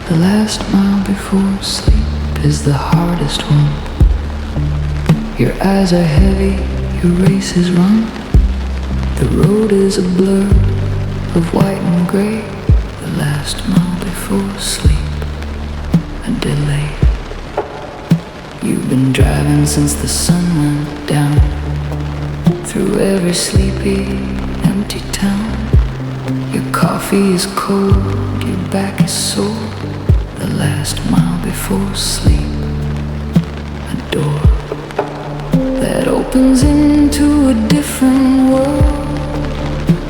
The last mile before sleep is the hardest one. Your eyes are heavy, your race is run. The road is a blur of white and grey. The last mile before sleep, a delay. You've been driving since the sun went down, through every sleepy, empty town. Your coffee is cold, your back is sore. The last mile before sleep, a door that opens into a different world,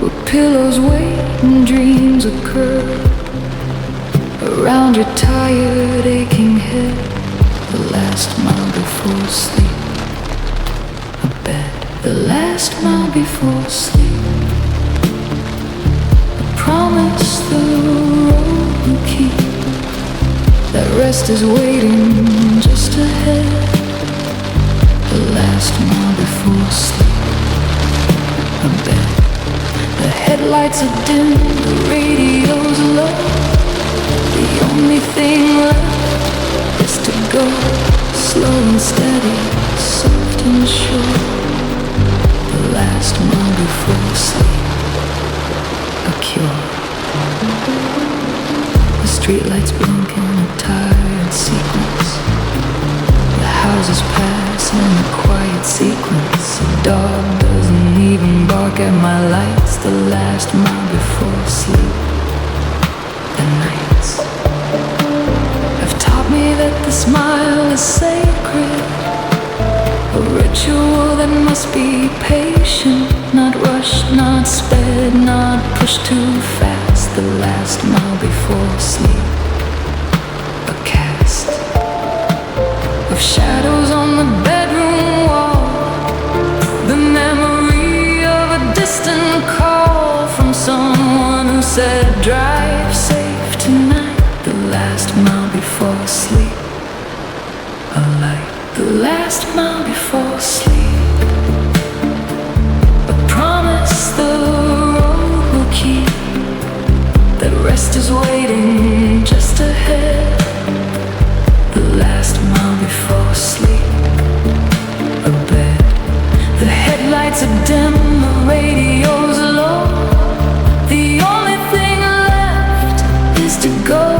where pillows wait and dreams occur around your tired, aching head. The last mile before sleep, a bed. The last mile before sleep, a promise the road will keep. That rest is waiting just ahead. The last mile before sleep, a bed. The headlights are dim, the radio's low. The only thing left is to go slow and steady, soft and sure. The last mile before sleep, a cure. The streetlights blink in a tired sequence. The houses pass in a quiet sequence. A dog doesn't even bark at my lights. The last mile before sleep, the nights have taught me that the smile is sacred, a ritual that must be patient, not rushed, not sped, not pushed too fast. The last mile before sleep, a cast of shadows on the bedroom wall, the memory of a distant call from someone who said drive safe tonight. The last mile before sleep, a light. The last mile before sleep, a promise the road will keep. That rest is waiting just ahead. The last mile before sleep, a bed. The headlights are dim, the radio's low. The only thing left is to go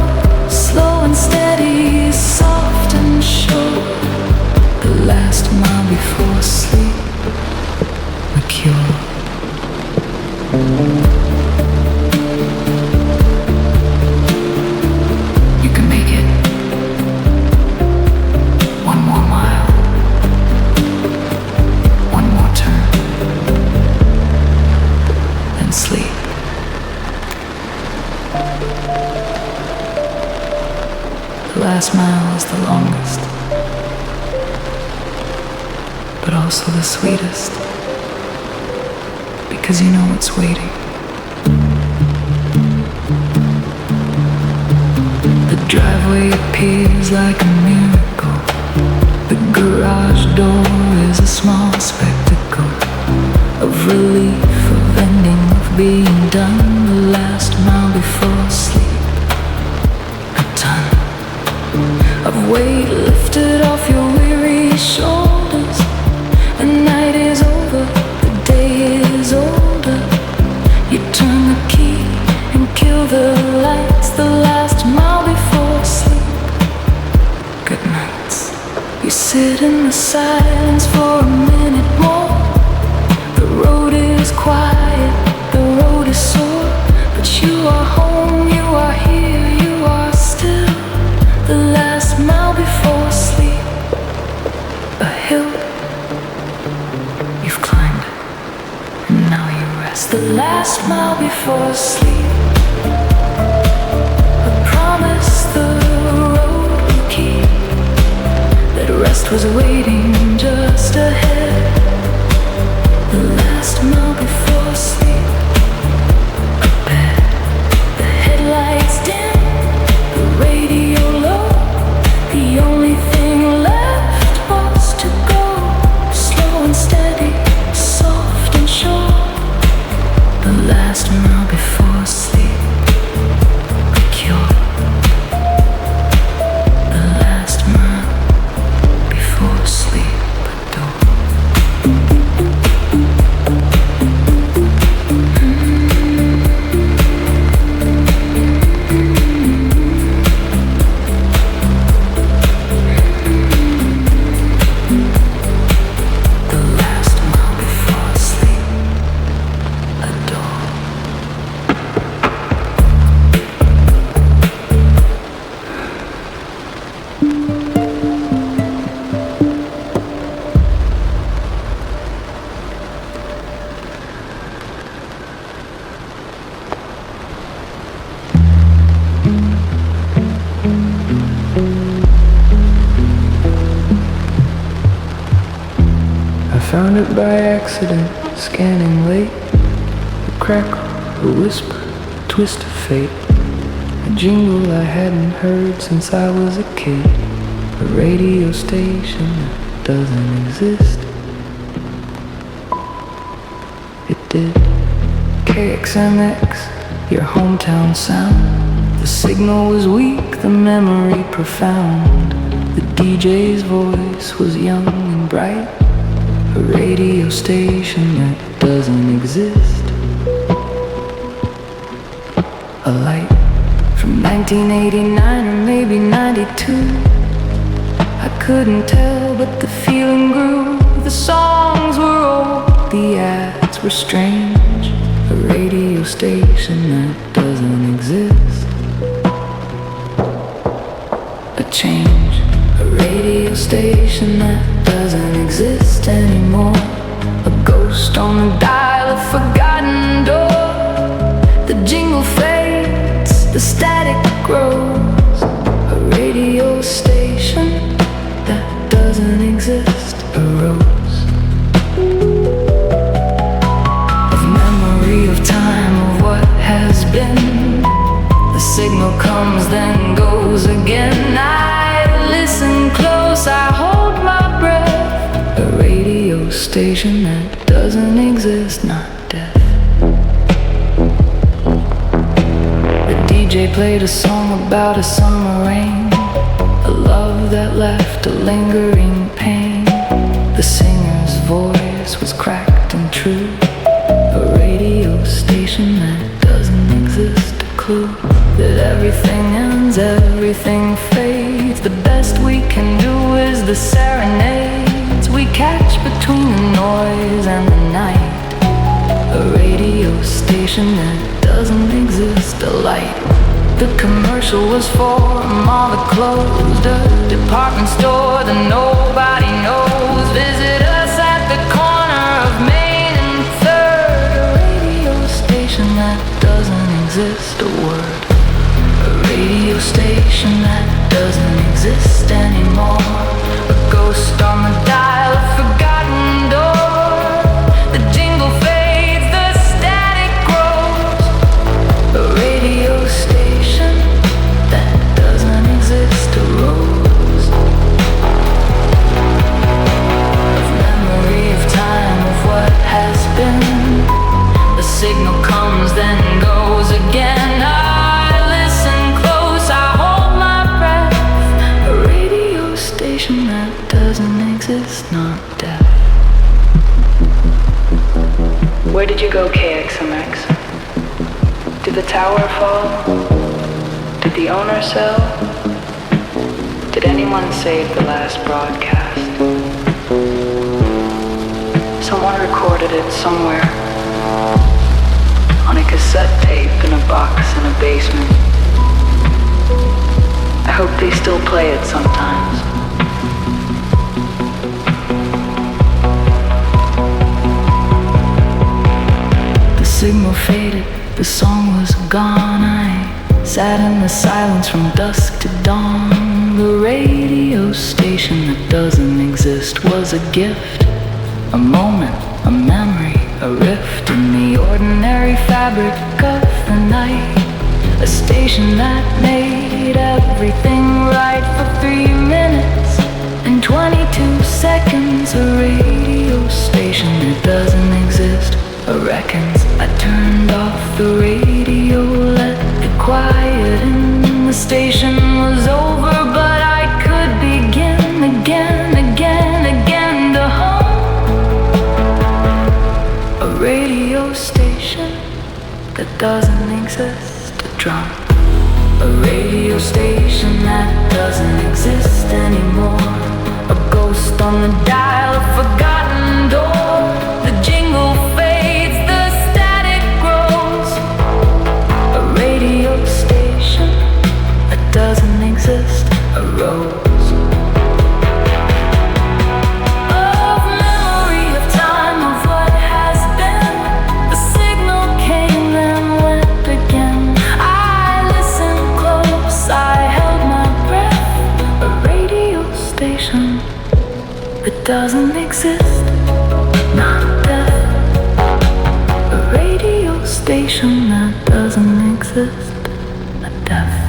slow and steady, soft and sure. The last mile before sleep, a cure. You can make it. One more mile, one more turn, and sleep. The last mile is the longest, but also the sweetest, because you know what's waiting. The driveway appears like a miracle. The garage door is a small spectacle of relief, of ending, of being done. The last mile before sleep, a ton of weight lifted off your weary shoulders. The night is over, the day is older. You turn the key and kill the lights. The last mile before sleep, good nights. You sit in the silence for a minute more. The road is quiet, the road is sore, but you are home, you are here, you are still. The last mile before sleep, a hill. You've climbed it, and now you rest. The last mile before sleep, a promise the road will keep. That rest was waiting just ahead. The last mile before sleep, a bed. The headlights dim, the radio low. The only thing left was to go slow and steady, soft and sure. The last mile before sleep, Found it by accident, scanning late. A crackle, a whisper, a twist of fate. A jingle I hadn't heard since I was a kid. A radio station that doesn't exist. It did. KXMX, your hometown sound. The signal was weak, the memory profound. The DJ's voice was young and bright. A radio station that doesn't exist. A light from 1989 or maybe 92. I couldn't tell, but the feeling grew. The songs were old, the ads were strange. A radio station that doesn't exist. A change. A radio station that doesn't exist anymore. A ghost on the dial, a forgotten door. The jingle fades, the static grows. A radio station that doesn't exist arose. Of memory of time, of what has been. The signal comes, then goes again. I listen close, I hold my breath. A radio station that doesn't exist, not death. The DJ played a song about a summer rain. A love that left a lingering pain. The singer's voice was cracked and true. A radio station that doesn't exist, a clue that everything ends, everything fades. The best we can do is the serenades we catch between the noise and the night. A radio station that doesn't exist, a light. The commercial was for a mall that closed, a department store that nobody knows. Visit us at the corner of Main and 3rd. A radio station that doesn't exist, a word. A radio station that doesn't exist anymore. A ghost on the dial, a forgotten door. The jingle fades, the static grows. A radio station that doesn't exist arose. Of memory of time, of what has been. The signal comes, then goes again. That doesn't exist, not death. Where did you go, KXMX? Did the tower fall? Did the owner sell? Did anyone save the last broadcast? Someone recorded it somewhere on a cassette tape in a box in a basement. I hope they still play it sometimes. Signal faded, the song was gone. I sat in the silence from dusk to dawn. The radio station that doesn't exist was a gift, a moment, a memory, a rift in the ordinary fabric of the night. A station that made everything right for 3 minutes and 22 seconds. A radio station that doesn't exist, a reckons. I turned off the radio, let the quiet in. The station was over, but I could begin again, again, again to hum. A radio station that doesn't exist, a drum. A radio station that doesn't exist anymore. A ghost on the dial, a forgotten door. The jingle fades, the static grows. A radio station that doesn't exist arose. Of memory of time, of what has been. The signal came then went again. I listened close, I held my breath. A radio station that doesn't exist. emotion that doesn't exist, a death.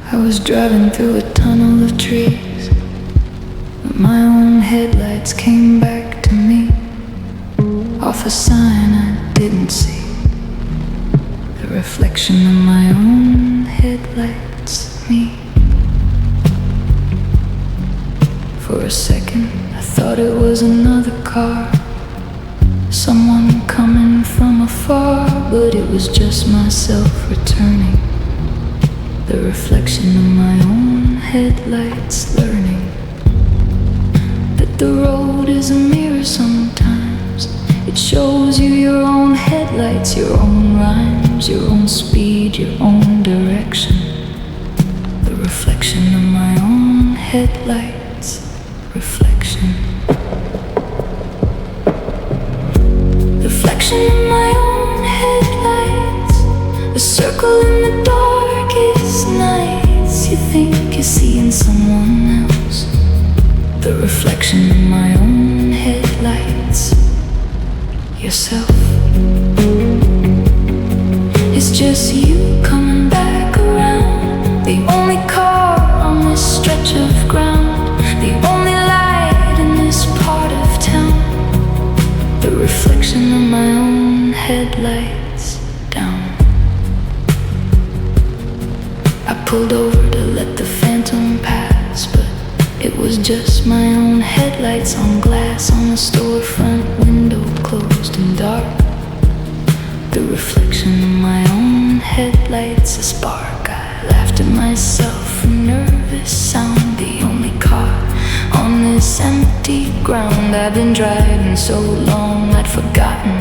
I was driving through a tunnel of trees, but my own headlights came back to me off a sign I didn't see. The reflection of my own headlights, me. For a second I thought it was another car, someone coming from afar, but it was just myself returning. The reflection of my own headlights, learning that the road is a mirror sometimes. It shows you your own headlights, your own rhymes, your own speed, your own direction. The reflection of my own headlights, reflection. Reflection of my own headlights, a circle in the darkest nights. You think you're seeing someone else. The reflection of my own headlights, yourself. It's just you coming back around, the only car on this stretch of ground, the only light in this part of town. The reflection of my own headlights down. I pulled over to let the phantom pass, but it was just my own headlights on glass on the storefront window, closed and dark. The reflection of my own headlights, a spark. I laughed at myself, a nervous sound. The only car on this empty ground. I've been driving so long I'd forgotten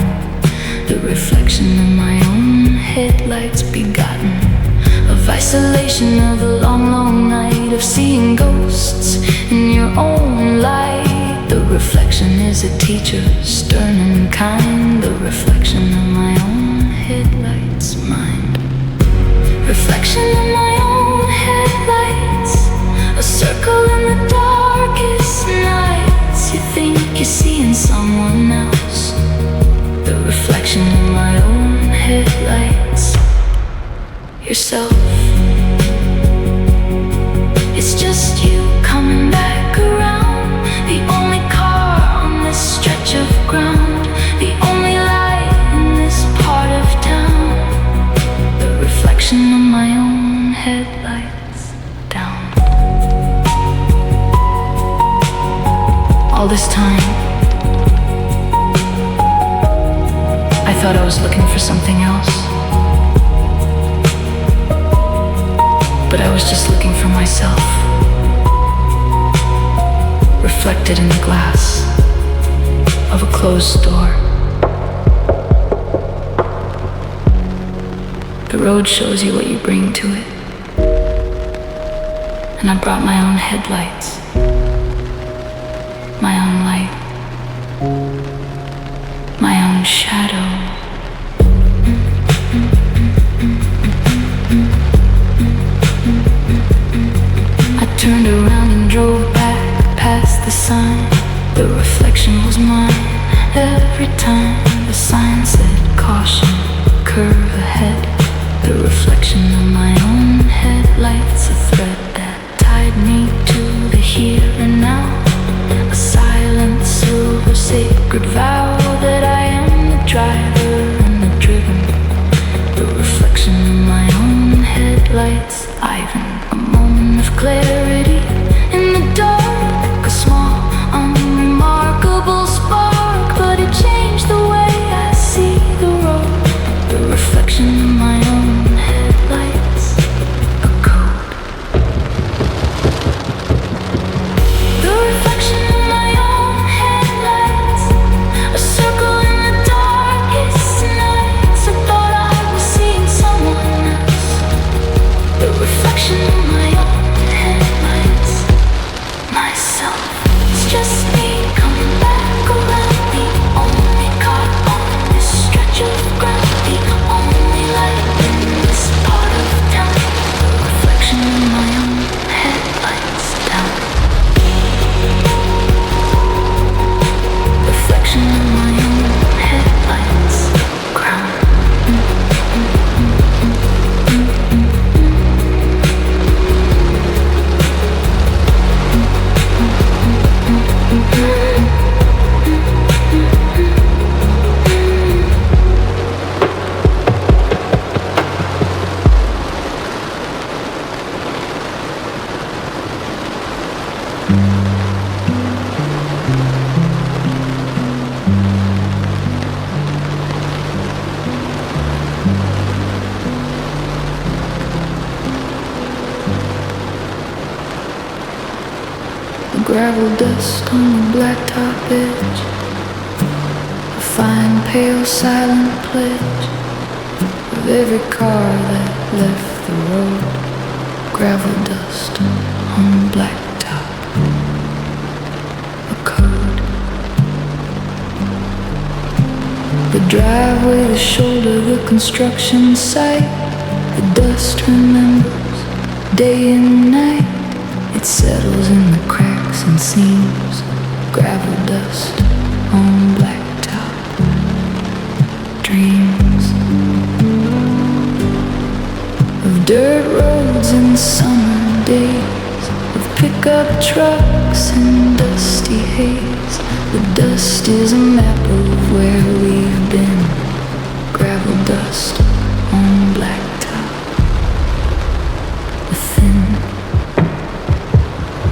the reflection of my own headlights begotten of isolation, of a long, long night, of seeing ghosts in your own light. The reflection is a teacher, stern and kind. The reflection of my own headlights, mind. Reflection of my own headlights, a circle in the darkest nights. You think you're seeing someone else. The reflection of my own headlights, yourself. It's just you coming back around, the only car on this stretch of ground, the only light in this part of town. The reflection of my own headlights down. All this time I thought I was looking for something else, but I was just looking for myself, reflected in the glass of a closed door. The road shows you what you bring to it, and I brought my own headlights, my own light, my own shadow. Turned around and drove back past the sign. The reflection was mine every time. The sign said caution, curve ahead. The reflection of my own headlights, a thread that tied me to the here and now. A silent silver sacred vow that I am the driver and the driven. The reflection of my own headlights, Ivan. A moment of clarity in the dark, a small, unremarkable spark, but it changed the way I see the road. The reflection of my own headlights, a code. Gravel dust on the blacktop edge, a fine pale silent pledge of every car that left the road. Gravel dust on the blacktop, a code. The driveway, the shoulder, the construction site, the dust remembers day and night. It settles in the cracks and seams, gravel dust on blacktop. Dreams of dirt roads and summer days, of pickup trucks and dusty haze. The dust is a map of where we've been, gravel dust on blacktop. The thin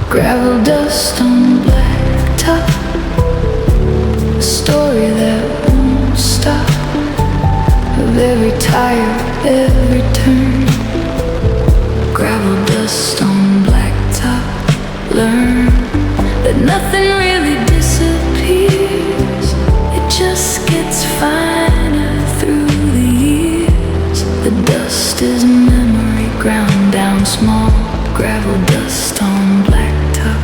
gravel dust on blacktop, a story that won't stop, of every tire, every turn. Gravel dust on blacktop. Learn that nothing really disappears, it just gets finer through the years. The dust is a memory ground down small, gravel dust on blacktop.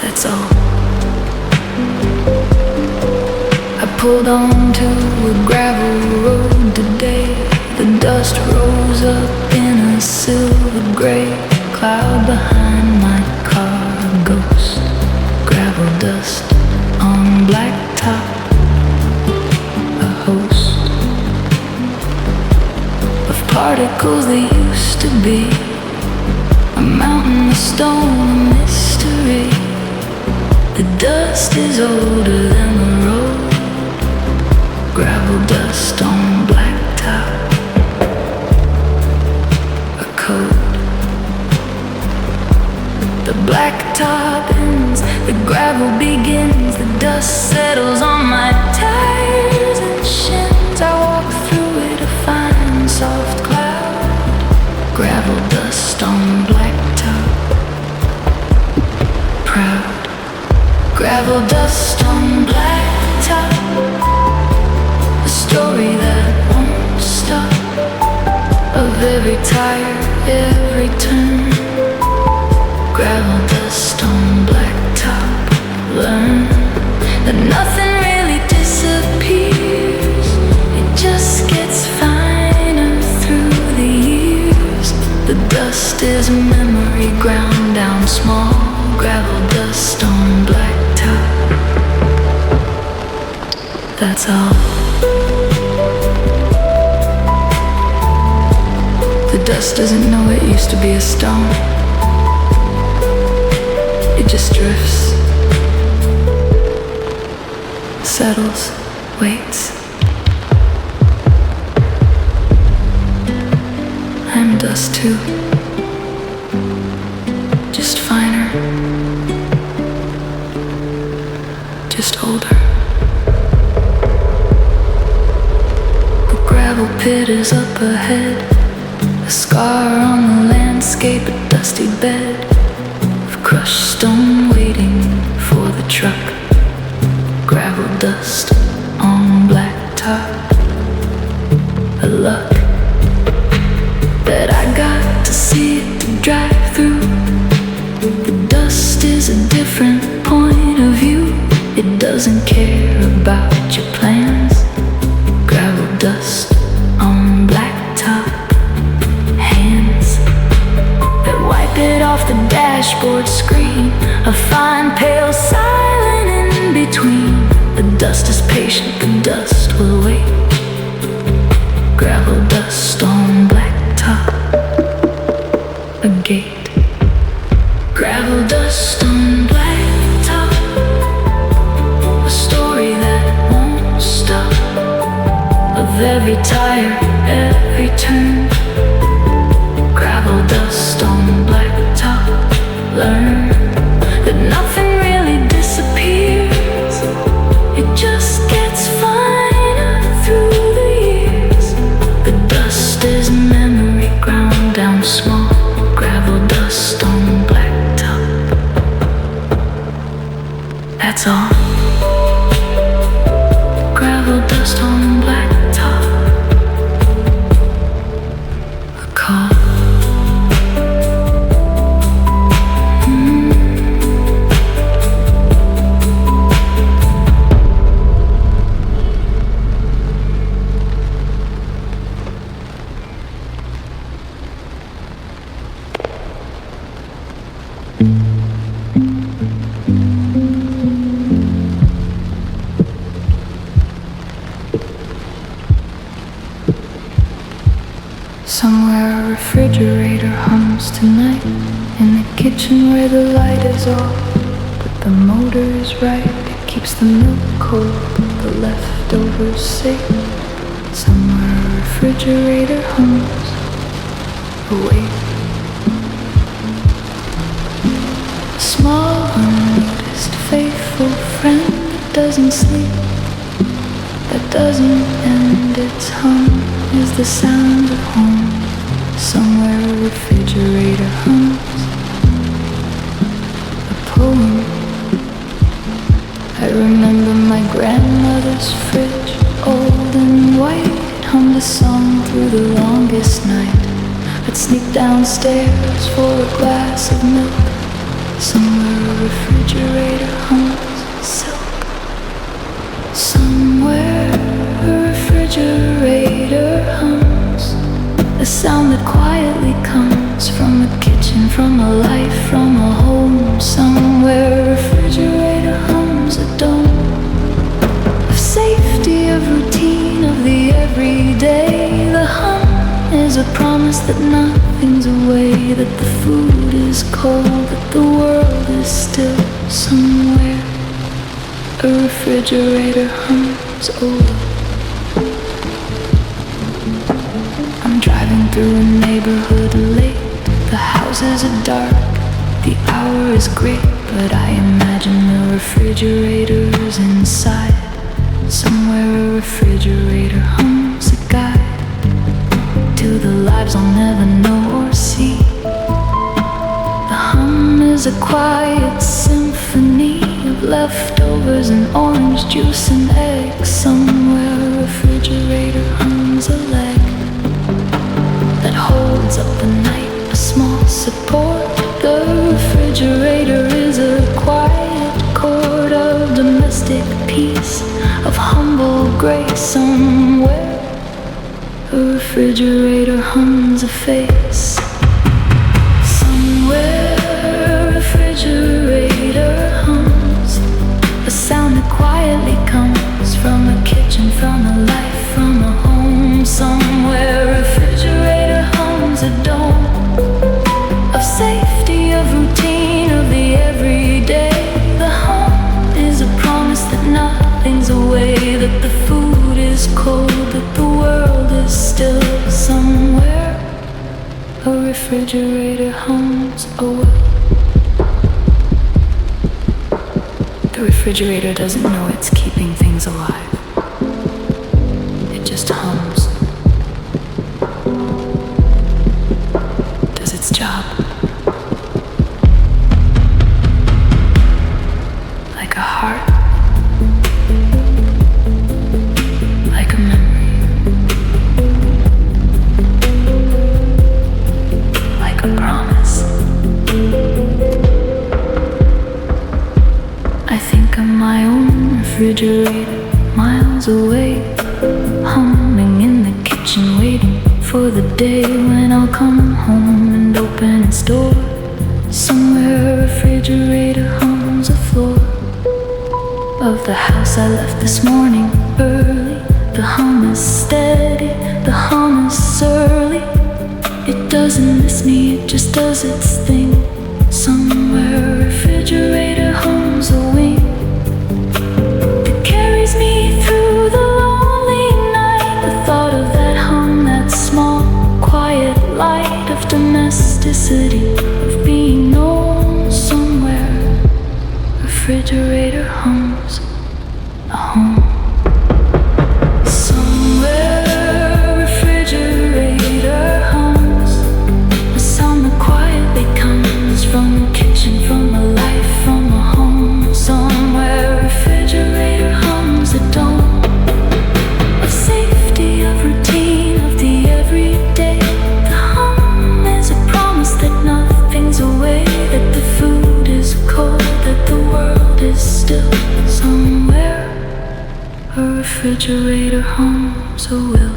That's all. I pulled onto a gravel road today. The dust rose up in a silver gray cloud behind my car, a ghost. Gravel dust on blacktop, a host of particles that used to be a mountain of stone, a mystery. The dust is older than the road, gravel dust on blacktop, a code. The blacktop ends, the gravel begins, the dust settles on my tires and shins. I walk through it, a fine soft cloud, gravel dust on blacktop, proud. Gravel dust on blacktop, a story that won't stop, of every tire, every turn. Gravel dust on blacktop. Learn that nothing really disappears, it just gets finer through the years. The dust is a memory ground down small, gravel dust on blacktop. That's all. The dust doesn't know it used to be a stone. It just drifts, settles, waits. I'm dust too, just finer, just older. The gravel pit is up ahead, a scar on the landscape, a dusty bed of crushed stone waiting for the truck. Gravel dust on blacktop. A luck that I got to see it, to drive through. The dust is a different point of view. It doesn't care about your plans. Gravel dust on blacktop. Hands that wipe it off the dashboard screen, a fine pale silent in between. The dust is patient, the dust will wait. Gravel dust on blacktop, a gate. Gravel dust on blacktop, a story that won't stop, of every tire, every turn. Gravel dust on blacktop. that's all. Gravel dust on blacktop. A call. Somewhere a refrigerator hums tonight, in the kitchen where the light is off, but the motor is right. It keeps the milk cold, but the leftovers safe. Somewhere a refrigerator hums awake. A small unnoticed faithful friend that doesn't sleep, that doesn't end its hum, is the sound of home. Somewhere a refrigerator hums a poem. I remember my grandmother's fridge, old and white. It hummed a song through the longest night. I'd sneak downstairs for a glass of milk. Somewhere a refrigerator hums silk. Somewhere a refrigerator hums a sound that quietly comes from a kitchen, from a life, from a home. Somewhere a refrigerator hums a dome of safety, of routine, of the everyday. The hum is a promise that nothing's away, that the food is cold, that the world is still. Somewhere a refrigerator hums over. I'm driving through a neighborhood late. The houses are dark, the hour is great, but I imagine the refrigerator's inside. Somewhere a refrigerator hums a guide to the lives I'll never know or see. The hum is a quiet symphony of leftovers and orange juice and eggs. Somewhere a refrigerator hums a leg that holds up the night, a small support. The refrigerator is a quiet chord of domestic peace, of humble grace. Somewhere a refrigerator hums a face. Somewhere a refrigerator hums a sound that quietly comes from a kitchen, from a life, from a home. Somewhere a refrigerator hums a dome of safety, of routine, of the everyday. The hum is a promise that nothing's away, that the food is cold, that the world is still. Somewhere a refrigerator hums away. The refrigerator doesn't know it's keeping things alive. It just hums. Does its job. Like a heart. Like a memory. Like a promise. I think of my own refrigerator, miles away, humming in the kitchen, waiting for the day when I'll come home and open its door. Somewhere a refrigerator hums a floor of the house I left this morning early. The hum is steady, the hum is surly. It doesn't miss me, it just does its thing. Somewhere a refrigerator hums a wing that carries me through the lonely night. The thought of that hum, that small, quiet light of domesticity, of being known. Somewhere refrigerator hums a home. Somewhere refrigerator hums a sound that quietly comes from a kitchen, from a life, from a home. Somewhere refrigerator home, so will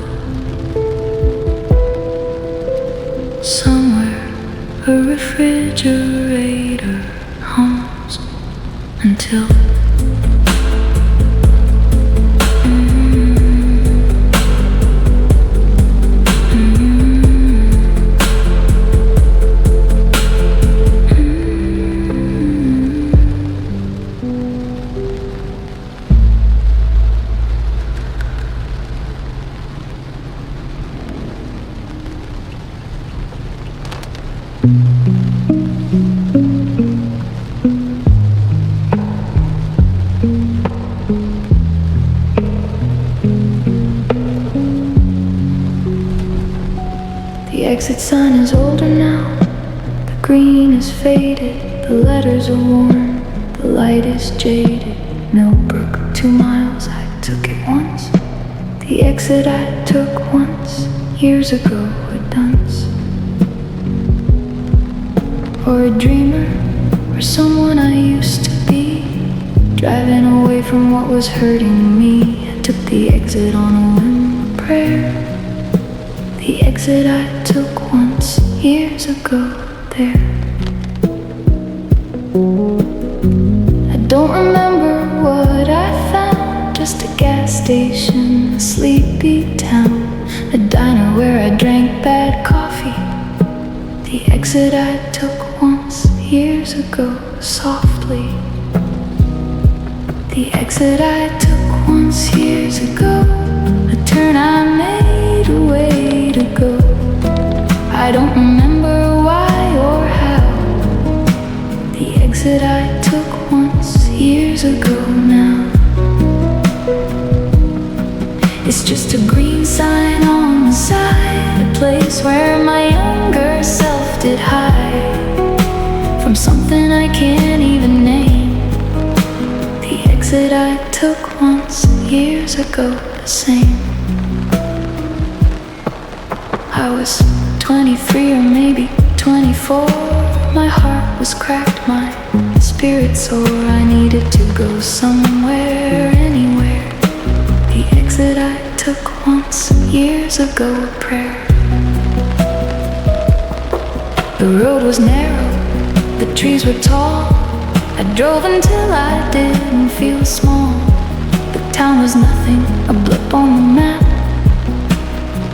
somewhere a refrigerator homes until the exit sign is older now. The green is faded, the letters are worn, the light is jaded. Millbrook, 2 miles, I took it once. The exit I took once, years ago, a dunce. Or a dreamer, or someone I used to be, driving away from what was hurting me. I took the exit on a whim, a prayer. The exit I took once, years ago, there. I don't remember what I found, just a gas station, a sleepy town, a diner where I drank bad coffee. The exit I took once, years ago, softly. The exit I took once, years ago, a turn I made, a way to go. I don't remember why or how. The exit I took once, years ago now. It's just a green sign on the side, a place where my younger self did hide from something I can't even name. The exit I took once, years ago, the same. I was 23 or maybe 24. My heart was cracked, my spirit sore. I needed to go somewhere, anywhere. The exit I took once, years ago, a prayer. The road was narrow, the trees were tall. I drove until I didn't feel small. The town was nothing, a blip on the map.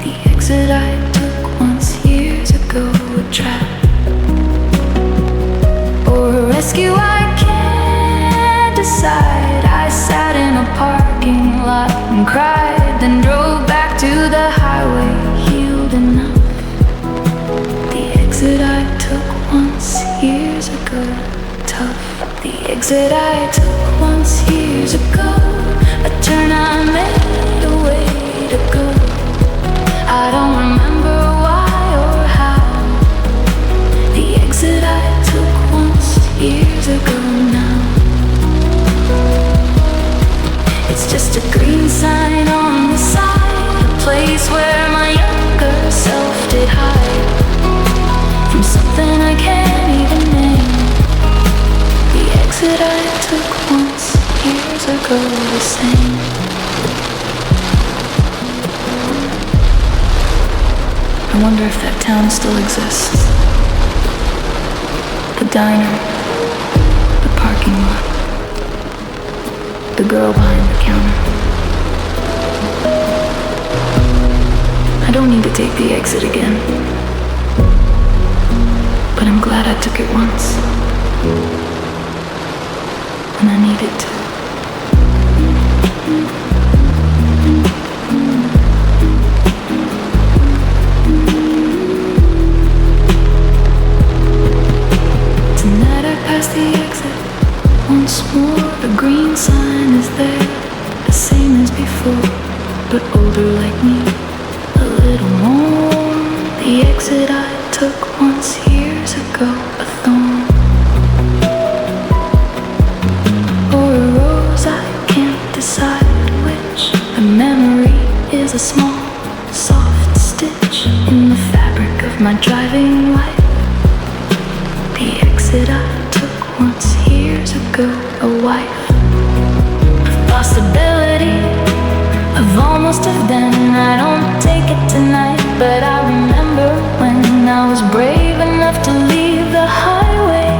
The exit I took once, years ago, a trap. Or a rescue, I can't decide. I sat in a parking lot and cried, then drove back to the highway, healed enough. The exit I took once, years ago, tough. The exit I took once, years ago, a turn I made, a way to go. I don't remember why or how. The exit I took once, years ago now. It's just a green sign on the side, a place where my younger self did hide from something I can't even name. The exit I took once, years ago, the same. I wonder if that town still exists. The diner, the parking lot, the girl behind the counter. I don't need to take the exit again, but I'm glad I took it once, and I needed to. Tonight I pass the exit once more. The green sign is there, the same as before, but older like me, a little more. The exit I took once, years ago, a thorn. Or a rose, I can't decide which. The memory is a small, soft stitch in the fabric of my driving life. The exit I took once, years ago, a wife. A possibility, must have been. I don't take it tonight, but I remember when I was brave enough to leave the highway,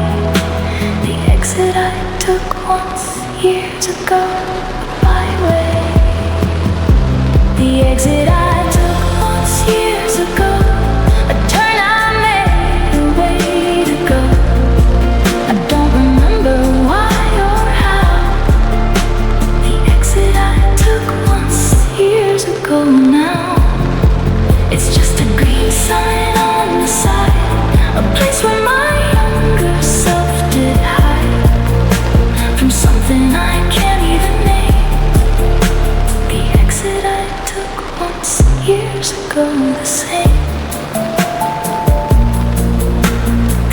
the exit I took once years ago, a byway. The exit I took once years ago, a turn I made, a way to go. I don't remember why or how. The exit I took once years ago now. It's just a green sign on the side, a place where my younger self did hide from something I can't even name. The exit I took once years ago, the same.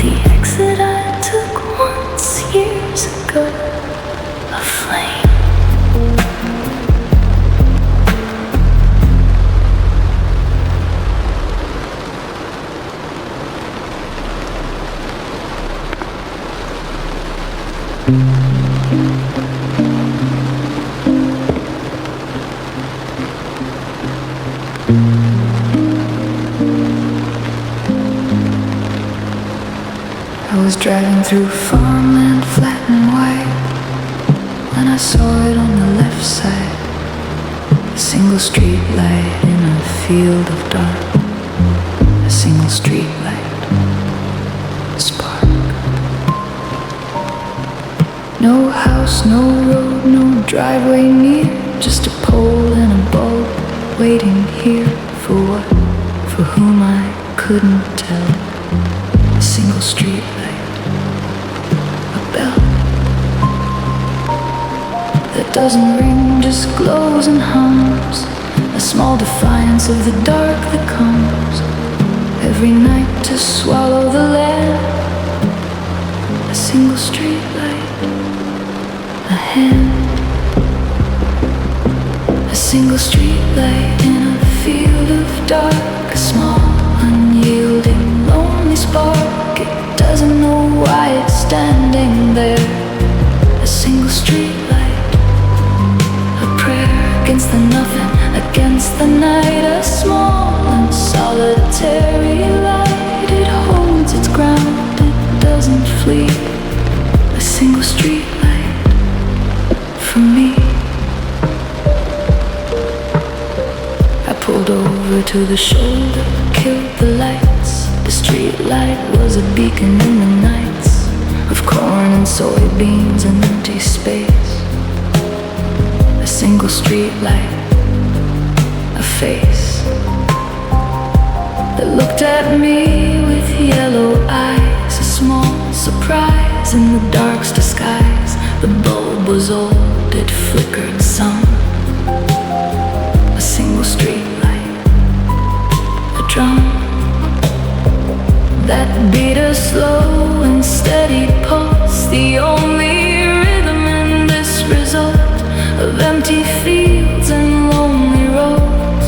The exit I took once years ago, a flame. I was driving through farmland, flat and white, when I saw it on the left side, a single street light in a field of dark, a single street light, a spark. No house, no road, no driveway near, just a pole and a bulb waiting here for what, for whom I couldn't tell. A single street light, a bell that doesn't ring, just glows and hums, a small defiance of the dark that comes every night to swallow the land. A single street light, a hand, a single street light in a field of dark, a small, unyielding, lonely spark. It doesn't know why it's standing there. A single street light, a prayer against the nothing, against the night. A small and solitary light, it holds its ground, it doesn't flee. A single street light for me. I pulled over to the shoulder, killed the lights. The street light was a beacon in the nights of corn and soybeans and empty space. A single street light, a face that looked at me with yellow eyes. A small surprise in the dark's disguise. The bulb was old, it flickered some. A single street light, a drum that beat a slow and steady pulse. The only rhythm in this result of empty fields and lonely roads.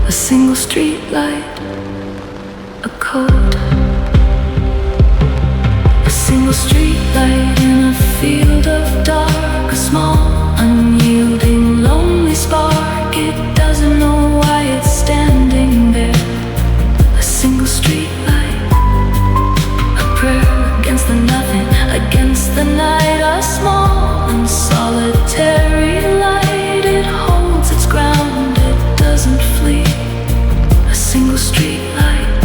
A single street light, a code. A single street light in a field of dark, a small, unyielding, lonely spark. It doesn't know why it's standing there. A single street light, a prayer against the nothing, against the night. A small and solitary light, it holds its ground, it doesn't flee. A single street light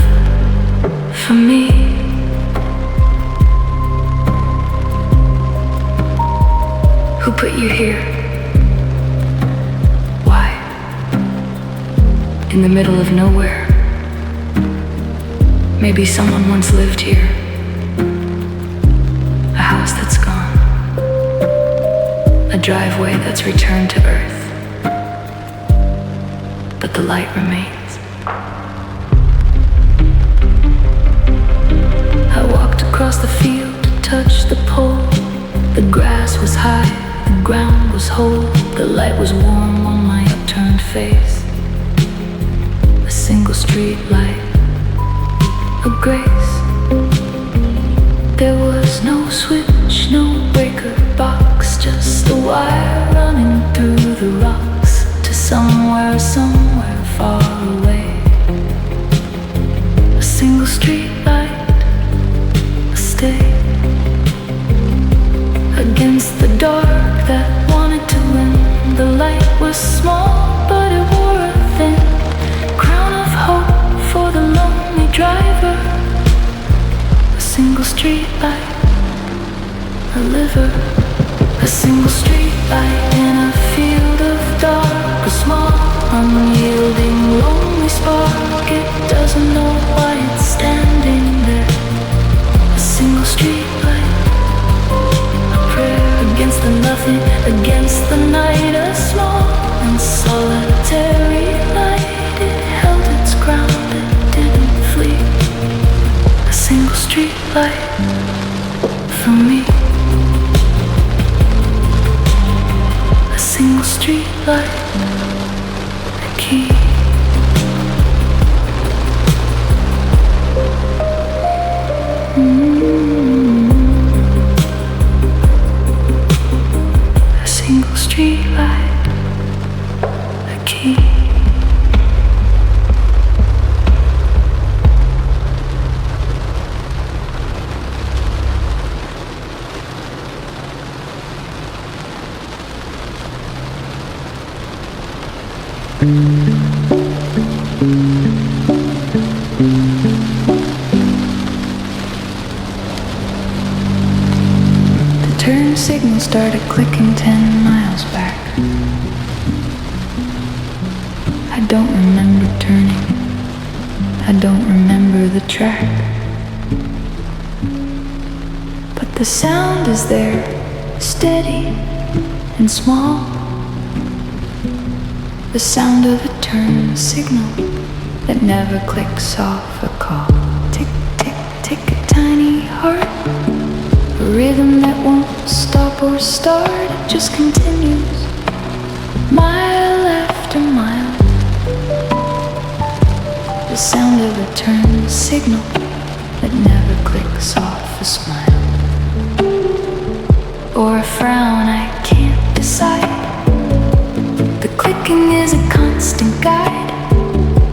for me. Who put you here? Why? In the middle of nowhere. Maybe someone once lived here. A house that's gone. A driveway that's returned to earth. But the light remains. I walked across the field to touch the pole. The grass was high, the ground was whole. The light was warm on my upturned face. A single street light, a grace. There was no switch, no breaker box, just a wire running through the rocks to somewhere far away. A single street light, a stay against the dark that wanted to win. The light was small, but it wore a thin crown of hope for the lonely driver. A single street light, a liver. A single street light in a field of dark. A small, unyielding, lonely spark. It doesn't know why it's standing there. A single street light, a prayer against the nothing, against the night. A small and solitary light. It held its ground, it didn't flee. A single street light for me. A single street light, a key. A single street light, a key. The turn signal started clicking 10 miles back. I don't remember turning, I don't remember the track, but the sound is there, steady and small. The sound of a turn signal that never clicks off a call. Tick, tick, tick, a tiny heart. A rhythm that won't stop or start. It just continues, mile after mile. The sound of a turn signal that never clicks off a smile or a frown, I can't decide. The clicking is a constant guide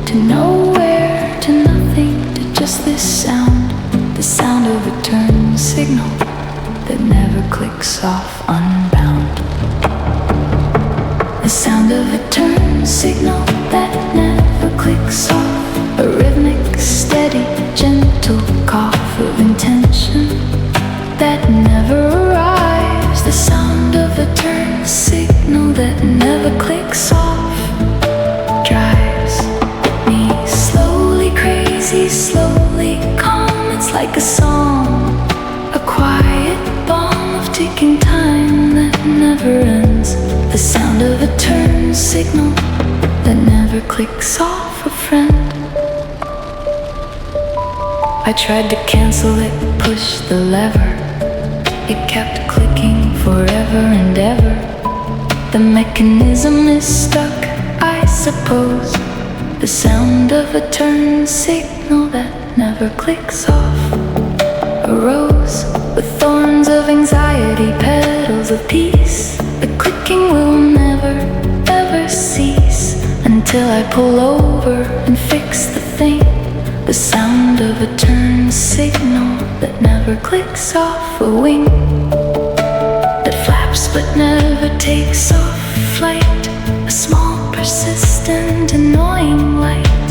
to nowhere, to nothing, to just this sound. The sound of a turn signal that never clicks off unbound. The sound of a turn signal that never clicks off. A rhythmic, steady, gentle cough of intention that never arrives. The sound of a turn signal that never clicks off drives me slowly crazy, slowly calm. It's like a song, a quiet bomb of ticking time that never ends. The sound of a turn signal that never clicks off a friend. I tried to cancel it, push the lever. It kept clicking forever and ever. The mechanism is stuck, I suppose. The sound of a turn signal that never clicks off. A rose with thorns of anxiety, petals of peace. The clicking will never, ever cease until I pull over and fix the thing. The sound of a turn signal that never clicks off. A wing that flaps but never takes off flight. A small, persistent, annoying light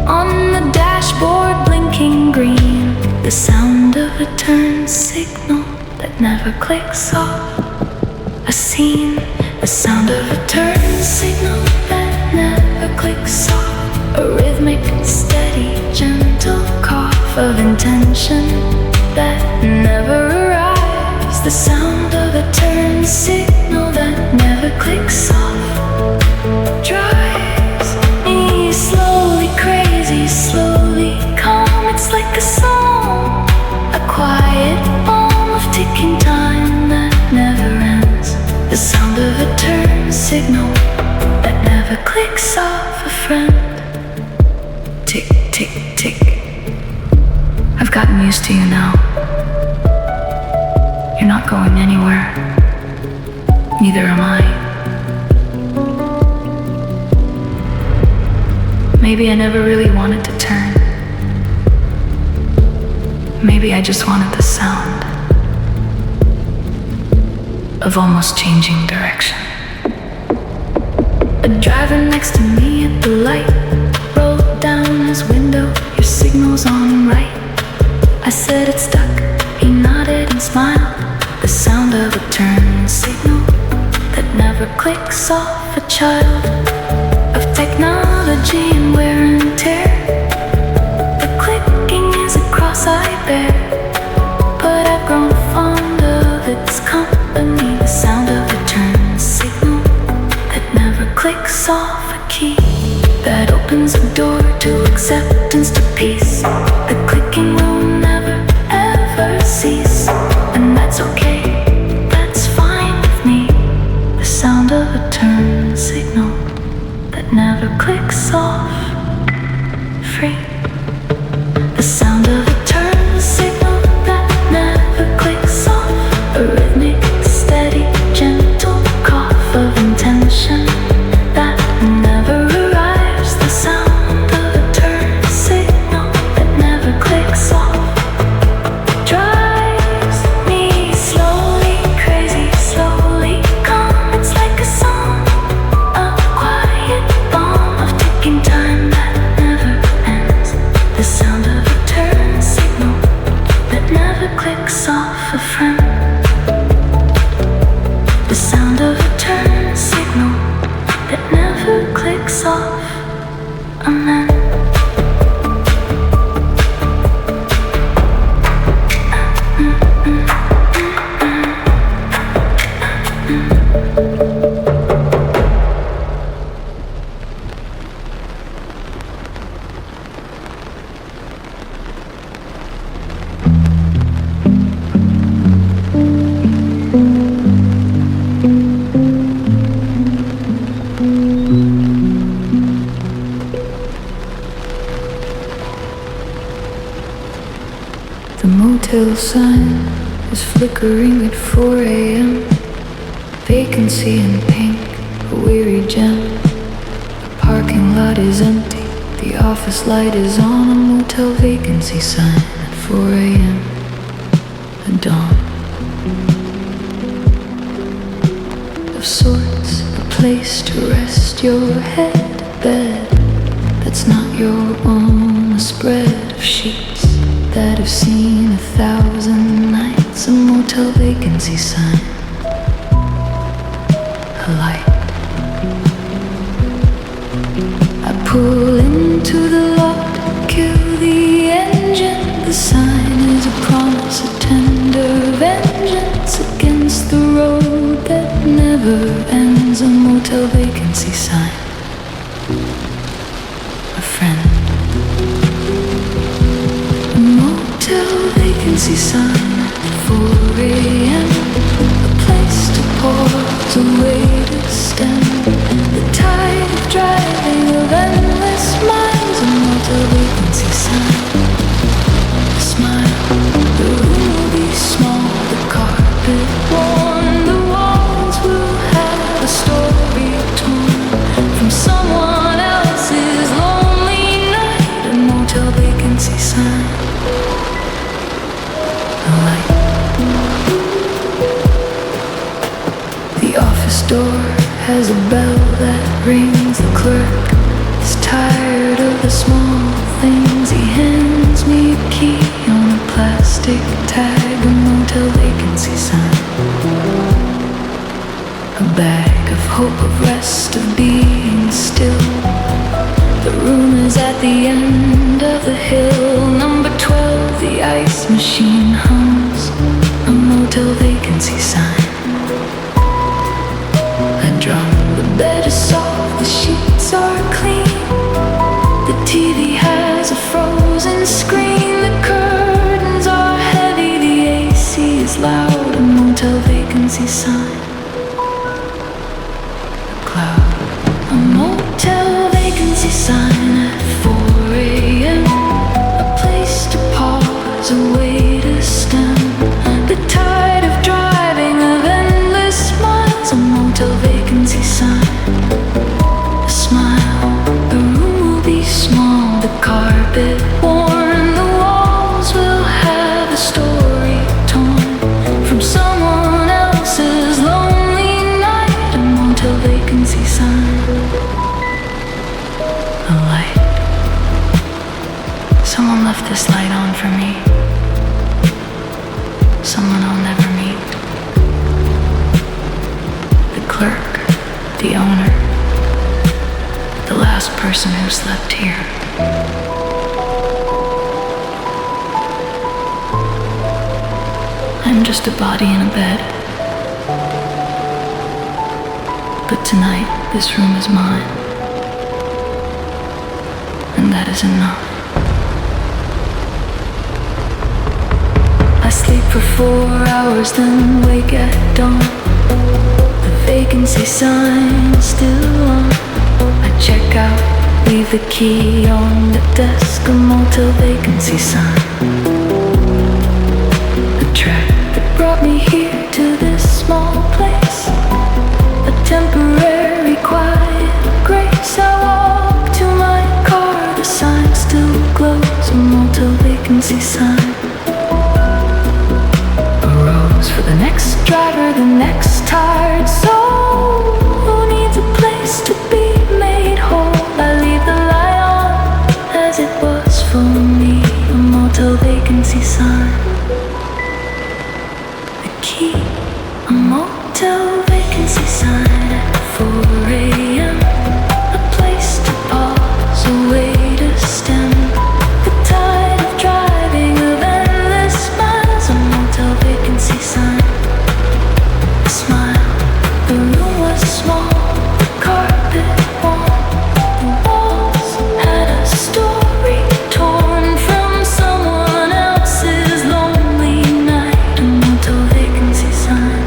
on the dashboard blinking green. The sound of a turn signal that never clicks off. A scene, the sound of a turn signal that never clicks off. A rhythmic, steady, gentle cough of intention that never arrives. The sound of a turn signal that never clicks off drives me slowly crazy, slowly calm. It's like a song, a quiet bomb of ticking time that never ends. The sound of a turn signal that never clicks off a friend. Tick, tick, tick. I've gotten used to you now. You're not going anywhere. Neither am I. Maybe I never really wanted to turn. Maybe I just wanted the sound of almost changing direction. A driver next to me at the light rolled down his window. Your signal's on right. I said it's stuck. He nodded and smiled. The sound of a turn signal that never clicks off. A child of technology and wear and tear. The clicking is a cross I bear, but I've grown fond of its company. The sound of a turn signal that never clicks off. A key that opens a door to acceptance, to peace. The clicking will never ever cease, and that's okay, that's fine with me. The sound of a turn signal that never clicks off. Free. The sound of a turn signal that never clicks off. A rhythmic, steady, gentle cough of intention that never arrives. The sound of a turn signal that never clicks off. Drives me slowly crazy, slowly calm. It's like a song, a quiet bomb of ticking time that never ends. The sound of a turn signal that never clicks off. A friend. The sound of a turn signal that never clicks off. A man. The motel sign is flickering at 4 a.m. Vacancy in pink, a weary gem. The parking lot is empty, the office light is on. A motel vacancy sign at 4 a.m. A dawn of sorts, a place to rest your head. A bed that's not your own, a spread of sheets that have seen 1,000 nights. A motel vacancy sign, a light. I pull into the lot, kill the engine. The sign is a promise, a tender vengeance against the road that never ends. A motel vacancy sign, a friend. Vacancy sign at 4 a.m. A place to pause, a way to stem the tide of driving of endless miles. A motel vacancy sign, a smile. The room will be small, the carpet worn. The walls will have a story torn from someone else's lonely night. A motel vacancy sign, light. The office door has a bell that rings. The clerk is tired of the small things. He hands me a key on a plastic tag. A motel vacancy sign, a bag of hope, of rest, of being still. The room is at the end of the hill. Number 12, the ice machine hums. A motel vacancy sign. A drum, the bed is soft, the sheets are clean. The TV has a frozen screen. The curtains are heavy, the AC is loud. A motel vacancy sign, a cloud. A motel vacancy sign at 4 a.m. A place to pause, a way to stem the tide of driving of endless miles. A motel vacancy sign, a smile. The room will be I'll never meet. The clerk, the owner, the last person who slept here. I'm just a body in a bed. But tonight, this room is mine. And that is enough. I sleep for 4 hours, then wake at dawn. The vacancy sign is still on. I check out, leave the key on the desk, a motel vacancy sign. The track that brought me here to this small place, a temporary quiet grace. I walk to my car, the sign still glows, a motel vacancy sign. A rose for the next driver, the next tired soul who needs a place to be made whole. I leave the light on as it was for me, a motel vacancy sign. The key, a motel vacancy sign at 4 a.m. A place to pause, a way to stem the tide of driving, of endless miles, a motel vacancy sign. A smile, the room was small, the carpet warm, the walls had a story torn from someone else's lonely night, a motel vacancy sign.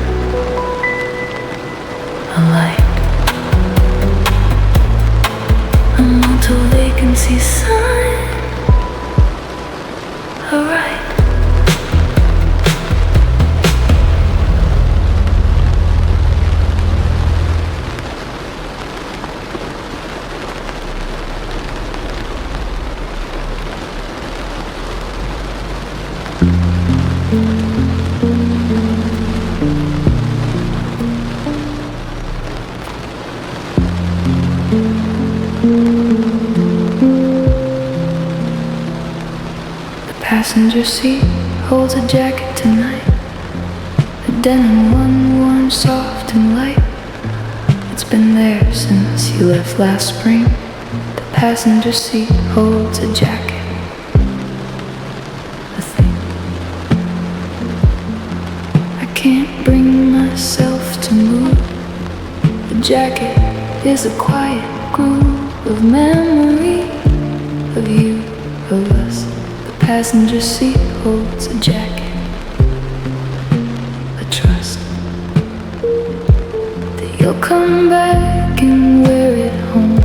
A light, a motel vacancy sign. Alright. Passenger seat holds a jacket tonight, a denim one worn soft and light. It's been there since you left last spring. The passenger seat holds a jacket, a thing. I can't bring myself to move. The jacket is a quiet groove of memory, of you, of us. Passenger seat holds a jacket, a trust that you'll come back and wear it home,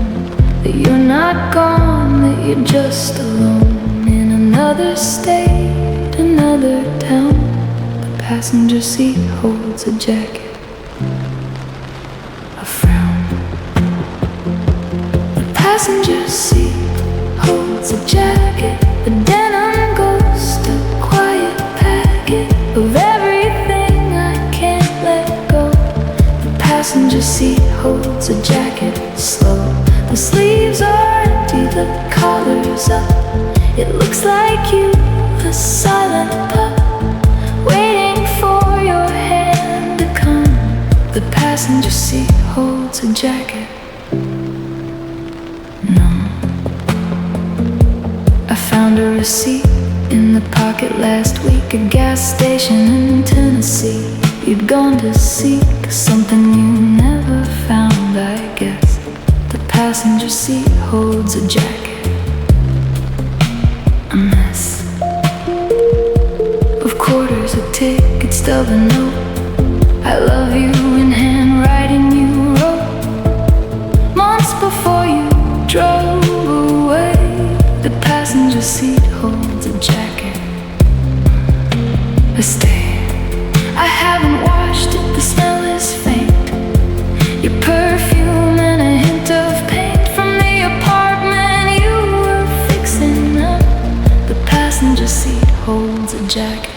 that you're not gone, that you're just alone in another state, another town. The passenger seat holds a jacket, a frown. The passenger seat holds a jacket, a denim ghost, a quiet packet of everything I can't let go. The passenger seat holds a jacket, slow. The sleeves are empty, the collar's up. It looks like you, a silent pup, waiting for your hand to come. The passenger seat holds a jacket. Found a receipt in the pocket last week, a gas station in Tennessee. You'd gone to seek something you never found, I guess. The passenger seat holds a jacket, a mess of quarters, a ticket stub, a note. I love you in handwriting you wrote months before you drove away. The passenger seat holds a jacket, a stain. I haven't washed it, the smell is faint. Your perfume and a hint of paint from the apartment you were fixing up. The passenger seat holds a jacket,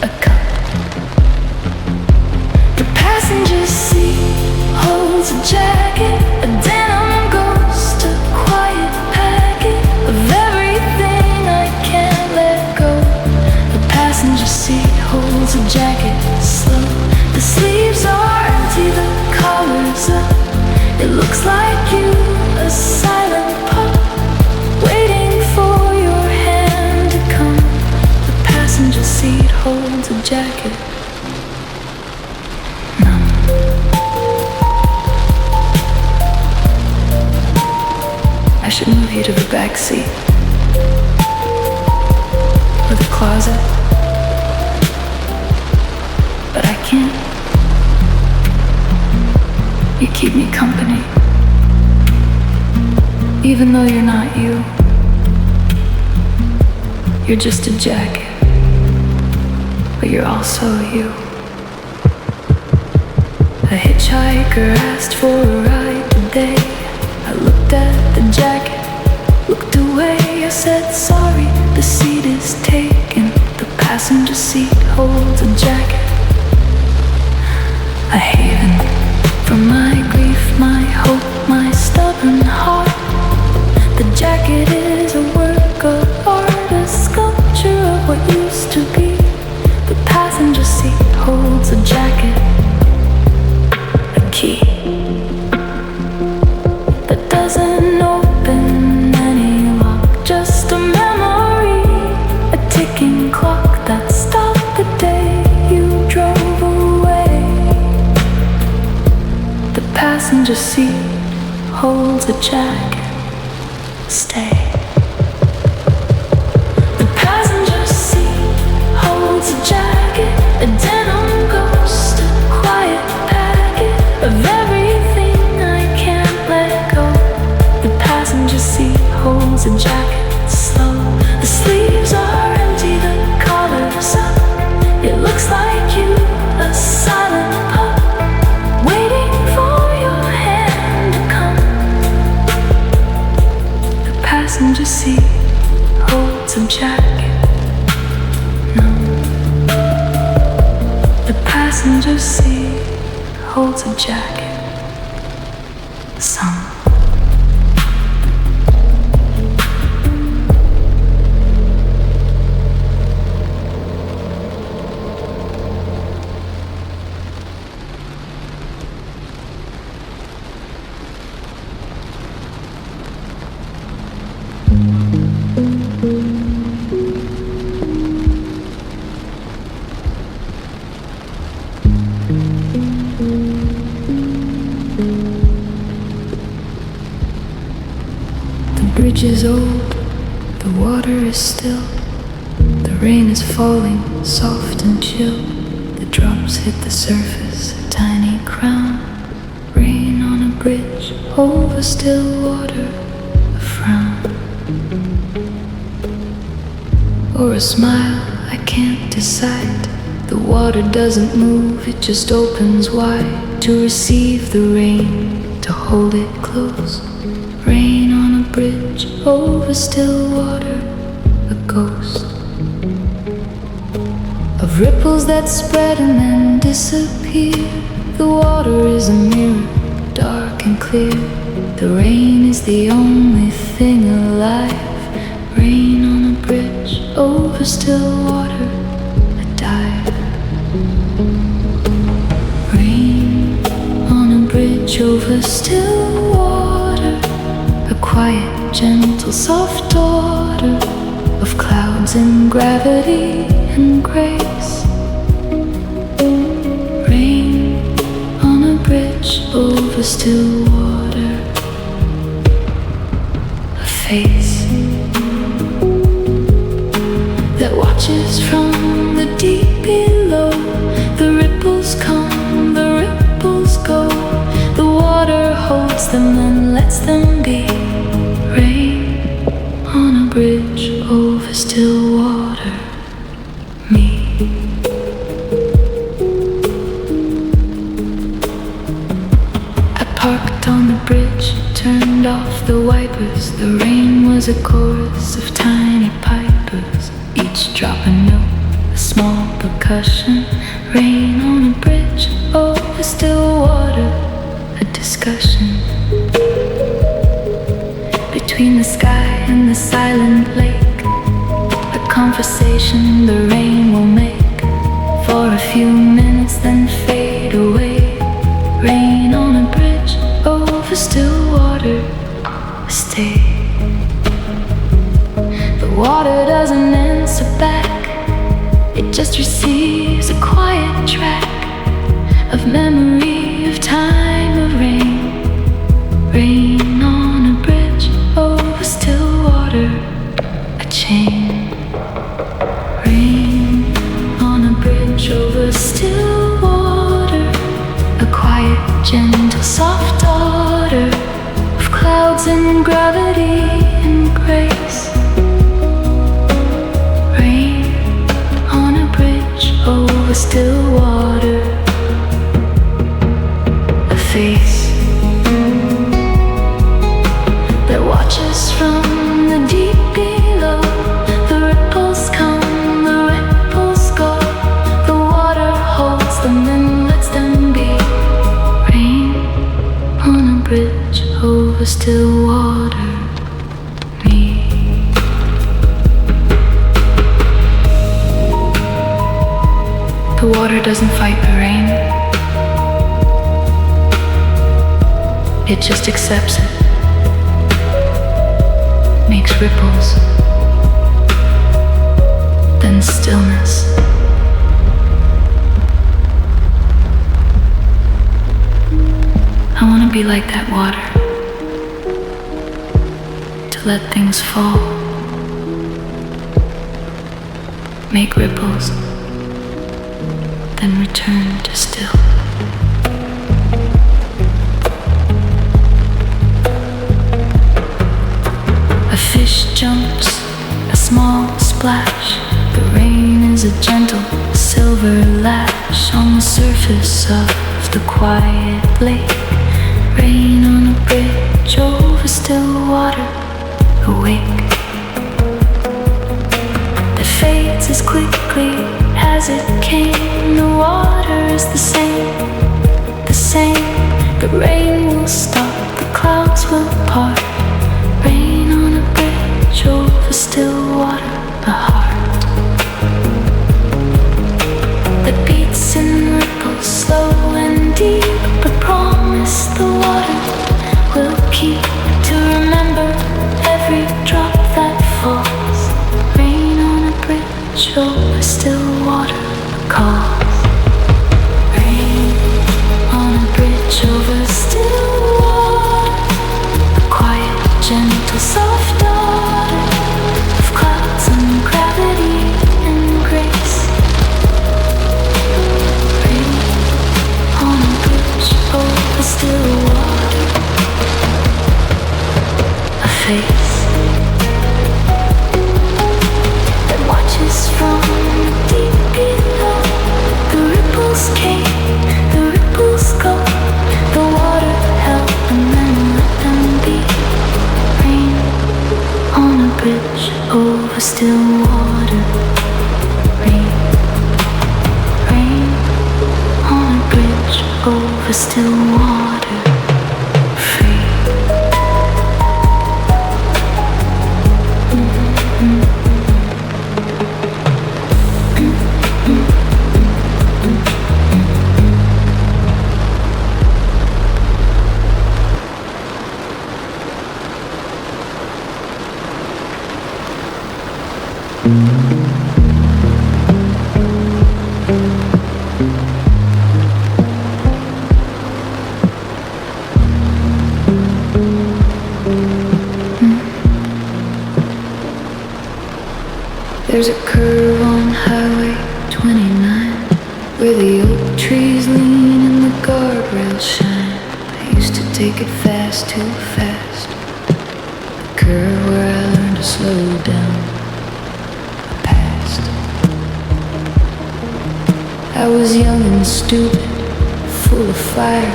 a cup holds a jacket slow. The sleeves are empty, the collar's up. It looks like you, a silent pup, waiting for your hand to come. The passenger seat holds a jacket. I should move you to the back seat or the closet, but I can't. You keep me company, even though you're not you. You're just a jacket, but you're also you. A hitchhiker asked for a ride today. I looked at the jacket, looked away. I said, sorry, the seat is taken. The passenger seat holds a jacket. A haven from my grief, my hope, my stubborn heart. The jacket is a work of art, a sculpture of what used to be. The passenger seat holds a jacket. A key that doesn't open any lock, just a memory, a ticking clock that stopped the day you drove away. The passenger seat holds a jacket. Stay. The passenger seat holds a jacket, a denim ghost, a quiet packet of everything I can't let go. The passenger seat holds a jacket slow. The sleeves are empty, the collar's up. It looks like you, a silent pup, waiting for your hand to come. The passenger seat holds a jacket. No. The passenger seat holds a jacket. Some. The bridge is old, the water is still. The rain is falling, soft and chill. The drops hit the surface, a tiny crown. Rain on a bridge, over still water, a frown. Or a smile, I can't decide. The water doesn't move, it just opens wide to receive the rain, to hold it close. Rain on a bridge, over still water, a ghost of ripples that spread and then disappear. The water is a mirror, dark and clear. The rain is the only thing alive. Rain on a bridge, over still water, a dive. Rain on a bridge, over still water, a quiet, gentle, soft order of clouds and gravity and grace. Rain on a bridge, over still water, a face that watches from the deep below. The ripples come, the ripples go. The water holds them and lets them be. Rain on a bridge, over still water, me. I parked on the bridge, turned off the wipers. The rain was a chorus of tiny pipers, each drop a note, a small percussion. Rain on a bridge, over still water, a discussion between the sky and the silent lake. A conversation the rain will make for It just receives a quiet track of memory, of time, of rain. Rain on a bridge over still water, a chain. Rain on a bridge over still water, a quiet, gentle, soft daughter of clouds and gravity and grace. Rain on a bridge over still water, a face that watches from the deep below. The ripples come, the ripples go. The water holds them and lets them be. Rain on a bridge over still water. Me. The water doesn't fight the rain. It just accepts it. Makes ripples, then stillness. I want to be like that water, to let things fall, make ripples, then return to still. A fish jumps, a small splash. The rain is a gentle silver lash on the surface of the quiet lake. Rain on a bridge over still water, awake. That fades as quickly as it came. The water is the same, the same. The rain will stop, the clouds will part. Rain on a bridge over still water, a heart that beats and ripples slow and deep, but promise the water will keep to remember every drop that falls. Rain on a bridge over still water, a cause. Rain on a bridge over still water, a quiet, gentle, soft daughter of clouds and gravity and grace. Rain on a bridge over still water, a face that watches from deep below. The ripples came, the ripples go. The water held and then let them be. Rain on a bridge over still water. Rain, rain on a bridge over still water. Free. There's a curve on Highway 29 where the oak trees lean and the guardrails shine. I used to take it fast, too fast. The curve where I learned to slow down. I passed. I was young and stupid, full of fire.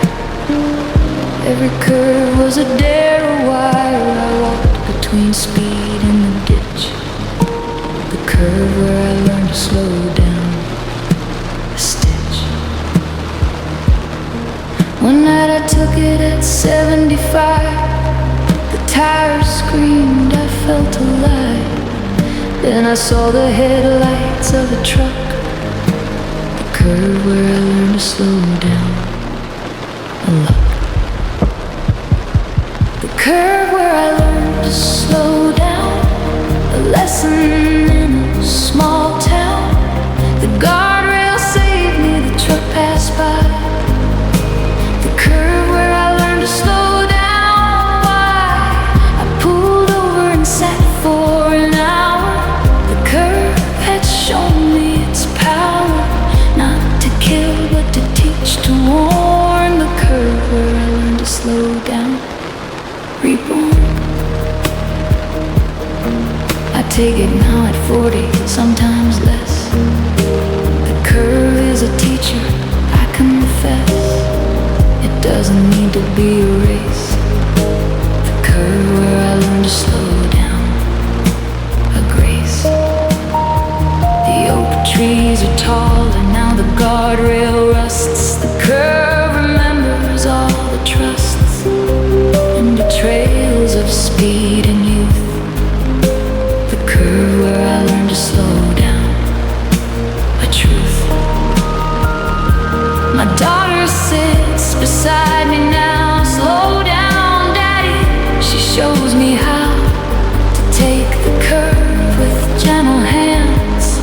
Every curve was a dare, a wire. I walked between speed and the ditch. The curve where I learned to slow down, a stitch. One night I took it at 75. The tires screamed, I felt alive. Then I saw the headlights of a truck. The curve where I learned to slow down, a luck. The curve where I learned to slow down, a lesson in a small town. take it now at 40, sometimes less. The curve is a teacher, I confess. It doesn't need to be a race. The curve where I learn to slow down, a grace. The oak trees are tall and now the guardrail rusts. The curve remembers all the trusts and the trails of speed and youth. The curve where I learn to slow down, a truth. My daughter sits beside me now. Slow down, Daddy. She shows me how to take the curve with gentle hands.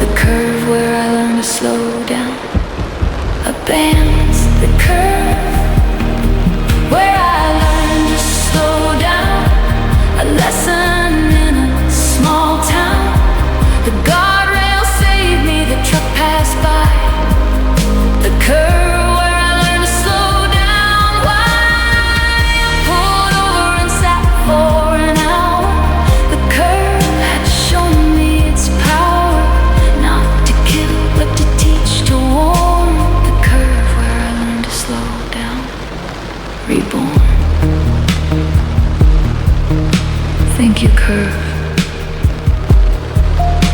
The curve where I learn to slow down, a band's the curve where I learn to slow down, a lesson in a small town. The guardrail saved me, the truck passed by. The curve where I learned to slow down. Why I pulled over and sat for an hour. The curve had shown me its power, not to kill but to teach, to warn. The curve where I learned to slow down, reborn. Thank you, curve,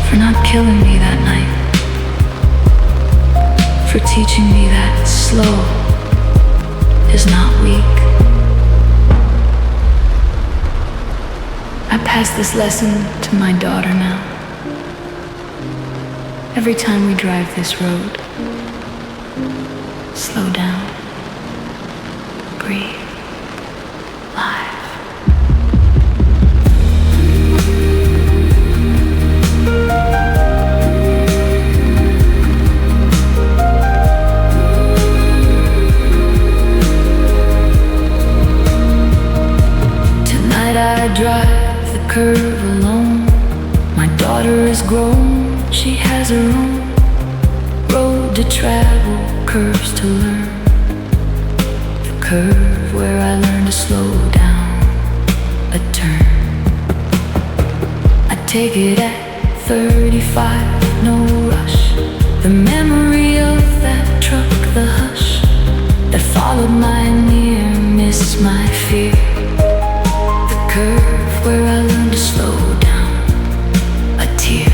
for not killing me that night, for teaching me that slow is not weak. I pass this lesson to my daughter now. Every time we drive this road, slow down, breathe, live. I drive the curve alone. My daughter is grown, she has her own road to travel, curves to learn. The curve where I learn to slow down, a turn. I take it at 35, no rush. The memory of that truck, the hush that followed my near miss, my fear. Curve where I learn to slow down, a tear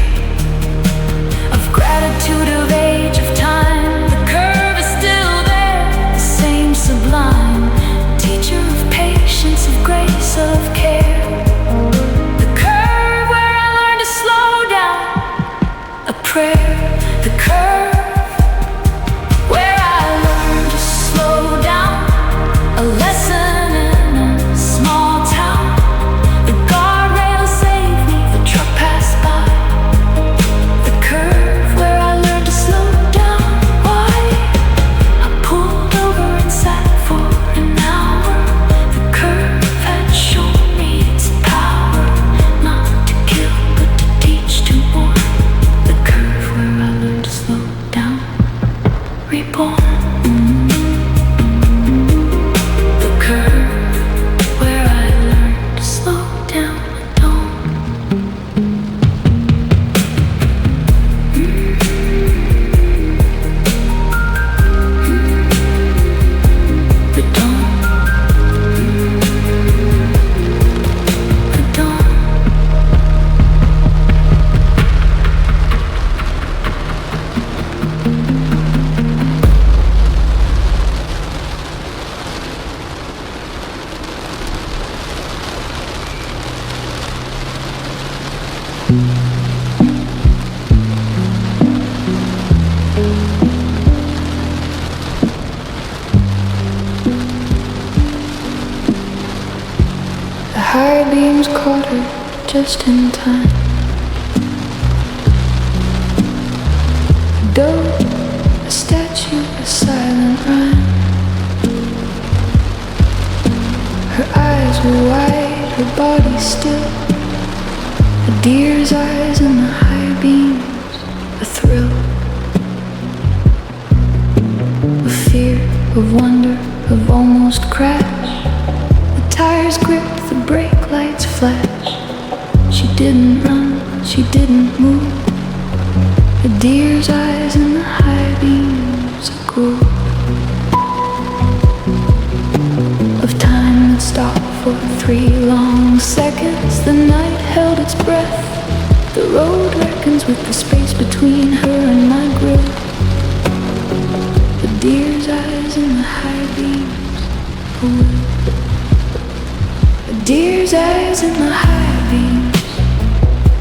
of gratitude, of age, of time. The curve is still there, the same sublime teacher of patience, of grace, of care. The curve where I learn to slow down, a prayer. The curve where I learn to slow down, a lesson in a small town. High beams caught her just in time. A goat, a statue, a silent rhyme. Her eyes were wide, her body still. A deer's eyes in the high beams, a thrill. Of fear, of wonder, of almost crash. The tires grip, the brake lights flash. She didn't run, she didn't move. A deer's eyes in the high beams of gold. Of time that stopped for 3 long seconds. The night held its breath. The road reckons with the space between her and my grill. The deer's eyes in the high beams of gold. A deer's eyes in the high beams.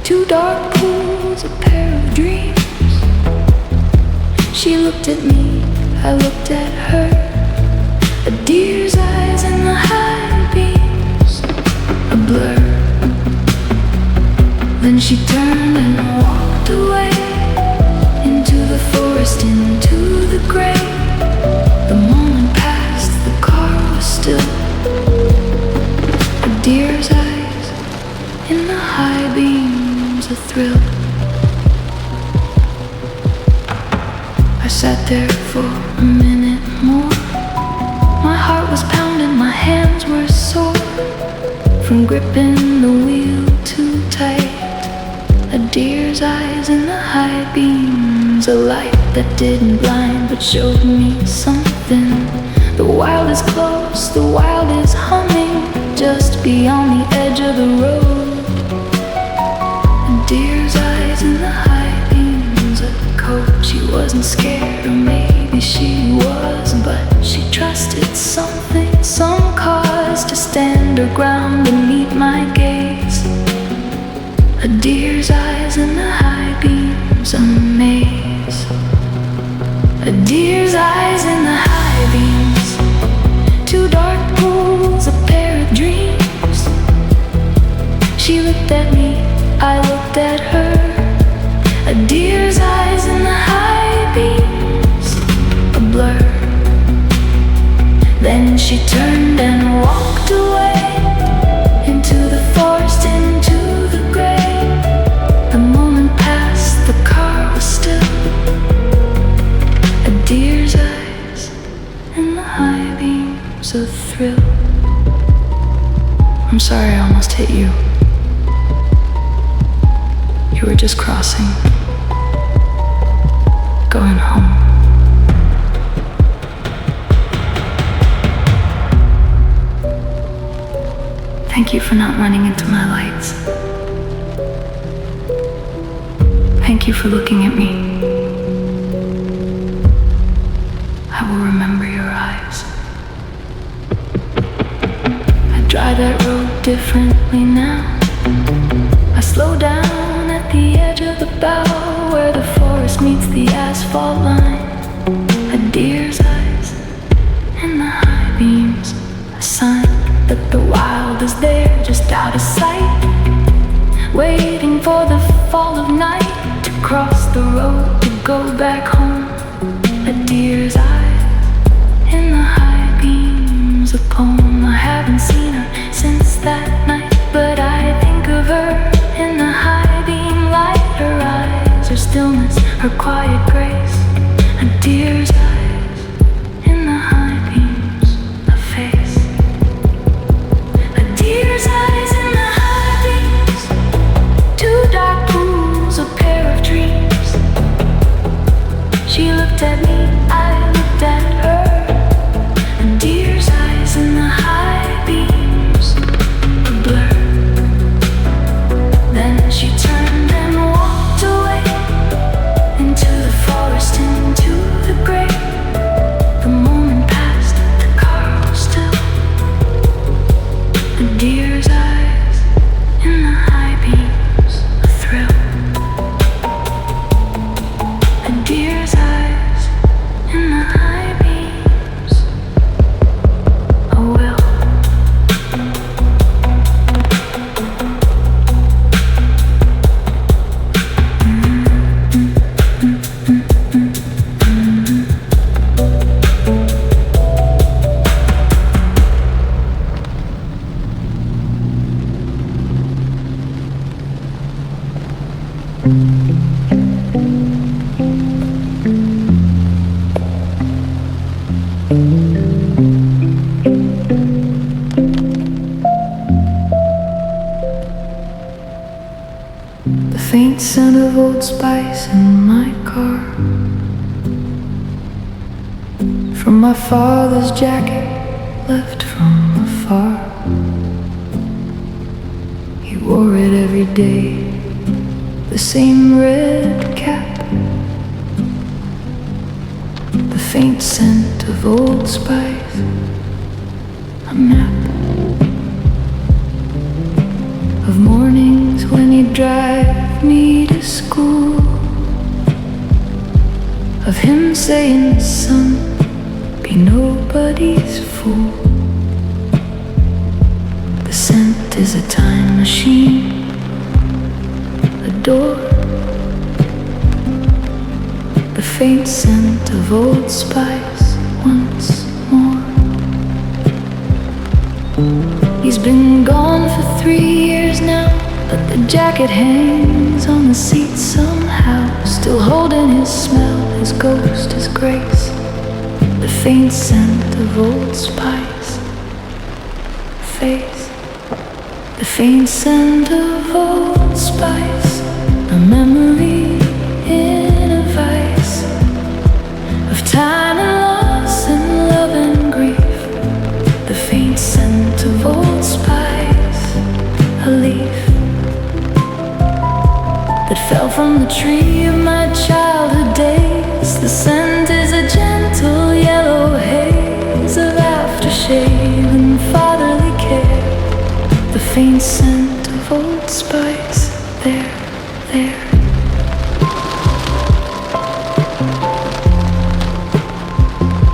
2 dark pools, a pair of dreams. She looked at me, I looked at her. A deer's eyes in the high beams, a blur. Then she turned and walked away, into the forest, into the gray. The moment passed, the car was still. A deer's eyes in the high beams, a thrill. I sat there for a minute more. My heart was pounding, my hands were sore from gripping the wheel too tight. A deer's eyes in the high beams, a light that didn't blind but showed me something. The wild is close, the wild is humming, just beyond the edge of the road. A deer's eyes in the high beams, a coat. She wasn't scared, or maybe she was, but she trusted something, some cause to stand her ground and meet my gaze. A deer's eyes in the high beams, a maze. A deer's eyes in the high beams. 2 dark pools, a pair of dreams. She looked at me, I looked at her. A deer's eyes in the high beams, a blur. Then she turned and walked away, into the forest, into the gray. The moment passed, the car was still. A deer's eyes in the high beams, a thrill. I'm sorry I almost hit you. You were just crossing, going home. Thank you for not running into my lights. Thank you for looking at me. I will remember your eyes. I drive that road differently now. I slow down at the edge of the bow, where the forest meets the asphalt line. A deer's eyes in the high beams, a sign that the wild is there, just out of sight, waiting for the fall of night to cross the road to go back home. A deer's eyes in the high beams, a poem. I haven't seen her since that night, but I think of her in the high beam light. Her eyes, her stillness, her quiet grace. A deer's eyes in the high beams, a face. A deer's eyes in the high beams. 2 dark pools, a pair of dreams. She looked at me, I looked at her. A deer's eyes in the high beams, a blur. Then she turned and walked away, into the forest, into the gray. The moment passed, the car was still. A deer's eyes in the high beams, a thrill. A deer's eyes in the high beams, a will. Old Spice in my car. From my father's jacket, left from afar. He wore it every day, the same red cap, the faint scent of Old Spice, a map of mornings when he'd drive me to school, of him saying, son, be nobody's fool. The scent is a time machine, a door, the faint scent of Old Spice once more. He's been gone for 3 years now, but the jacket hangs on the seat somehow, still holding his smell, his ghost, his grace, the faint scent of Old Spice face, the faint scent of Old Spice, a memory in a vice of time and loss and love and grief, the faint scent of Old Spice, a leaf that fell from the tree of my childhood days. The scent is a gentle yellow haze of aftershave and fatherly care, the faint scent of Old Spice, there.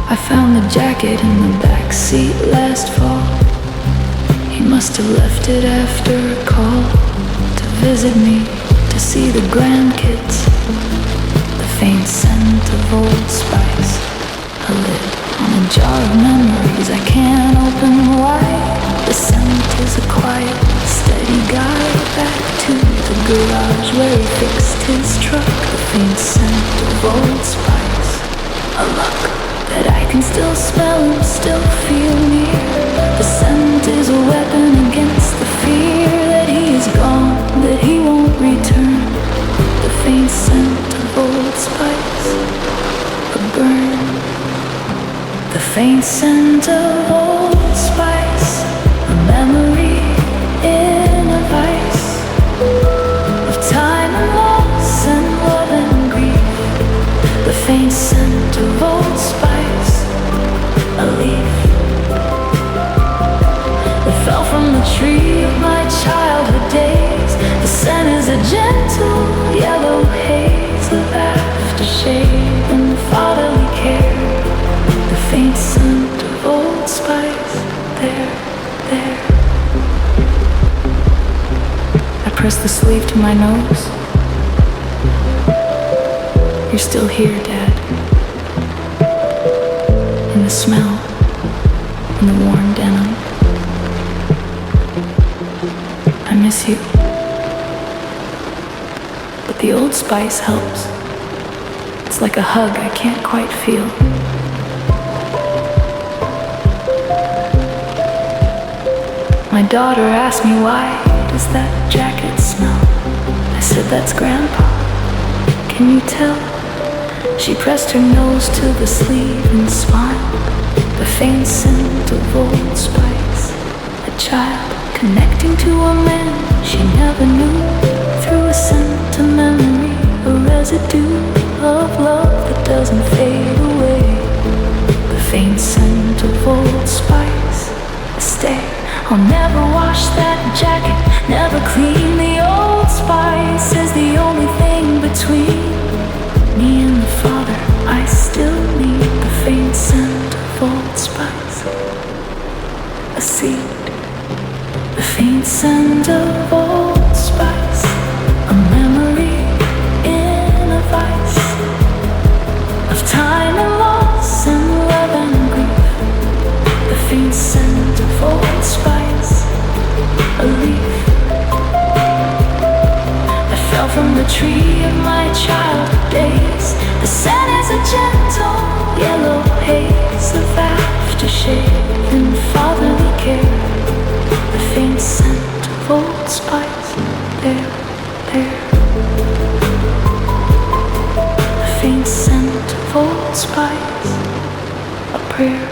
I found the jacket in the back seat last fall. He must have left it after a call to visit me, to see the grandkids, the faint scent of Old Spice, a lid on a jar of memories I can't open wide. The scent is a quiet, steady guide back to the garage where he fixed his truck, the faint scent of Old Spice, a luck that I can still smell and still feel near. The scent is a weapon against the fear that he's gone, that he won't return. The faint scent of Old Spice, a burn. The faint scent of Old Spice, a memory in a vice of time and loss and love and grief. The faint scent of Old Spice, a leaf that fell from the tree of my childhood days. The scent is a gentle yellow haze of aftershave and fatherly care, the faint scent of Old Spice, there. I press the sleeve to my nose. You're still here, Dad. In the smell, in the worn denim. I miss you. But the Old Spice helps. It's like a hug I can't quite feel. My daughter asked me, why does that jacket smell? I said, that's Grandpa. Can you tell? She pressed her nose to the sleeve and smiled. The faint scent of Old Spice, a child connecting to a man she never knew, through a scent, a memory, a residue of love that doesn't fade away. The faint scent of Old Spice, a stay. I'll never wash that jacket, never clean. The Old Spice is the only thing between me and the Father. I still need the faint scent of Old Spice, a seed, the faint scent of Old Spice, a memory in a vice of time and loss and love and grief. The faint scent of Old Spice, a leaf that fell from the tree of my childhood days. The scent is a gentle yellow haze of aftershave and fatherly care. The faint scent of Old Spice, there. Old Spice, a prayer.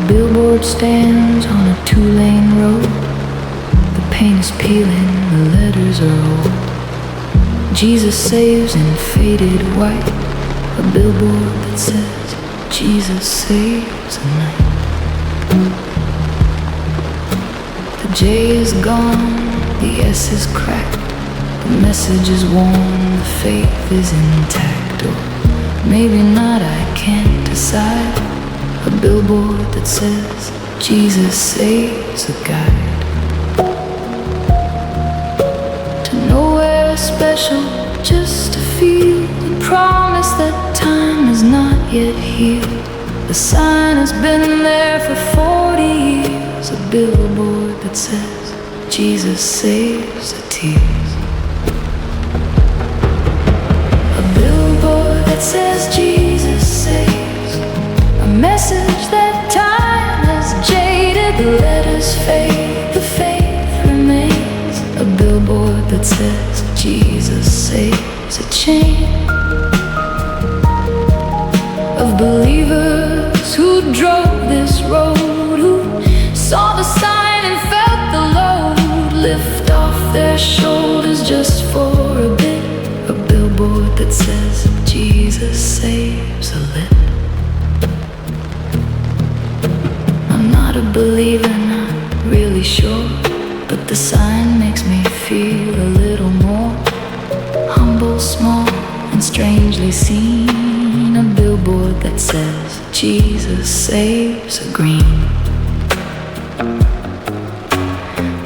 Billboard stands on a two-lane road. The paint is peeling, the letters are old. Jesus saves in faded white. A billboard that says Jesus saves a night. The J is gone, the S is cracked. The message is worn, the faith is intact. Or maybe not, I can't decide. A billboard that says Jesus saves a guide to nowhere special, just to feel the promise that time is not yet here. The sign has been there for 40 years. A billboard that says Jesus saves the tears. A billboard that says Jesus saves. A message that time has jaded. The letters fade, the faith remains. A billboard that says Jesus saves a chain of believers who drove this road, who saw the sign and felt the load lift off their shoulders just for a bit. A billboard that says Jesus saves a lip. A believer, not really sure, but the sign makes me feel a little more humble, small, and strangely seen. A billboard that says Jesus saves a green.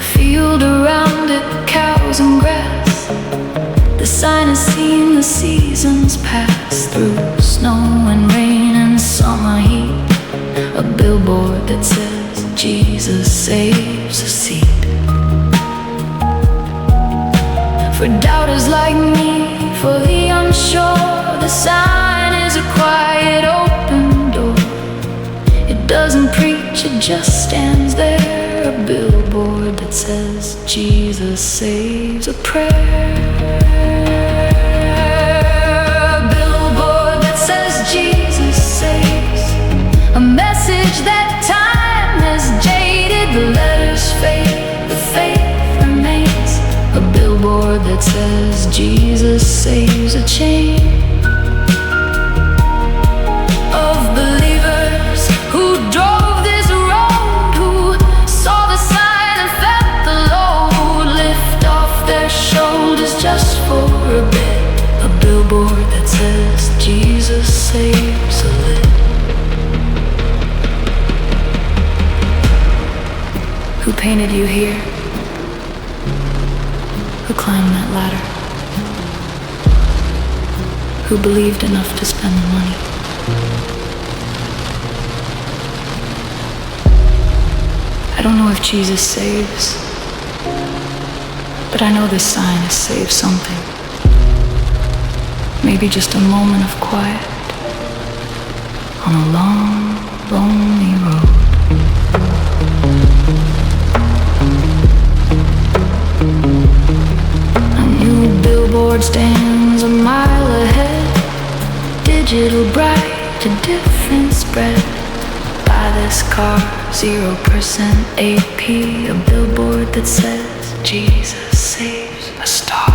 Field around it, cows and grass. The sign has seen the seasons pass through snow and rain and summer heat. A billboard that says Jesus saves a seat. For doubters like me, for the unsure, the sign is a quiet open door. It doesn't preach, it just stands there. A billboard that says Jesus saves a prayer. A billboard that says Jesus saves. A message that time has jaded. The letters fade, the faith remains. A billboard that says Jesus saves a chain of believers who drove this road, who saw the sign and felt the load lift off their shoulders just for a bit. A billboard that says Jesus saves a lip. Who painted you here? Who climbed that ladder? Who believed enough to spend the money? I don't know if Jesus saves, but I know this sign has saved something. Maybe just a moment of quiet on a long, lonely road. Billboard stands a mile ahead, digital bright, a different spread. Buy this car, 0% AP. A billboard that says Jesus saves a star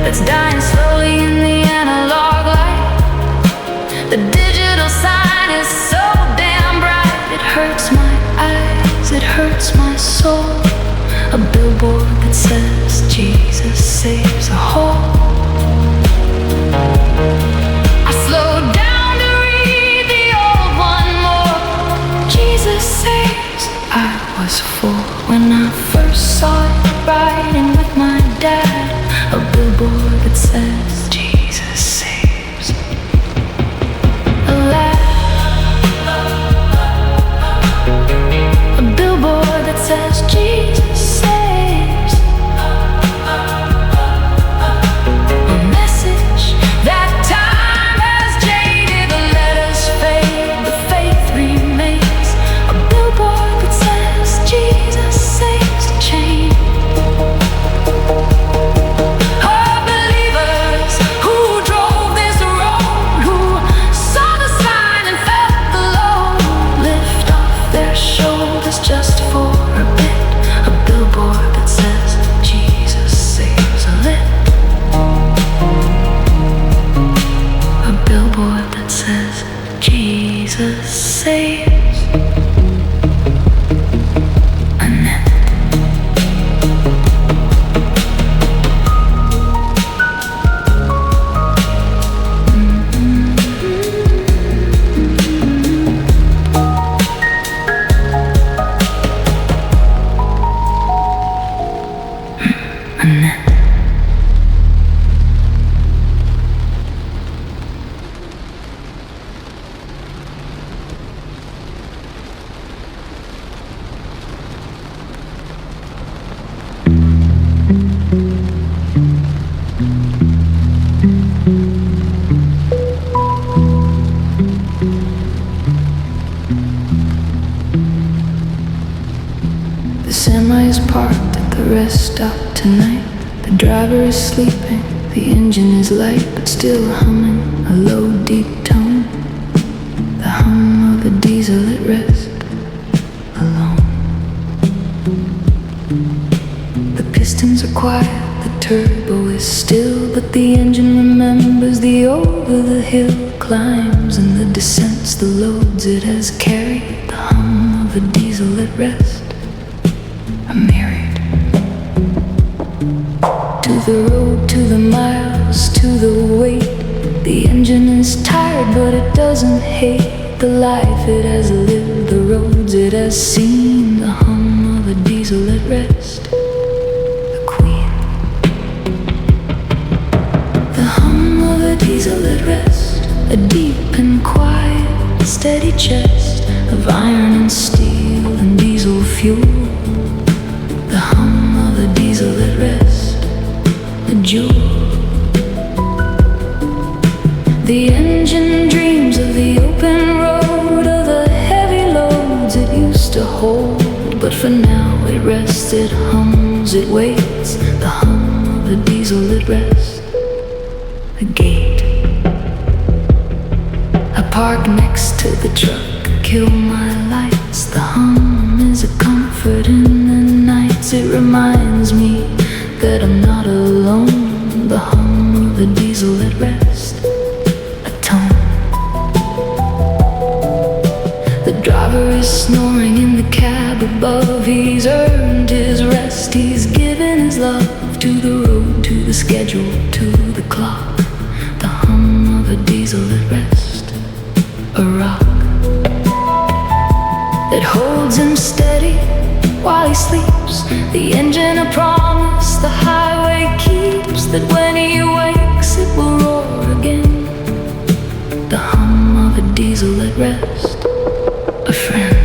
that's dying slowly in the analog light. The digital sign is so damn bright, it hurts my eyes, it hurts my soul. A billboard that says Jesus saves a whole saves Annette. Annette. The semi is parked at the rest stop tonight. The driver is sleeping, the engine is light, but still humming a low, deep tone. The hum of a diesel at rest, alone. The pistons are quiet, the turbo is still, but the engine remembers the over-the-hill climbs and the descents, the loads it has carried. The hum of a diesel at rest. I'm married to the road, to the miles, to the weight. The engine is tired, but it doesn't hate the life it has lived, the roads it has seen. The hum of a diesel at rest. The queen. The hum of a diesel at rest. A deep and quiet, steady chest of iron and steel and diesel fuel. The hum of a diesel at rest, a jewel. The engine dreams of the open road, of the heavy loads it used to hold. But for now it rests, it hums, it waits. The hum of a diesel at rest, a gate. I park next to the truck, kill my lights. The hum is a comfort in the nights. It reminds me that I'm not alone. The hum of a diesel at rest, a tone. The driver is snoring in the cab above. He's earned his rest. He's given his love to the road, to the schedule, to the clock. The hum of a diesel at rest, a rock that holds him steady while he sleeps. The engine a promise the highway keeps, that when he wakes it will roar again. The hum of a diesel at rest, a friend.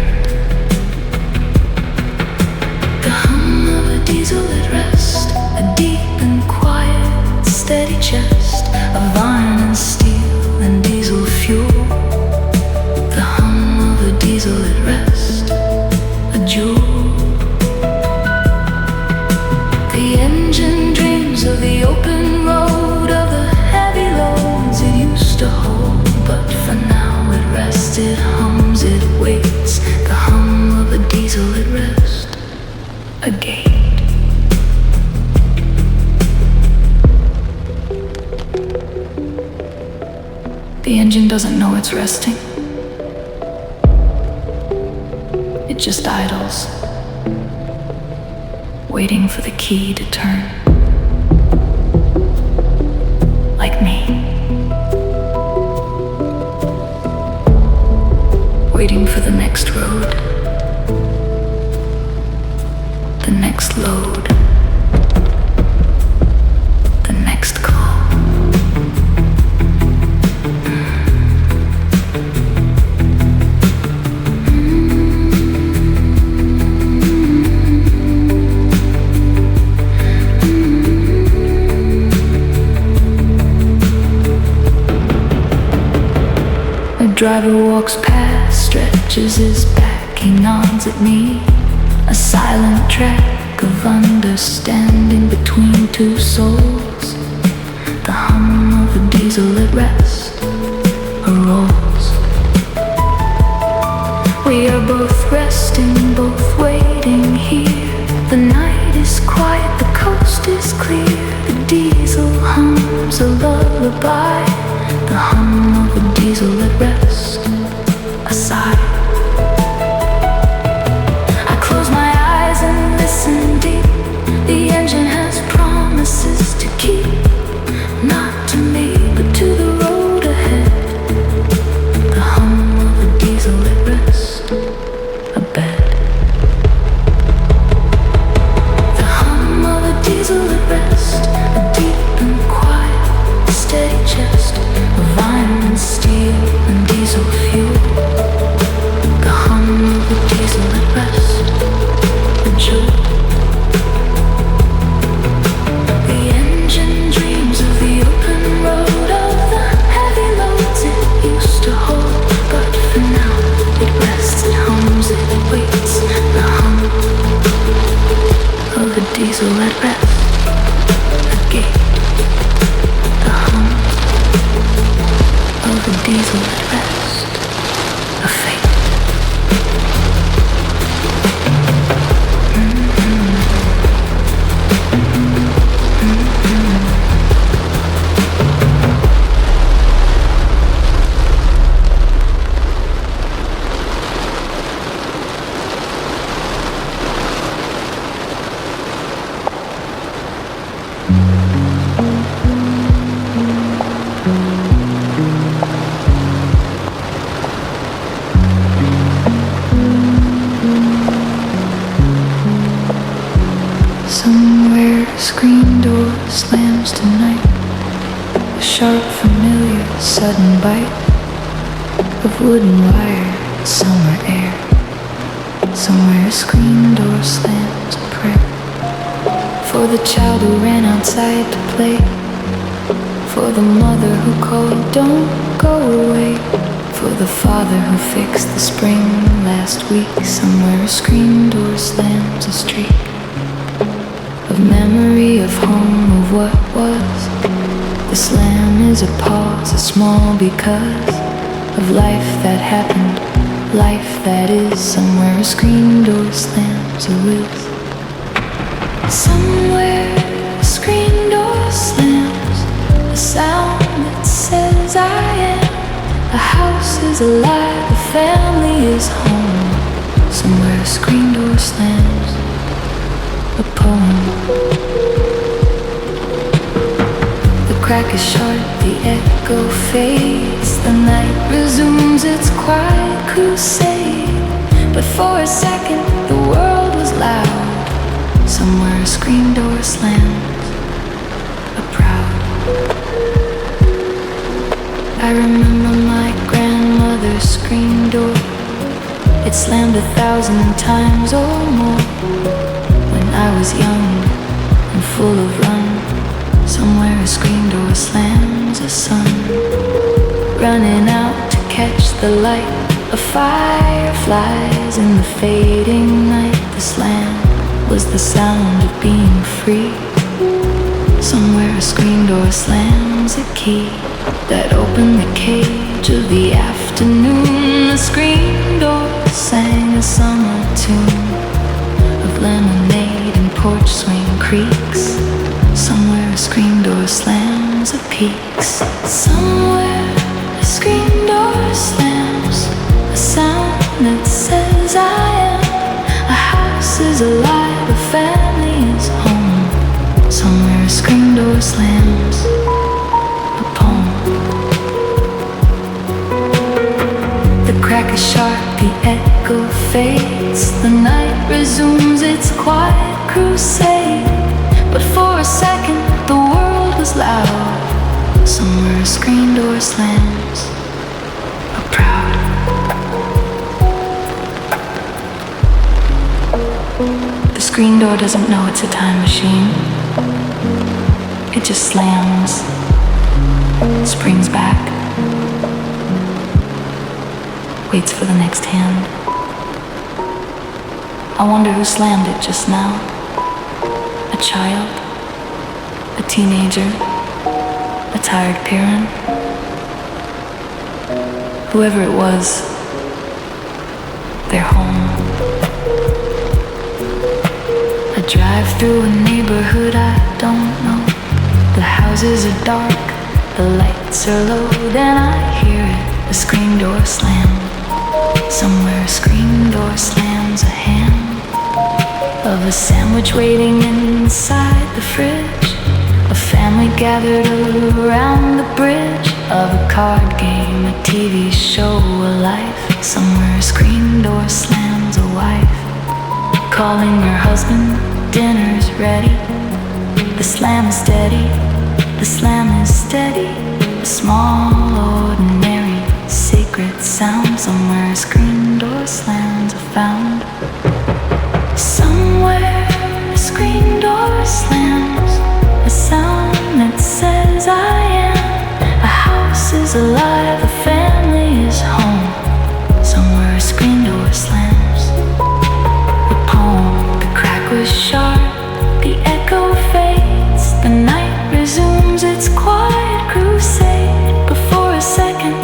The hum of a diesel at rest, a deep and quiet, steady chest of iron and steel and diesel fuel. The hum of a diesel at rest, a jewel. The engine dreams of the open road, of the heavy loads it used to hold. But for now it rests, it hums, it waits. The hum of a diesel at rest, a gate. The engine doesn't know it's resting. It just idles, waiting for the key to turn. Like me, waiting for the next road, the next load, the next call. Driver walks past, stretches his back, he nods at me. A silent track of understanding between two souls. The hum of a diesel at rest, a rolls. We are both resting, both waiting here. The night is quiet, the coast is clear. The diesel hums a lullaby. The hum of a diesel at rest, a sigh. of a diesel at rest, a fate. Somewhere a screen door slams tonight, a sharp, familiar, sudden bite of wooden wire, summer air. Somewhere a screen door slams a prayer for the child who ran outside to play, for the mother who called, don't go away, for the father who fixed the spring last week. Somewhere a screen door slams a streak of memory, of home, of what was. The slam is a pause, a small because of life that happened, life that is. Somewhere a screen door slams a whiz. Somewhere a screen door slams, a sound that says I am. A house is alive, a family is home. Somewhere a screen door slams a poem. The crack is sharp, the echo fades. The night resumes its quiet crusade. But for a second the world was loud. Somewhere a screen door slams a proud. I remember my grandmother's screen door. It slammed 1,000 times or more. I was young and full of run. Somewhere a screen door slams a sun, running out to catch the light of fireflies in the fading night. The slam was the sound of being free. Somewhere a screen door slams a key that opened the cage of the afternoon. The screen door sang a summer tune of lemonade and porch swing creaks. Somewhere a screen door slams a peaks. Somewhere a screen door slams a sound that says I am. A house is alive, a family is home. Somewhere a screen door slams a poem. The crack is sharp, the echo fades. The night resumes its quiet crusade. But for a second the world was loud. Somewhere a screen door slams a proud. The screen door doesn't know it's a time machine. It just slams, springs back, waits for the next hand. I wonder who slammed it just now. A child, a teenager, a tired parent. Whoever it was, they're home. I drive through a neighborhood I don't know. The houses are dark, the lights are low. Then I hear it, a screen door slam. Somewhere a screen door slams a hand of a sandwich waiting inside the fridge. A family gathered around the bridge of a card game, a TV show, a life. Somewhere a screen door slams a wife, calling her husband, dinner's ready. The slam is steady, the slam is steady. A small, ordinary, sacred sound. Somewhere a screen door slams are found. Somewhere a screen door slams a sound that says I am. A house is alive, a family is home. Somewhere a screen door slams a poem. The crack was sharp, the echo fades. The night resumes its quiet crusade. But for a second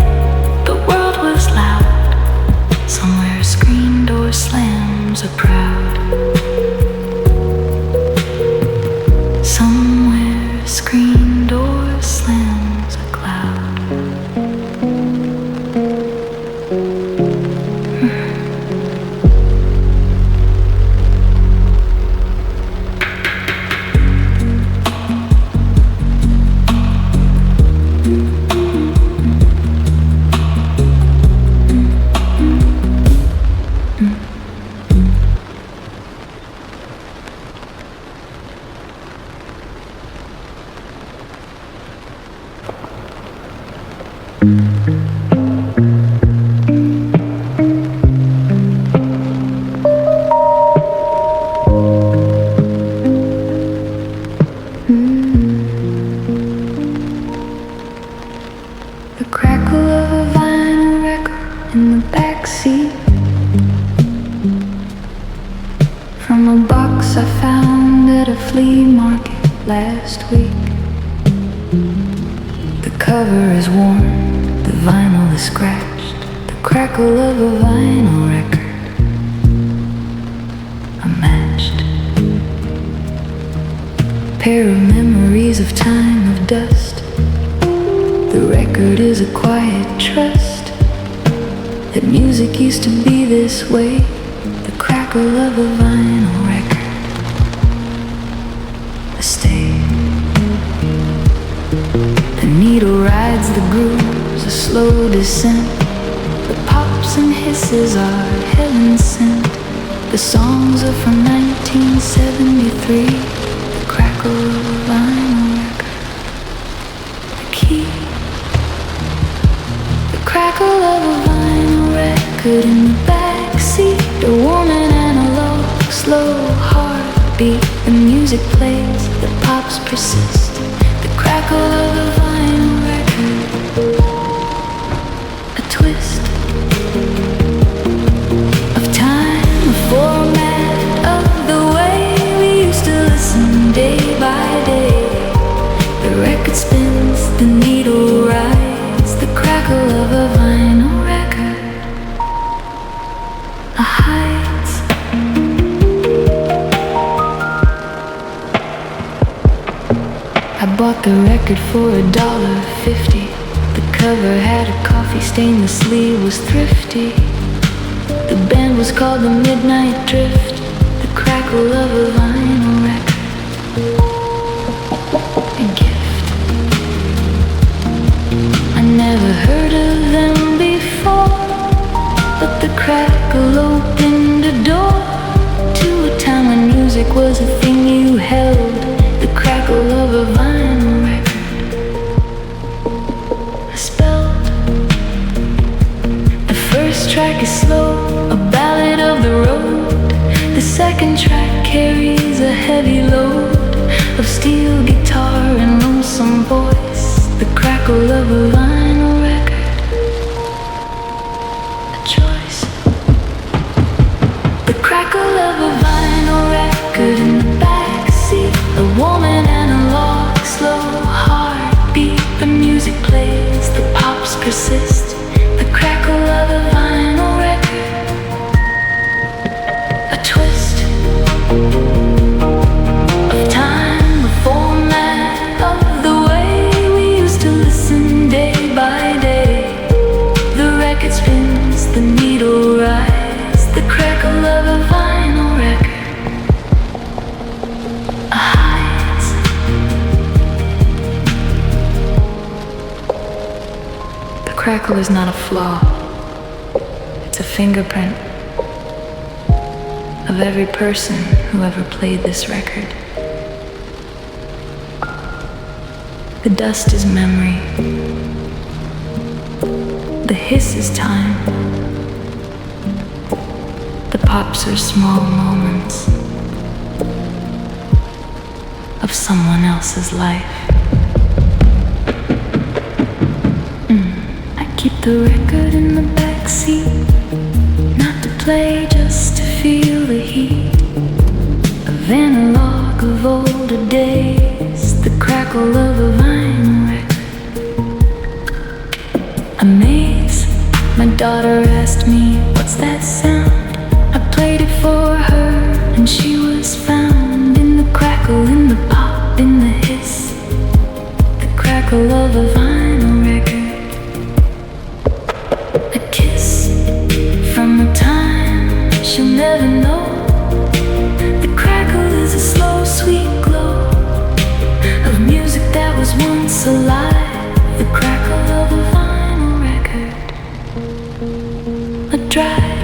The crackle of a vinyl record in the backseat. From a box I found at a flea market last week. The cover is worn, the vinyl is scratched. The crackle of a vinyl record, unmatched. Pair of memories of time of dust. The record is a quiet trust that music used to be this way. The crackle of a vinyl record, a stay. The needle rides the grooves, a slow descent. The pops and hisses are heaven sent. The songs are from 1973. The crackle of a vinyl record, the key. The crackle of a vinyl record in the backseat. A woman analog, slow heartbeat. The music plays, the pops persist. The crackle of a vinyl record, a twist of time, a format of the way we used to listen day by day. The record spins, the needle rides. The crackle of a vinyl record, a heights. I bought the record for $1.50. The cover had a coffee stain, the sleeve was thrifty. The band was called the Midnight Drift. The crackle of a vinyl record, a gift. I never heard of them before, but the crackle opened a door to a time when music was a thing you held. The crackle of a vinyl record, a spell. The first track is slow, a ballad of the road. The second track carries a heavy load of steel guitar and lonesome voice. The crackle of a vinyl record, a choice. The crackle of a vinyl record in the backseat. A woman analog, slow heartbeat. The music plays, the pops persist. The crackle of a vinyl record, a twist of time, a format of the way we used to listen day by day. The record spins, the needle rides. The crackle of a vinyl record, a heights. The crackle is not a flaw, it's a fingerprint of every person who ever played this record. The dust is memory, the hiss is time, the pops are small moments of someone else's life. I keep the record in the backseat, not to play, just to feel the heat of analog of older days. The crackle of a vinyl record, a maze. My daughter asked me, what's that sound? I played it for her and she was found in the crackle, in the pop, in the hiss. The crackle of a vinyl record, a kiss from a time she'll never know. The crackle is a slow, sweet glow of music that was once alive. The crackle of a vinyl record, a drive.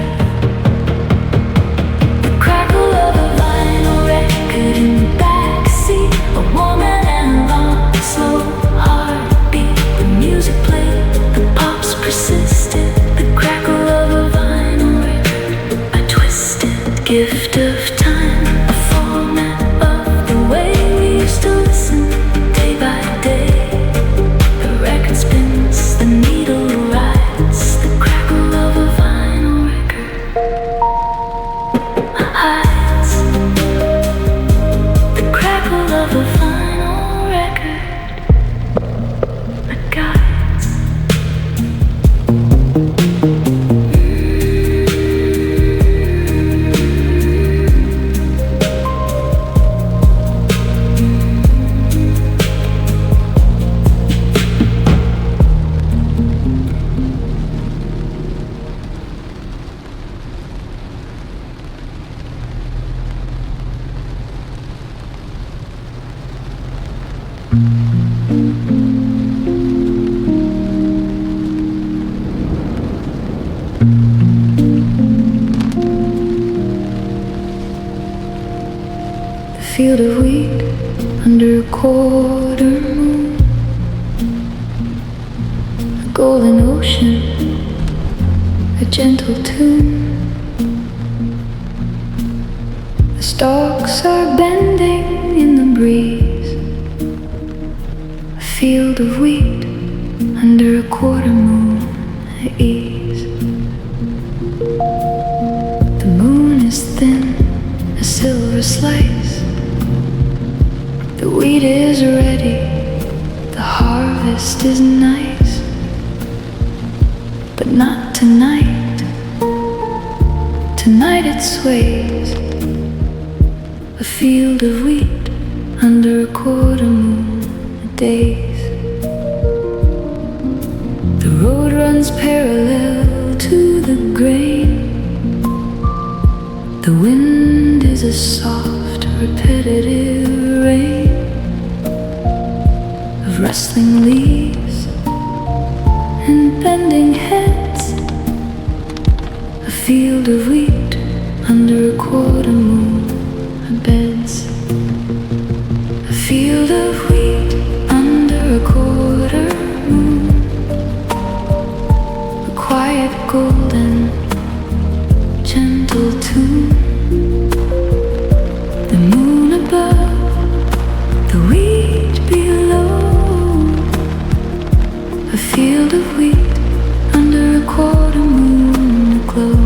The crackle of a vinyl record in the backseat. A woman and a long, slow heartbeat. field of wheat under a quarter moon, a golden ocean, a gentle tune. The stalks are bending in the breeze, a field of wheat under a quarter moon at ease. The moon is thin, a silver slice. The wheat is ready, the harvest is nice. But not tonight, tonight it sways, a field of wheat under a quarter moon a days. The road runs parallel to the grain. The wind is a soft, repetitive rain of rustling leaves and bending heads, a field of wheat under a quarter moon of beds. A field of wheat under a quarter moon, a quiet golden gentle tune. The moon above, the wheat below, a field of wheat under a quarter moon aglow.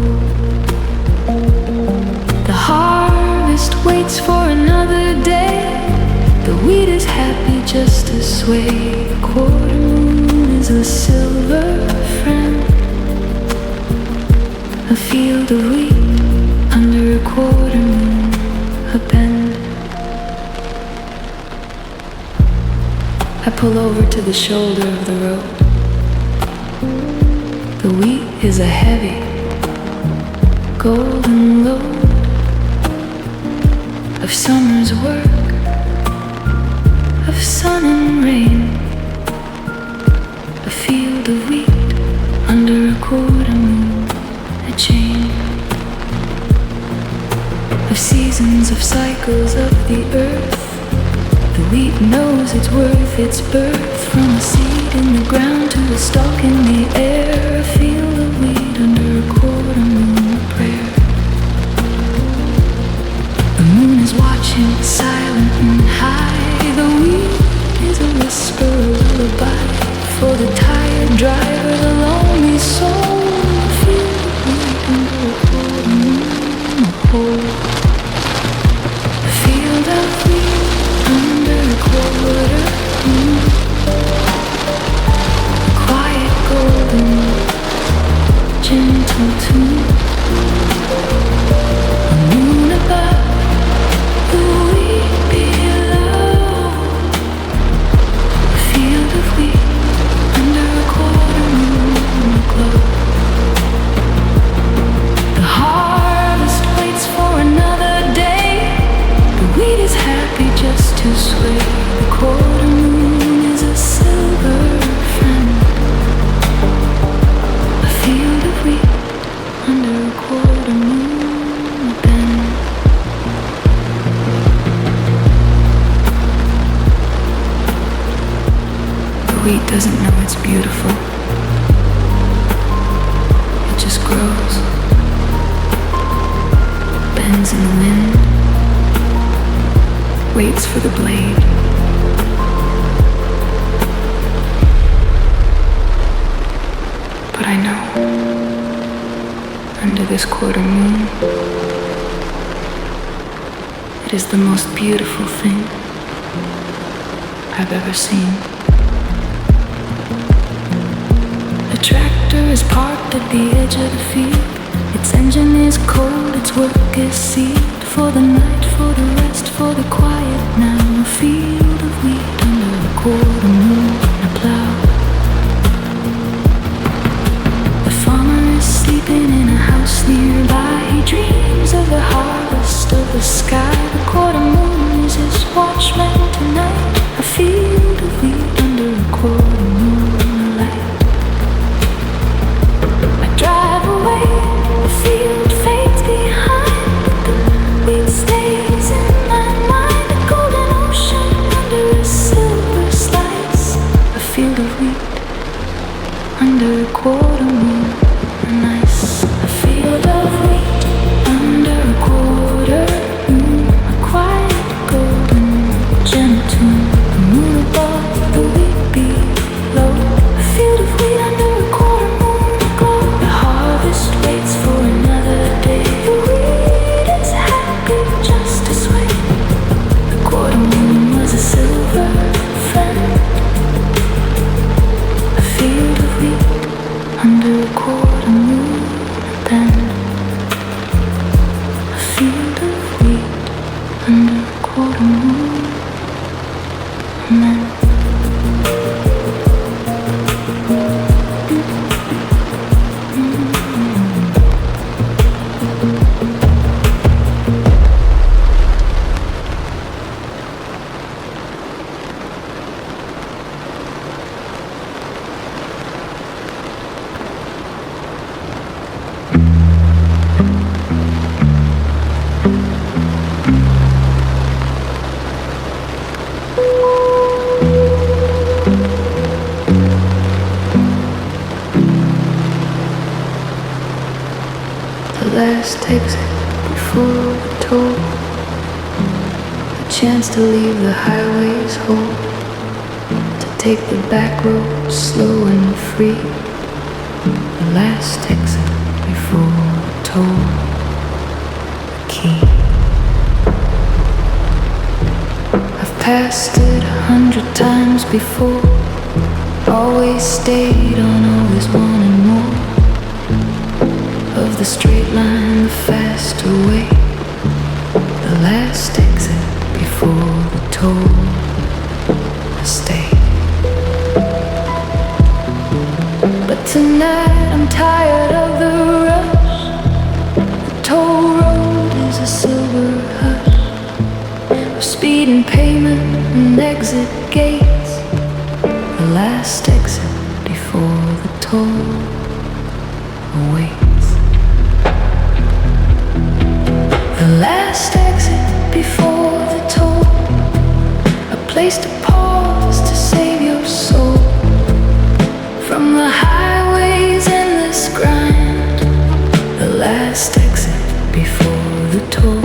The harvest waits for another day. The wheat is happy just to sway. The quarter moon is a silver friend, a field of wheat under a quarter moon a bend. I pull over to the shoulder of the road. The wheat is a heavy, golden load of summer's work, of sun and rain. A field of wheat under a quarter moon, a chain of seasons, of cycles of the earth. The wheat knows its worth, its birth, from a seed in the ground to a stalk in the air. A field of wheat under a quarter moon, a prayer. The moon is watching, silent and high. The wheat is a whisper, a lullaby for the tired driver, the lonely soul. A field of wheat under a quarter moon, a hole. A field of wheat under a quarter moon, a quiet golden gentle tune. A moon above, the wheat below, a field of wheat under a quarter moon aglow. The harvest waits for another day. The wheat is happy just to sway. The quarter moon is a silver friend, a field of wheat under a quarter moon bend. The wheat doesn't know it's beautiful. It just grows, bends in the wind, waits for the blade. But I know, under this quarter moon, it is the most beautiful thing I've ever seen. The tractor is parked at the edge of the field. Its engine is cold, its work is sealed. For the night, for the rest, for the quiet now. A field of wheat under a quarter moon, a plow. The farmer is sleeping in a house nearby. He dreams of the harvest of the sky. The quarter moon is his watchman tonight. A field of wheat under a quarter moon light. I drive away, the field fades behind. Wheat stays in my mind. under a quarter moon. And I a field of wheat under a quarter moon. A quiet golden gentle tune. The moon above, the wheat below. A field of wheat under a quarter moon aglow. The harvest waits for another day. The wheat is happy just to sway. The quarter moon was a silver friend. A field of wheat under a quarter moon. Then a field of wheat under a quarter moon. And then last exit before the toll. A chance to leave the highways whole. To take the back road slow and free. The last exit before the toll. The key. I've passed it 100 times before. Always stayed on, always wanted more. Of the straight line, the faster way. The last exit before the toll. I stay. But tonight I'm tired of the rush. The toll road is a silver hush of speed and payment and exit gates. The last exit before the toll awaits. The last exit before the toll. A place to pause to save your soul from the highway's endless grind. The last exit before the toll.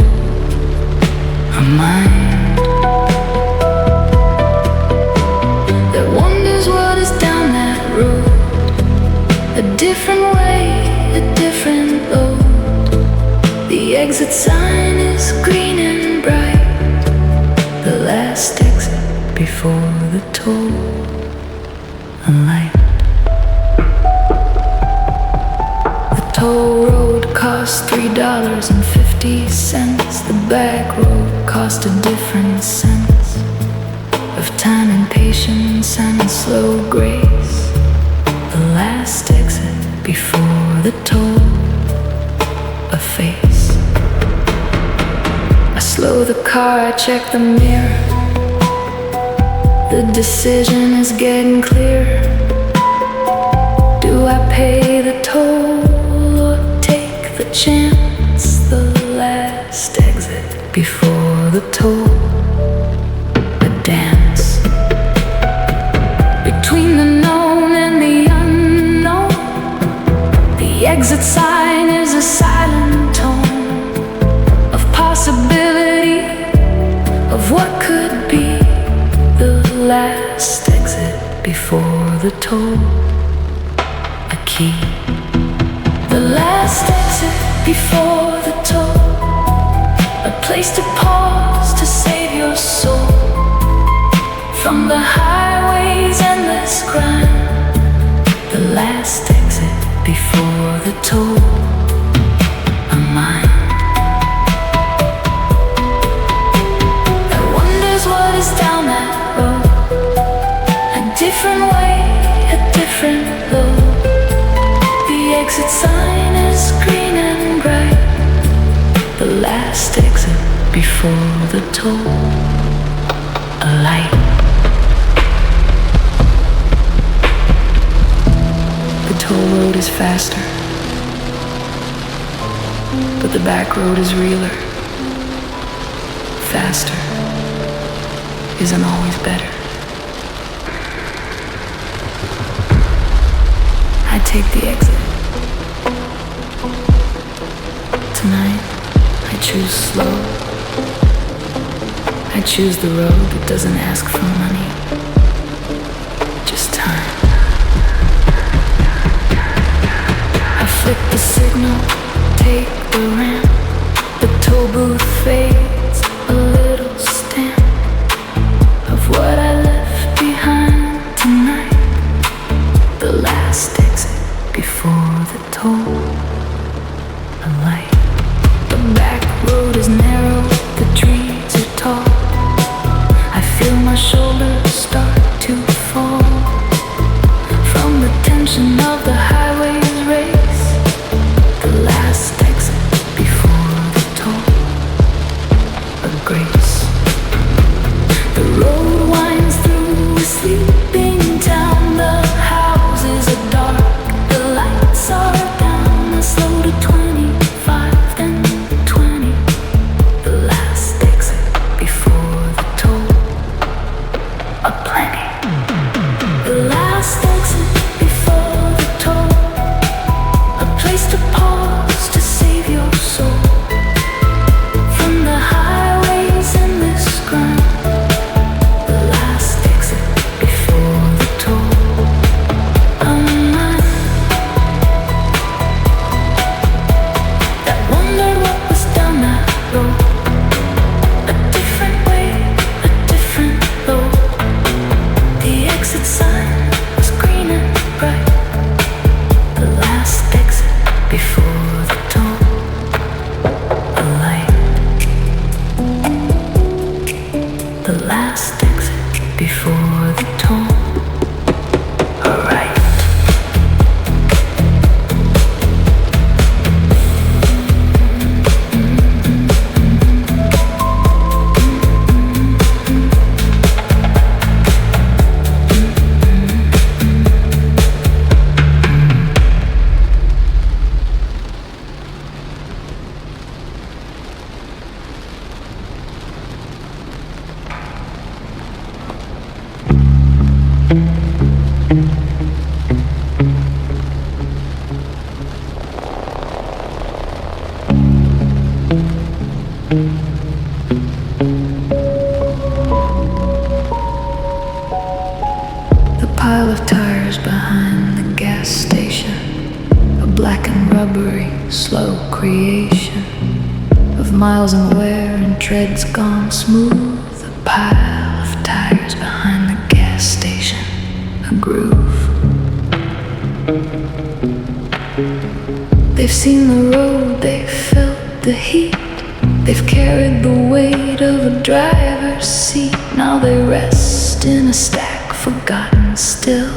A mind that wonders what is down that road. A different way, a different load. The exit sign is green and bright. The last exit before the toll. A light. The toll road costs $3.50. The back road cost a different sense of time and patience and slow grace. The last exit before the toll. A face. I slow the car, I check the mirror. The decision is getting clearer. Do I pay the toll or take the chance? The last exit before the toll. A dance between the known and the unknown. The exit sign is a silent tone of possibility of what could be. The last exit before the toll. A key. The last exit before the toll. A place to pause to save your soul from the highway's endless grind. The last exit before the toll. A mind that wonders what is down that road. A different way, a different load. The exit sign is green and bright. The last exit before the toll. A light. The toll road is faster, but the back road is realer. Faster isn't always better. take the exit. Tonight, I choose slow. I choose the road that doesn't ask for money, just time. I flick the signal, take the ramp. The toll booth fades, a little stamp of what I left behind tonight. The last exit before the toll, a light. The back road is narrow, the trees are tall. I feel my shoulders start to fall from the tension of the highway's race. The last exit before the toll, a grace. The road winds through a sleeping town. The houses are dark, the lights are down. I slow to 25, then 20. The last exit before the toll, a plenty. The last exit before the toll, a place to pause to save your soul from the highways and this grind. The last exit before the toll, a mind that wondered what was down that road. A different way, a different road. The exit sign was green and bright. The last exit before the toll, a light. The last exit before the toll, a right. The pile of tires behind the gas station, a black and rubbery, slow creation of miles and wear and treads gone smooth. A pile of tires behind the gas station, a groove. They've seen the road, they've felt the heat. They've carried the weight of a driver's seat. Now they rest in a stack, forgotten still.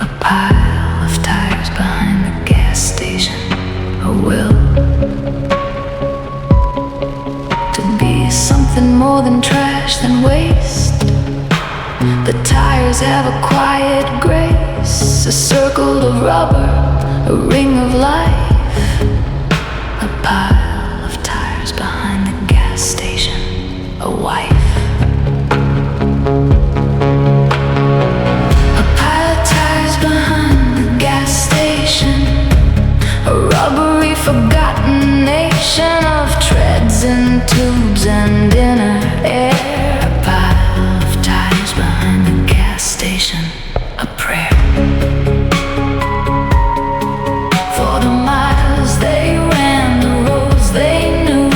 A pile of tires behind the gas station, a will to be something more than trash, than waste. The tires have a quiet grace, a circle of rubber, a ring of life. A pile of tires behind the gas station, a wife. A pile of tires behind the gas station, a rubbery forgotten nation of treads and tubes and inner air. A pile of tires behind the gas station, a prayer. For the miles they ran, the roads they knew.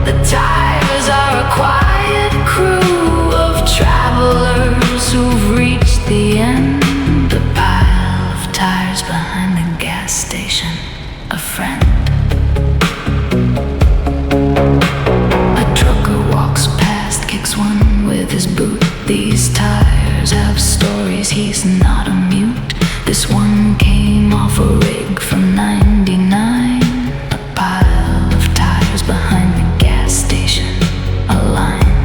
The tires are a quiet crew of travelers who've reached the end. A pile of tires behind the gas station, a friend. A trucker walks past, kicks one with his boot. These tires have stories, he's not a mute. This one came off a rig from 99. A pile of tires behind the gas station, a line.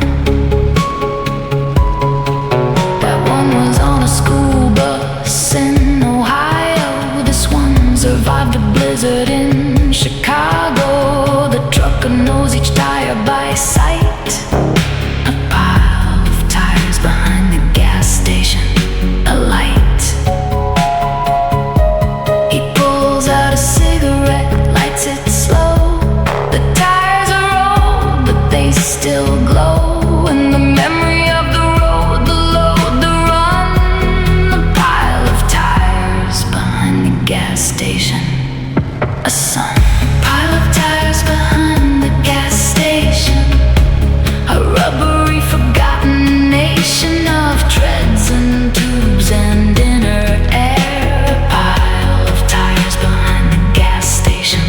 That one was on a school bus in Ohio. This one survived a blizzard in Chicago. The trucker knows each tire by sight. A pile of tires behind the gas station, a light. gas station. A sun, pile of tires behind the gas station. A rubbery, forgotten nation of treads and tubes and inner air. A pile of tires behind the gas station.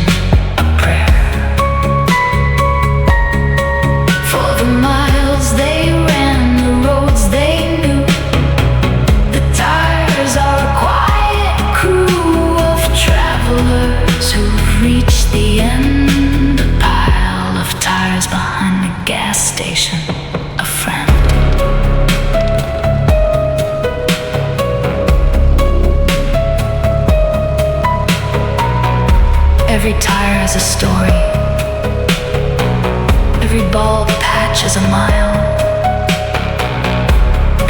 A prayer for the miles they ran, the roads they knew. The tires are a quiet crew of travelers who've reached the end. A pile of tires behind the gas station. A friend. Every tire has a story. Every bald patch is a mile.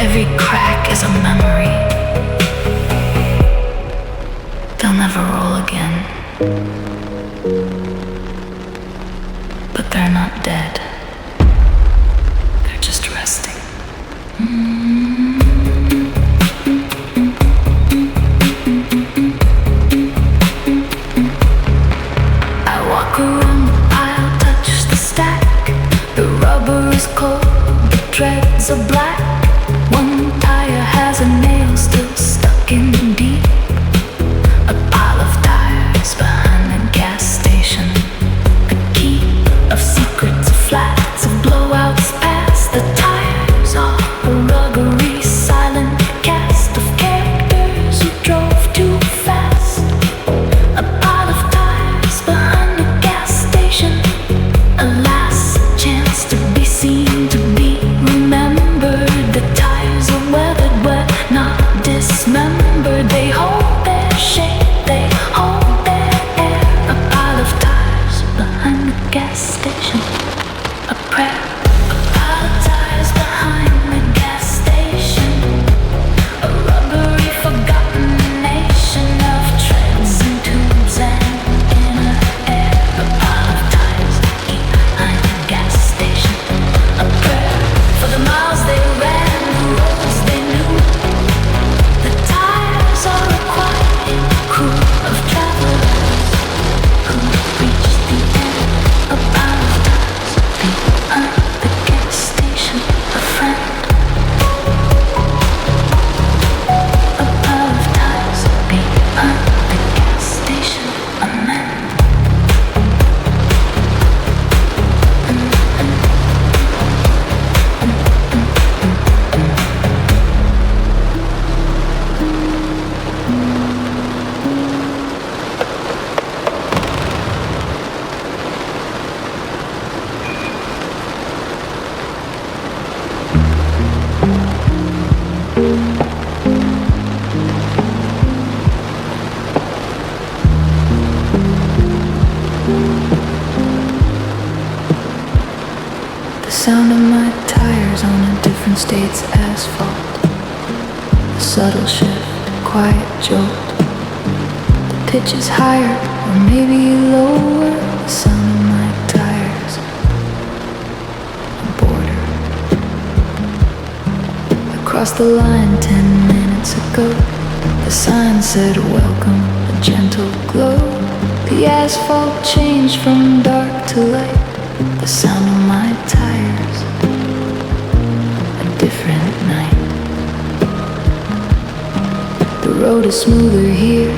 Every crack is a memory. They'll never roll again. But they're not dead. They're just resting. I walk around the pile, touch the stack. The rubber is cold, the treads are black. One tire has a nail still stuck in deep. A pile of tires behind the gas station. A key of secrets, of flats, of blowouts past. The tires are a ruggery, silent cast of characters who drove too fast. A pile of tires behind the gas station. A last chance to be seen, to be remembered. The tires are weathered but not dismembered. They hold their shape, they hold their air. A pile of tires behind the gas station. A prayer. A pile of tires behind the gas station. A rubbery, forgotten nation of treads and tubes and inner air. A pile of tires behind the gas station. A prayer for the miles they ran, the roads they knew. The tires are a quiet crew of travelers who reached the end. A pile of tires behind the gas station. A friend. A pile of tires behind the gas station. A man. The sound of my tires on a different state's asphalt. A subtle shift, quiet jolt. The pitch is higher or maybe lower. The sound of my tires. A border. Across the line 10 minutes ago, the sign said welcome, a gentle glow. The asphalt changed from dark to light. The sound of my tires. A different night. The road is smoother here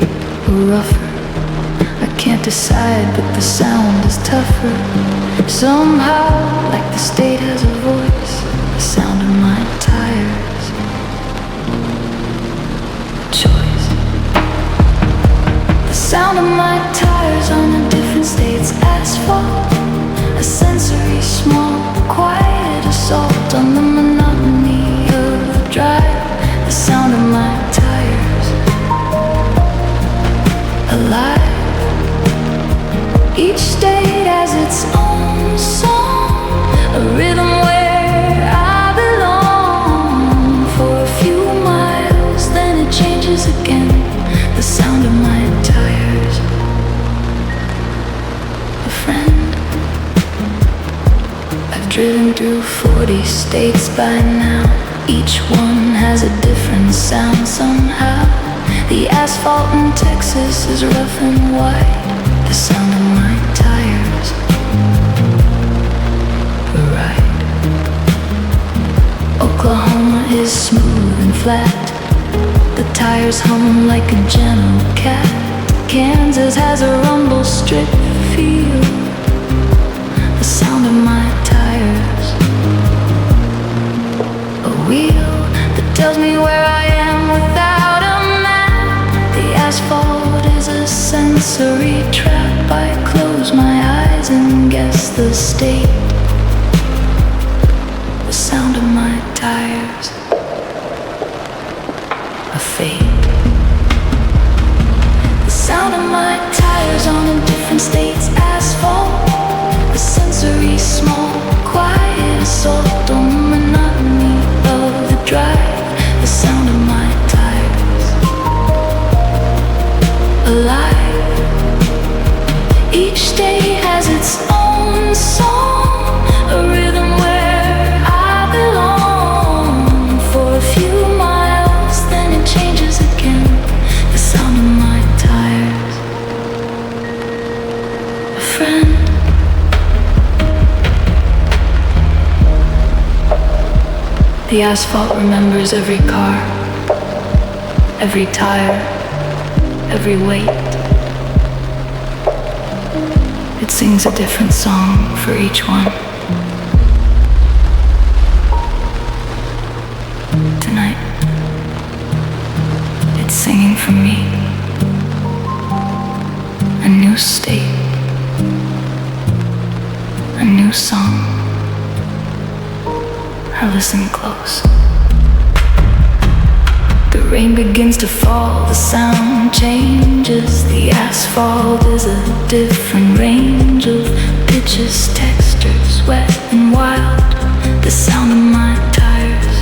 or rougher. I can't decide, but the sound is tougher. Somehow, like the state has a voice. The sound of my tires. A choice. The sound of my tires on a different state's asphalt. A sensory, small, quiet assault on the monotony of the drive. The sound of my tires. Alive. Each state has its own song. A rhythm where I belong. For a few miles, then it changes again. The sound of my tires. A friend. Driven through 40 states by now. Each one has a different sound somehow. The asphalt in Texas is rough and white. The sound of my tires ride. Oklahoma is smooth and flat. The tires hum like a gentle cat. Kansas has a rumble strip feel. The sound of my tires. A wheel that tells me where I am without a map. The asphalt is a sensory trap. I close my eyes and guess the state. The sound of my tires. A fate. The sound of my tires on a different state's asphalt. A sensory small, quiet assault on the monotony of the drive. The sound of my tires. Alive. Each day has its own song, a rhythm where I belong. For a few miles, then it changes again. The sound of my tires. A friend. The asphalt remembers every car, every tire, every weight. It sings a different song for each one. Tonight, it's singing for me. A new state, a new song. I listen close. The rain begins to fall, the sound changes. The asphalt is a different range of pitches, textures, wet and wild. The sound of my tires.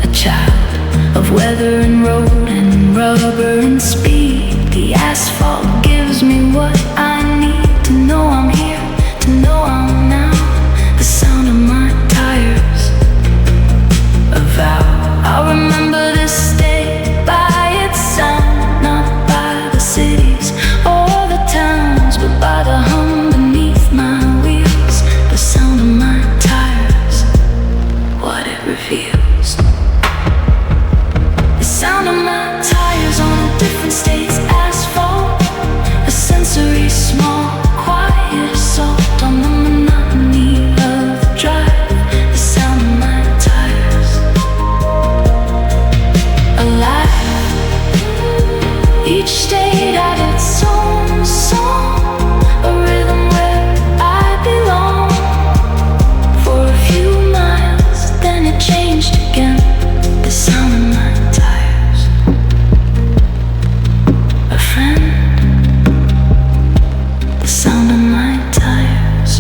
A child of weather and road and rubber and speed. The asphalt gives me what I need to know I'm here, to know I'm now. The sound of my tires. A vow. I'll remember this day by its sound, not by the cities or the towns, but by the hum beneath my wheels. The sound of my tires. What it reveals. The sound of my tires on a different state's asphalt. A sensory small, quiet assault on the monotony of the drive. The sound of my tires. Alive. Each state had its own song, a rhythm where I belong. For a few miles, then it changed again. The sound of my tires. A friend. The sound of my tires.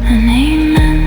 An amen.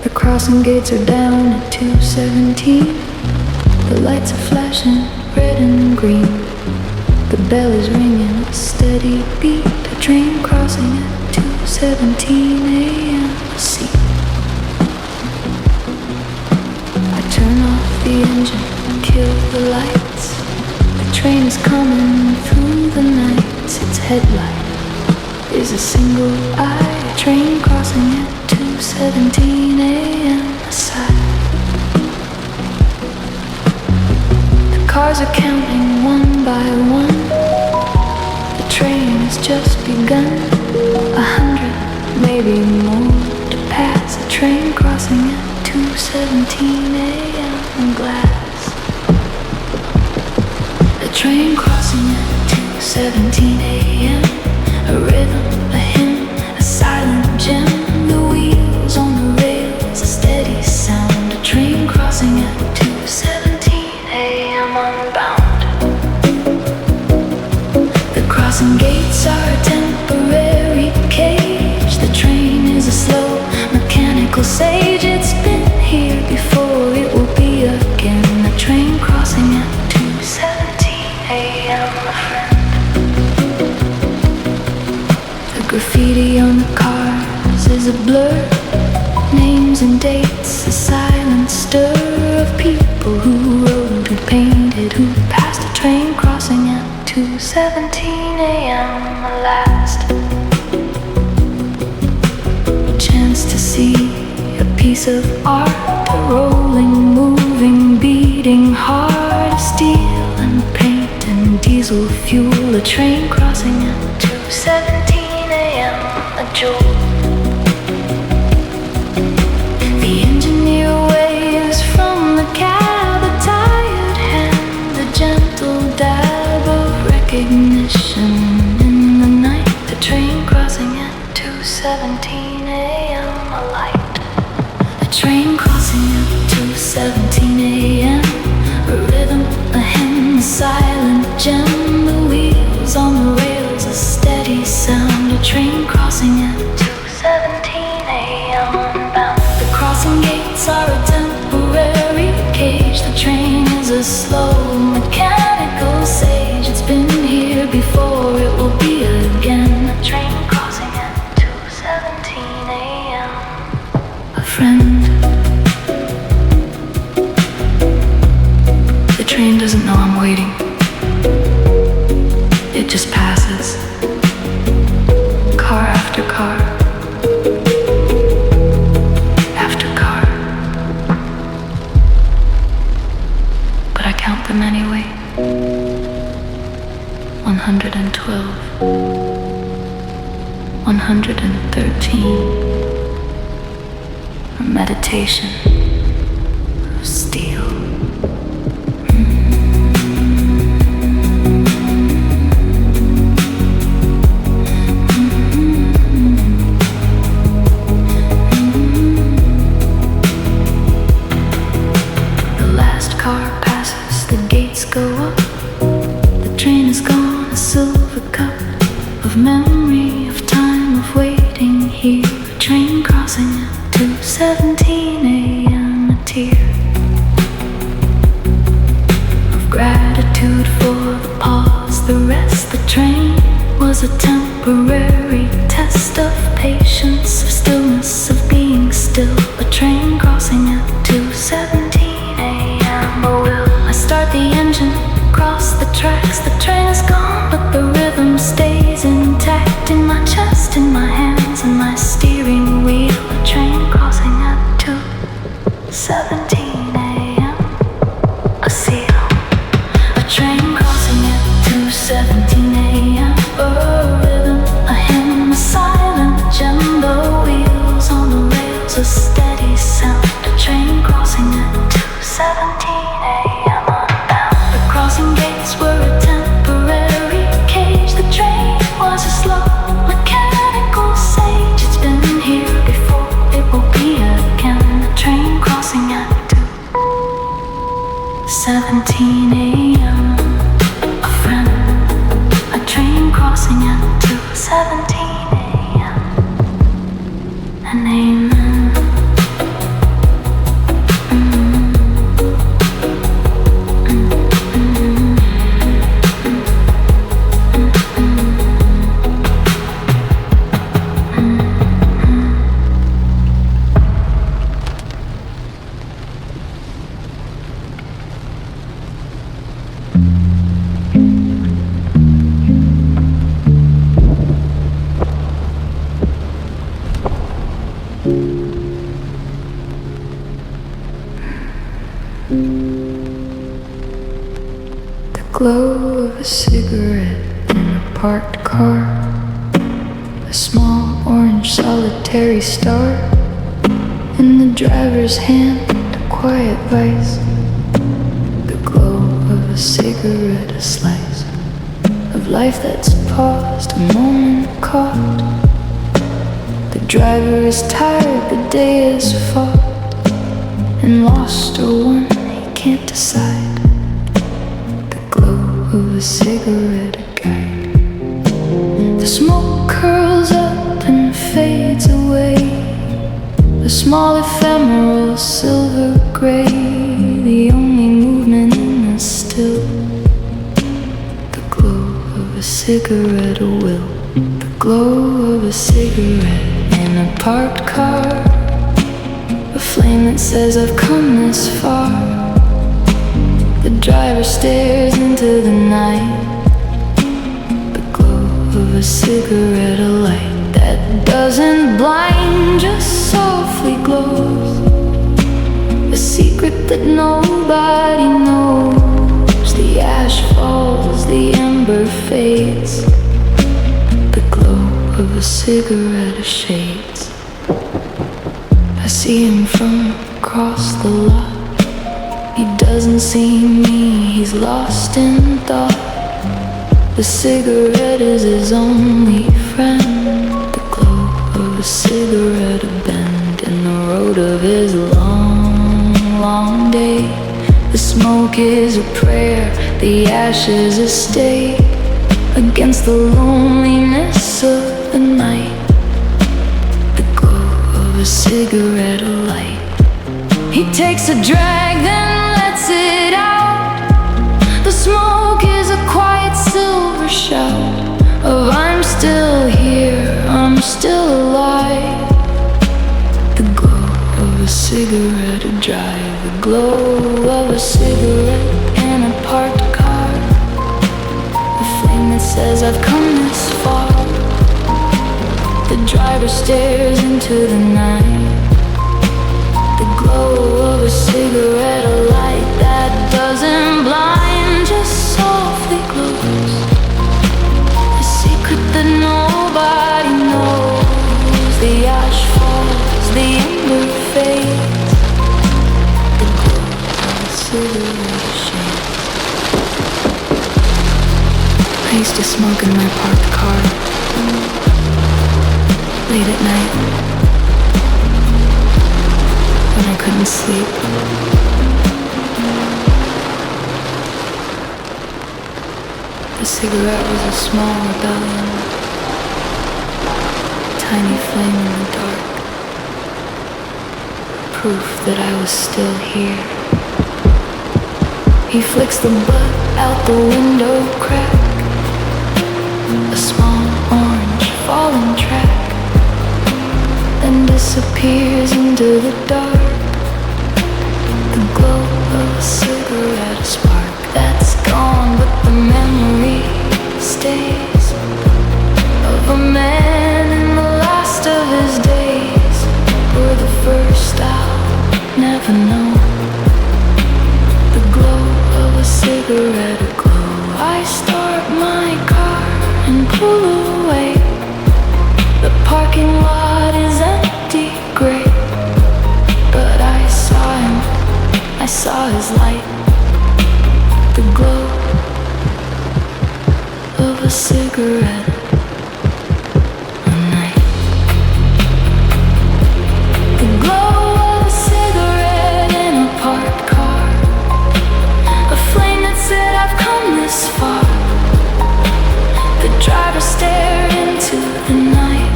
The crossing gates are down at 2:17. The lights are flashing red and green. The bell is ringing a steady beat. A train crossing at 2:17 a.m. See, I turn off the engine and kill the lights. The train is coming through the night. Its headlight is a single eye. A train crossing at 2:17 a.m. aside. The cars are counting one by one. The train has just begun. 100, maybe more to pass. A train crossing at 2:17 a.m. glass. A train crossing at 2:17. 2:17 a.m. A rhythm, a hymn, a silent gem. The wheels on the rails, a steady sound. A train crossing at 2:17 a.m. unbound. The crossing gates are a temporary cage. The train is a slow mechanical sage. It's been here before, it will be again. The train crossing at 2:17 a.m. my friend. The graffiti on the cars is a blur. Names and dates, a silent stir of people who rode, who painted, who passed a train crossing at 2:17 a.m. last. A chance to see a piece of art, a rolling, moving, beating heart of steel and paint and diesel fuel. A train crossing at 2:17 a.m. a jewel. The engineer waves from the cab, a tired hand, a gentle dab of recognition in the night. The train crossing at 2:17 a.m. a light. A train crossing at 2:17 a.m. A rhythm, a hymn, a silent gem. The wheels on the rails, a steady sound. A train crossing at 2:17 a.m. unbound. The crossing gates are a temporary cage. The train is a slow mechanical sage. It's been here before, it will be again. A train crossing at 2:17 a.m. A friend. The train doesn't know I'm waiting. It just passes. Car after car. After car. But I count them anyway. 112. 113. A meditation of steel. Go up, the train is gone, a silver cup of memory, of time, of waiting here. A train crossing at 2:17 a.m. a tear of gratitude for the pause, the rest. The train was a temporary test of patience, of stillness, of being still. A train crossing at 2:17 a.m. Oh, will I start the engine, cross the tracks? The train is gone, but the rhythm stays intact in my chest, in my hands, and my steering wheel. A train crossing at 2:17 a.m. a seal. A train crossing at 2:17 a.m. a rhythm, a hymn, a silent gem. The wheels on the rails, a steady sound. A train crossing at 2:17 a.m. The crossing gates were a temporary cage. The train was a slow mechanical sage. It's been here before, it will be again. The train crossing at 2:17 a.m. A friend. A train crossing at 2:17 a.m. An amen. Glow of a cigarette in a parked car, a small orange solitary star in the driver's hand, a quiet vice, the glow of a cigarette, a slice of life that's paused, a moment caught. The driver is tired, the day is fought, and lost or won, he can't decide. The glow of a cigarette, a guide. The smoke curls up and fades away, a small ephemeral silver gray. The only movement in is still the glow of a cigarette, a will. The glow of a cigarette in a parked car, a flame that says I've come this far. The driver stares into the night, the glow of a cigarette, a light that doesn't blind, just softly glows. A secret that nobody knows. The ash falls, the ember fades, the glow of a cigarette, a shades. I see him from across the lot. He doesn't see me, he's lost in thought. The cigarette is his only friend, the glow of a cigarette, a bend in the road of his long, long day. The smoke is a prayer, the ashes a stake against the loneliness of the night. The glow of a cigarette, a light. He takes a drag, then lets it out. The smoke is a quiet silver shout of I'm still here, I'm still alive. The glow of a cigarette, a drive. The glow of a cigarette in a parked car, a flame that says I've come this far. The driver stares into the night, the glow of a cigarette, a light that doesn't blind, just softly glows. A secret that nobody knows. The ash falls, the ember fades, the glow of a cigarette shades. I used to smoke in my parked car late at night when I couldn't sleep. The cigarette was a small rebellion, a tiny flame in the dark, proof that I was still here. He flicks the butt out the window crack, a small orange falling track, then disappears into the dark. The glow of a cigarette, a spark that's gone, but the memory stays of a man in the last of his days, or the first I'll never know. The glow of a cigarette, a glow. I start my car and pull away. The parking lot is empty, gray, but I saw him, I saw his light. The glow of a cigarette, a night. The glow of a cigarette in a parked car, a flame that said I've come this far. The driver stared into the night,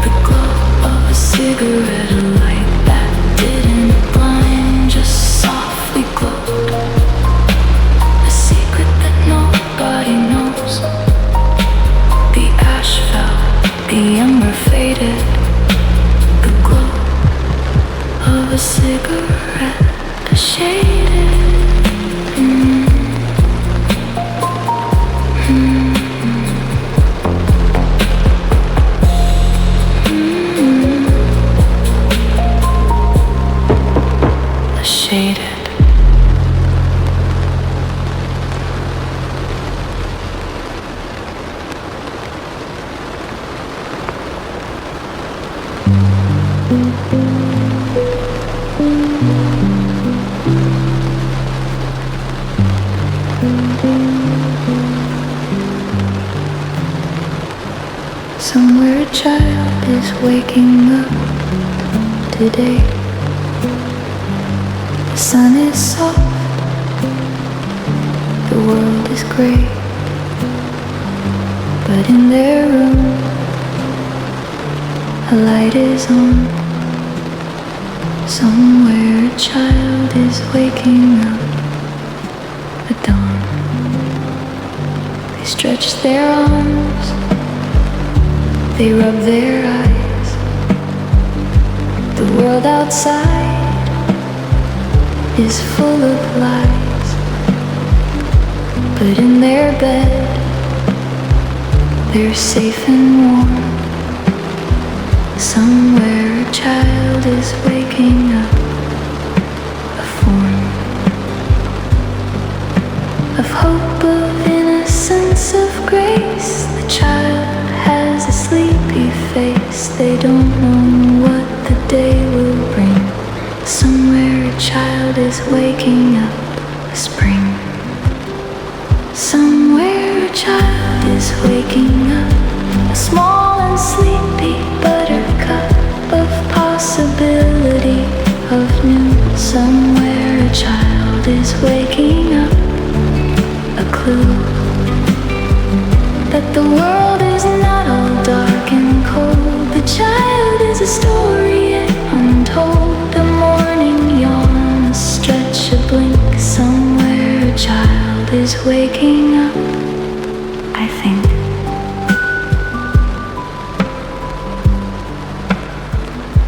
the glow of a cigarette, a light that didn't blind, just softly glowed. A secret that nobody knows. The ash fell, the ember faded, the glow of a cigarette, a shaded. Shaded. Somewhere a child is waking up today. The sun is soft, the world is gray, but in their room a light is on. Somewhere a child is waking up at dawn. They stretch their arms, they rub their eyes. The world outside is full of lies, but in their bed they're safe and warm. Somewhere a child is waking up a form of hope, of innocence, of grace. The child has a sleepy face. They don't know what the day will bring. Somewhere a child is waking up a spring. Somewhere a child is waking up a small and sleepy buttercup of possibility, of new. Somewhere a child is waking up a clue that the world is not all dark and cold. The child is a story yet untold, a morning yawn, a stretch, a blink. Somewhere a child is waking up, I think.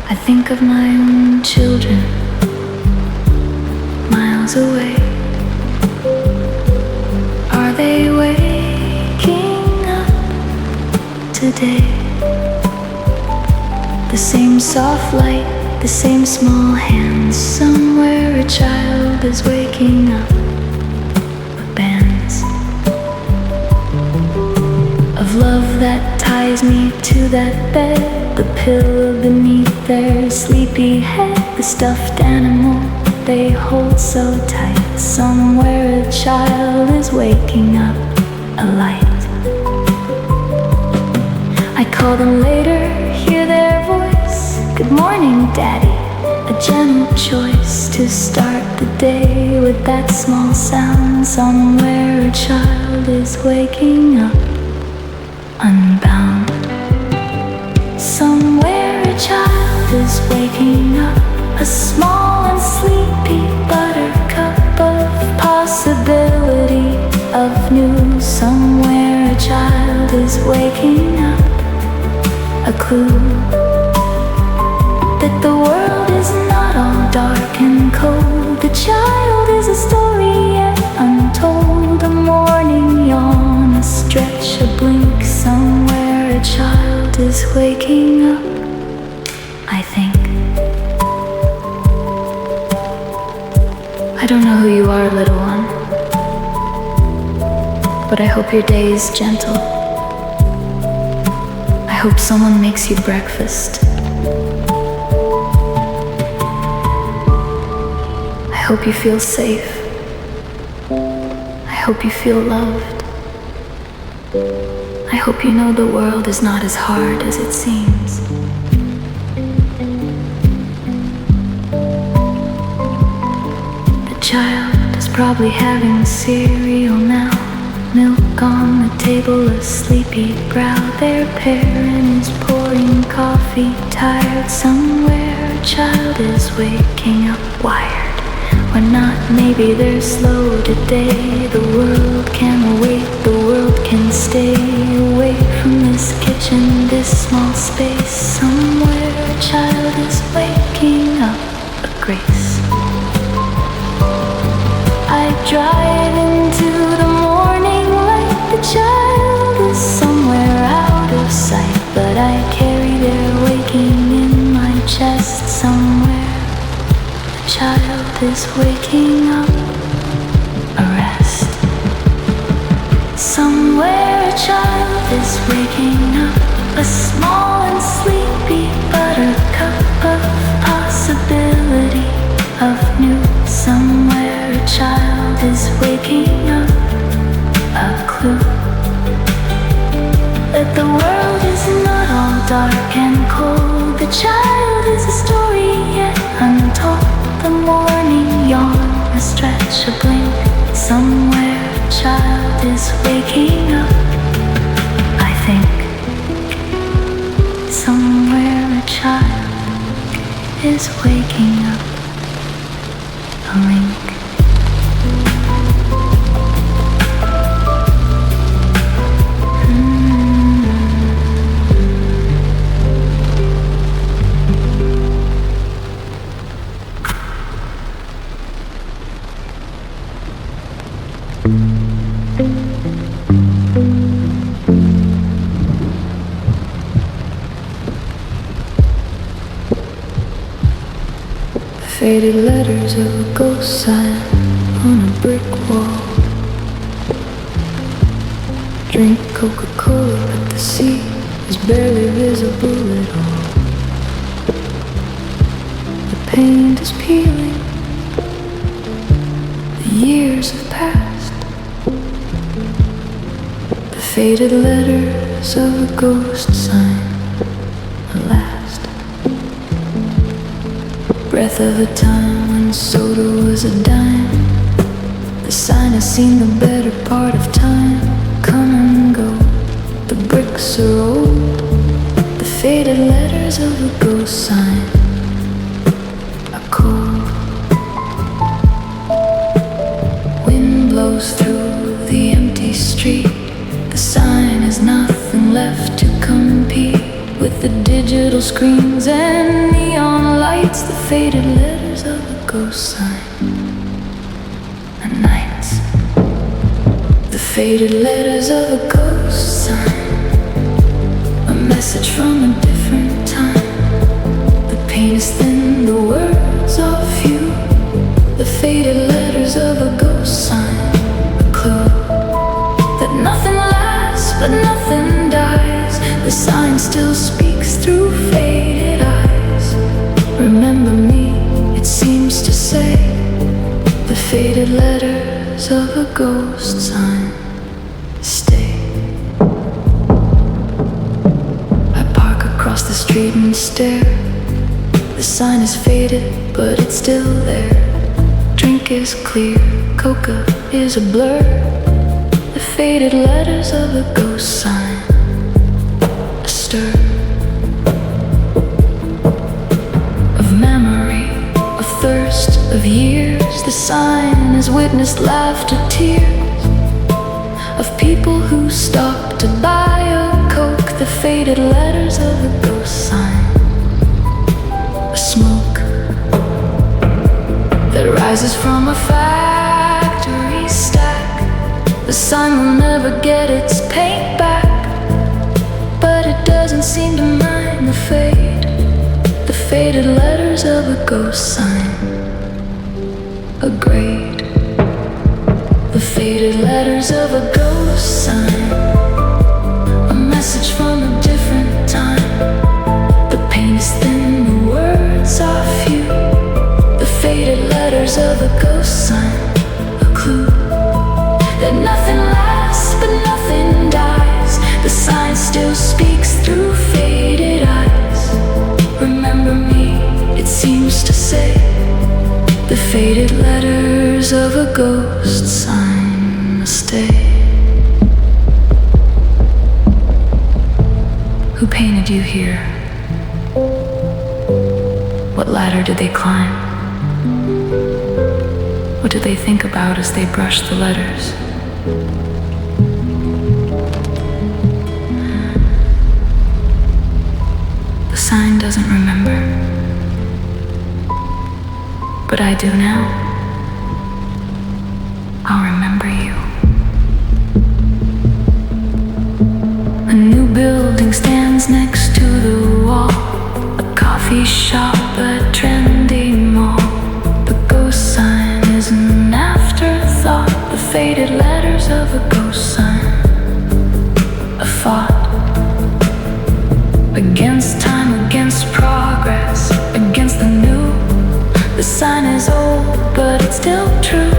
I think of my own children miles away. Are they waking up today? The same soft light, the same small hands. Somewhere a child is waking up with bands of love that ties me to that bed. The pillow beneath their sleepy head, the stuffed animal they hold so tight. Somewhere a child is waking up a light. I call them later, hear their voice. Good morning, Daddy. A gentle choice to start the day with that small sound. Somewhere a child is waking up unbound. Somewhere a child is waking up a small and sleepy buttercup of possibility, of new. Somewhere a child is waking up a clue that the world is not all dark and cold. The child is a story yet untold, a morning yawn, a stretch, a blink. Somewhere a child is waking up, I think. I don't know who you are, little one, but I hope your day is gentle. I hope someone makes you breakfast. I hope you feel safe. I hope you feel loved. I hope you know the world is not as hard as it seems. The child is probably having cereal now, milk on the table, a sleepy brow. Their parent is pouring coffee, tired. Somewhere a child is waking up wired. Or not, maybe they're slow today. The world can wait, the world can stay away from this kitchen, this small space. Somewhere a child is waking up a grace. I drive into the morning light. The child is somewhere out of sight, but I carry their waking in my chest. Somewhere a child is waking up a rest. Somewhere a child is waking up a small and sleepy buttercup of possibility, of new. Somewhere a child is waking up a clue that the world is not all dark and cold. The child is a story yet untold. The morning yawn, a stretch, a blink. Somewhere a child is waking up, I think. Somewhere a child is waking up, a link. Faded letters of a ghost sign on a brick wall. Drink Coca-Cola, but the sea is barely visible at all. The paint is peeling, the years have passed. The faded letters of a ghost sign, the last breath of a time when soda was a dime. The sign has seen the better part of time come and go. The bricks are old, the faded letters of a ghost sign are cold. Wind blows through the empty street. The sign has nothing left to compete with the digital screens and neon lights. The faded letters of a ghost sign, the nights. The faded letters of a ghost sign, a message from a different time. The pain is thin, the words are few. The faded letters of a ghost sign, a clue that nothing lasts but nothing dies. The sign still speaks through faded eyes. Remember me, it seems to say. The faded letters of a ghost sign, stay. I park across the street and stare. The sign is faded, but it's still there. Drink is clear, coca is a blur. The faded letters of a ghost sign, a stir of memory, of thirst, of years. The sign has witnessed laughter, tears of people who stopped to buy a Coke. The faded letters of a ghost sign, a smoke that rises from a factory stack. The sign will never get its paint back, but it doesn't seem to mind the fade. The faded letters of a ghost sign, a grade. The faded letters of a ghost sign, a message from a different time. The pain is thin, the words are few. The faded letters of a ghost sign, a clue that nothing lasts but nothing dies. The sign still speaks through faded eyes. Remember me, it seems to say. The faded letters of a ghost sign, stay. Who painted you here? What ladder did they climb? What do they think about as they brush the letters? The sign doesn't remember, but I do now. I'll remember you. A new building stands next to the wall, a coffee shop, a trendy mall. The ghost sign is an afterthought. The faded letters of a ghost sign, a thought against time, against progress, against the new. The sign is old, but it's still true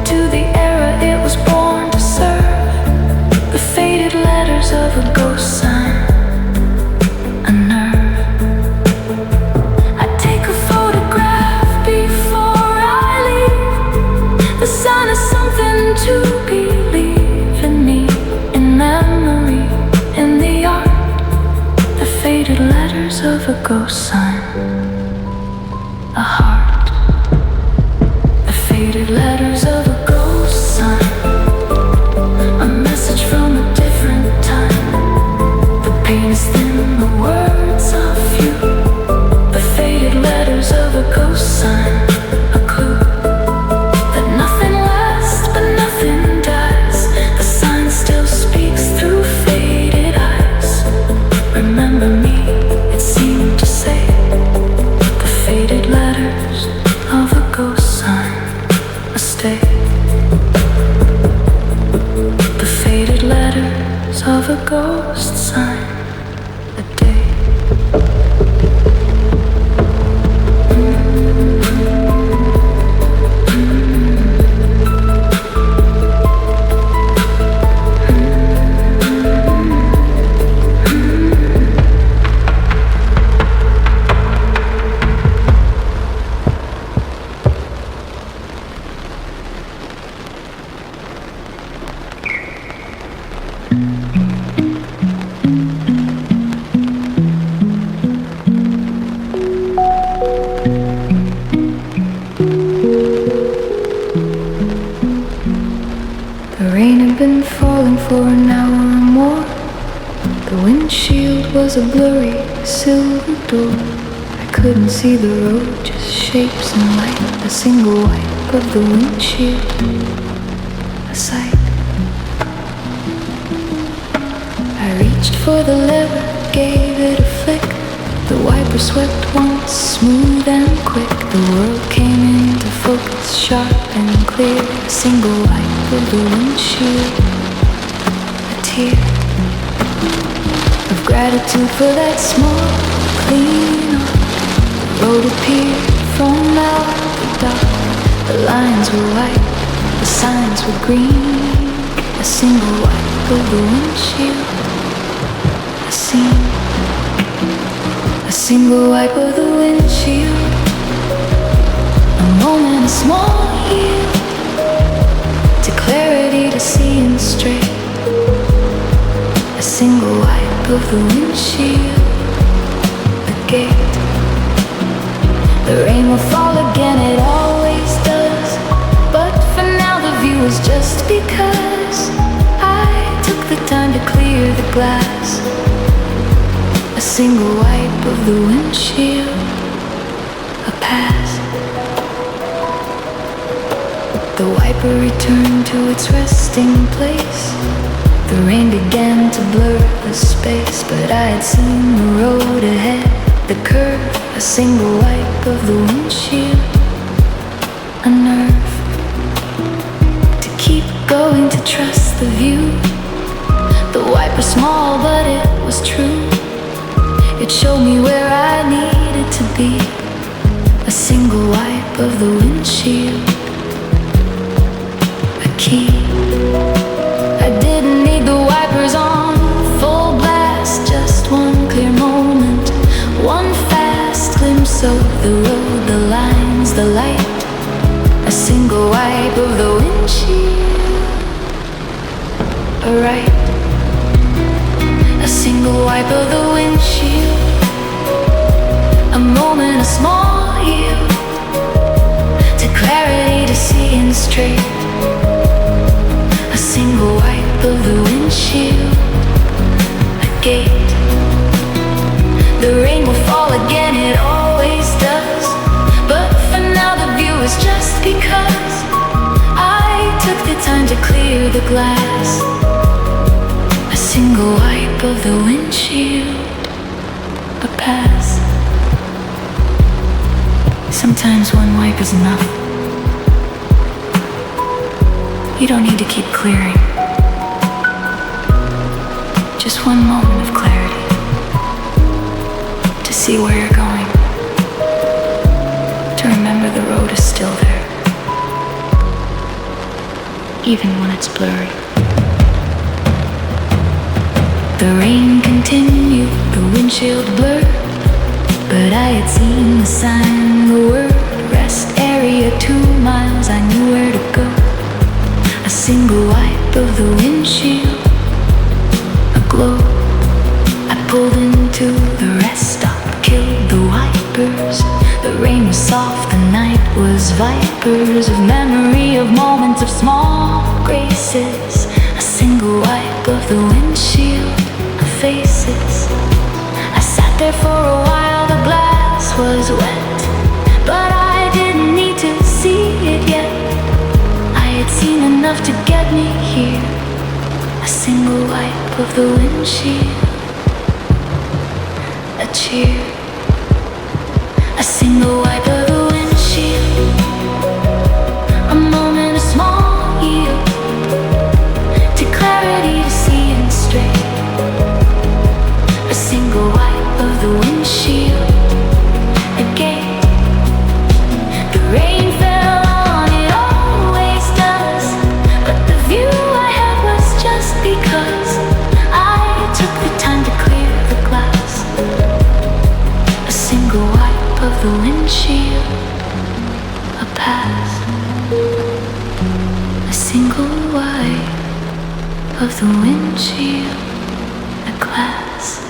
to the era it was born to serve. The faded letters of a ghost sign, letters of a ghost sign. A heart. The faded letters of a ghost sign. A message from a different time. The pain is thin, the words are few. The faded letters of a ghost sign. A clue that nothing lasts but nothing dies. The sign still speaks through faded eyes. Remember me, it seemed to say. The faded letters of a ghost sign. A stay. The faded letters of a ghost sign. A day. The rain had been falling for an hour or more. The windshield was a blurry silver door. I couldn't see the road, just shapes and light. A single wipe of the windshield, a sight. I reached for the lever, gave it a flick. The wiper swept once, smooth and quick. The world came into focus, sharp and clear. A single wipe of the windshield, a tear of gratitude for that small clean-up. The road appeared from out the dark. The lines were white, the signs were green. A single wipe of the windshield, a scene. A single wipe of the windshield, a moment, a small yield to clarity, to seeing straight. A single wipe of the windshield, the gate. The rain will fall again, it always does. But for now the view is just because I took the time to clear the glass. A single wipe of the windshield, a pass. The wiper returned to its resting place. The rain began to blur the space, but I had seen the road ahead, the curve. A single wipe of the windshield, a nerve to keep going, to trust the view. The wiper small, but it was true. It showed me where I needed to be. A single wipe of the windshield, a key. I didn't need the wipers on full blast. Just one clear moment, one fast glimpse of the road, the lines, the light. A single wipe of the windshield, a right. A single wipe of the windshield, a moment, a small yield to clarity, to seeing straight. A single wipe of the windshield, a gate. The rain will fall again, it always does. But for now the view is just because I took the time to clear the glass. A single wipe of the windshield, a pass. Sometimes one wipe is enough. You don't need to keep clearing. Just one moment of clarity to see where you're going, to remember the road is still there, even when it's blurry. The rain continued, the windshield blurred, but I had seen the sign, the word, rest area 2 miles, I knew where to go. A single wipe of the windshield, a glow. I pulled into the rest stop. vipers of memory, of moments of small graces. A single wipe of the windshield of faces. I sat there for a while, the glass was wet, but I didn't need to see it yet. I had seen enough to get me here. A single wipe of the windshield, a cheer. A single wipe of the windshield, a moment, a small yield to clarity, to seeing straight. A single wipe of the windshield, a gate. The rain fell on it, always does, but the view I had was just because I took the time to clear the glass. A single wipe of the windshield, a pass. A single wipe of the windshield, a glass.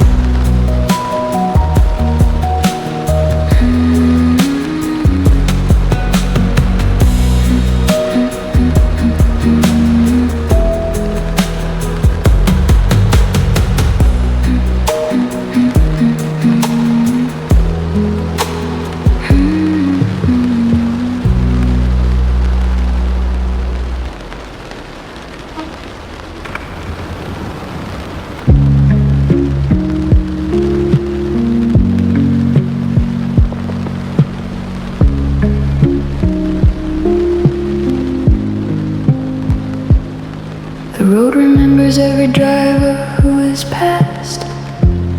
The road remembers every driver who has passed,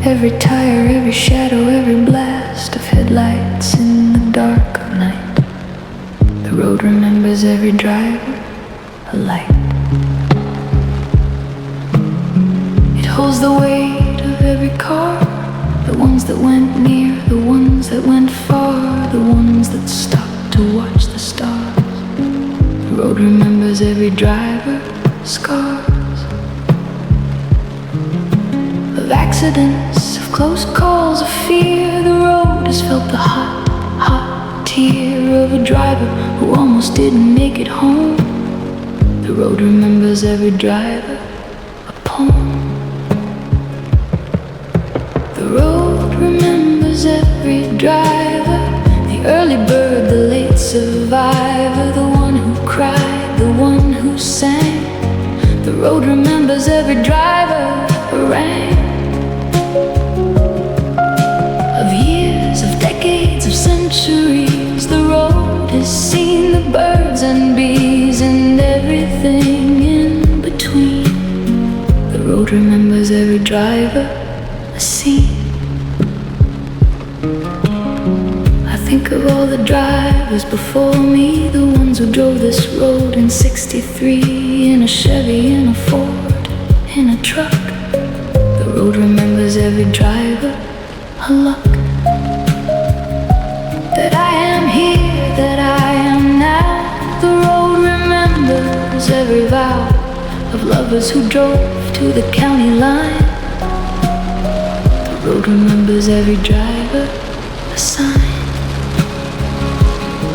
every tire, every shadow, every blast of headlights in the dark of night. The road remembers every driver, a light. It holds the weight of every car, the ones that went near, the ones that went far, the ones that stopped to watch the stars. The road remembers every driver, scars of accidents, of close calls, of fear. The road has felt the hot, hot tear of a driver who almost didn't make it home. The road remembers every driver, a poem. The road remembers every driver, the early bird, the late survivor, the one who cried, the one who sang. The road remembers every driver, a rang of years, of decades, of centuries. The road has seen the birds and bees and everything in between. The road remembers every driver, a scene. I think of all the drivers before me, the ones who drove this road in '63, in a Chevy, in a Ford, in a truck. The road remembers every driver, a luck. That I am here, that I am now. The road remembers every vow of lovers who drove to the county line. The road remembers every driver, a sign.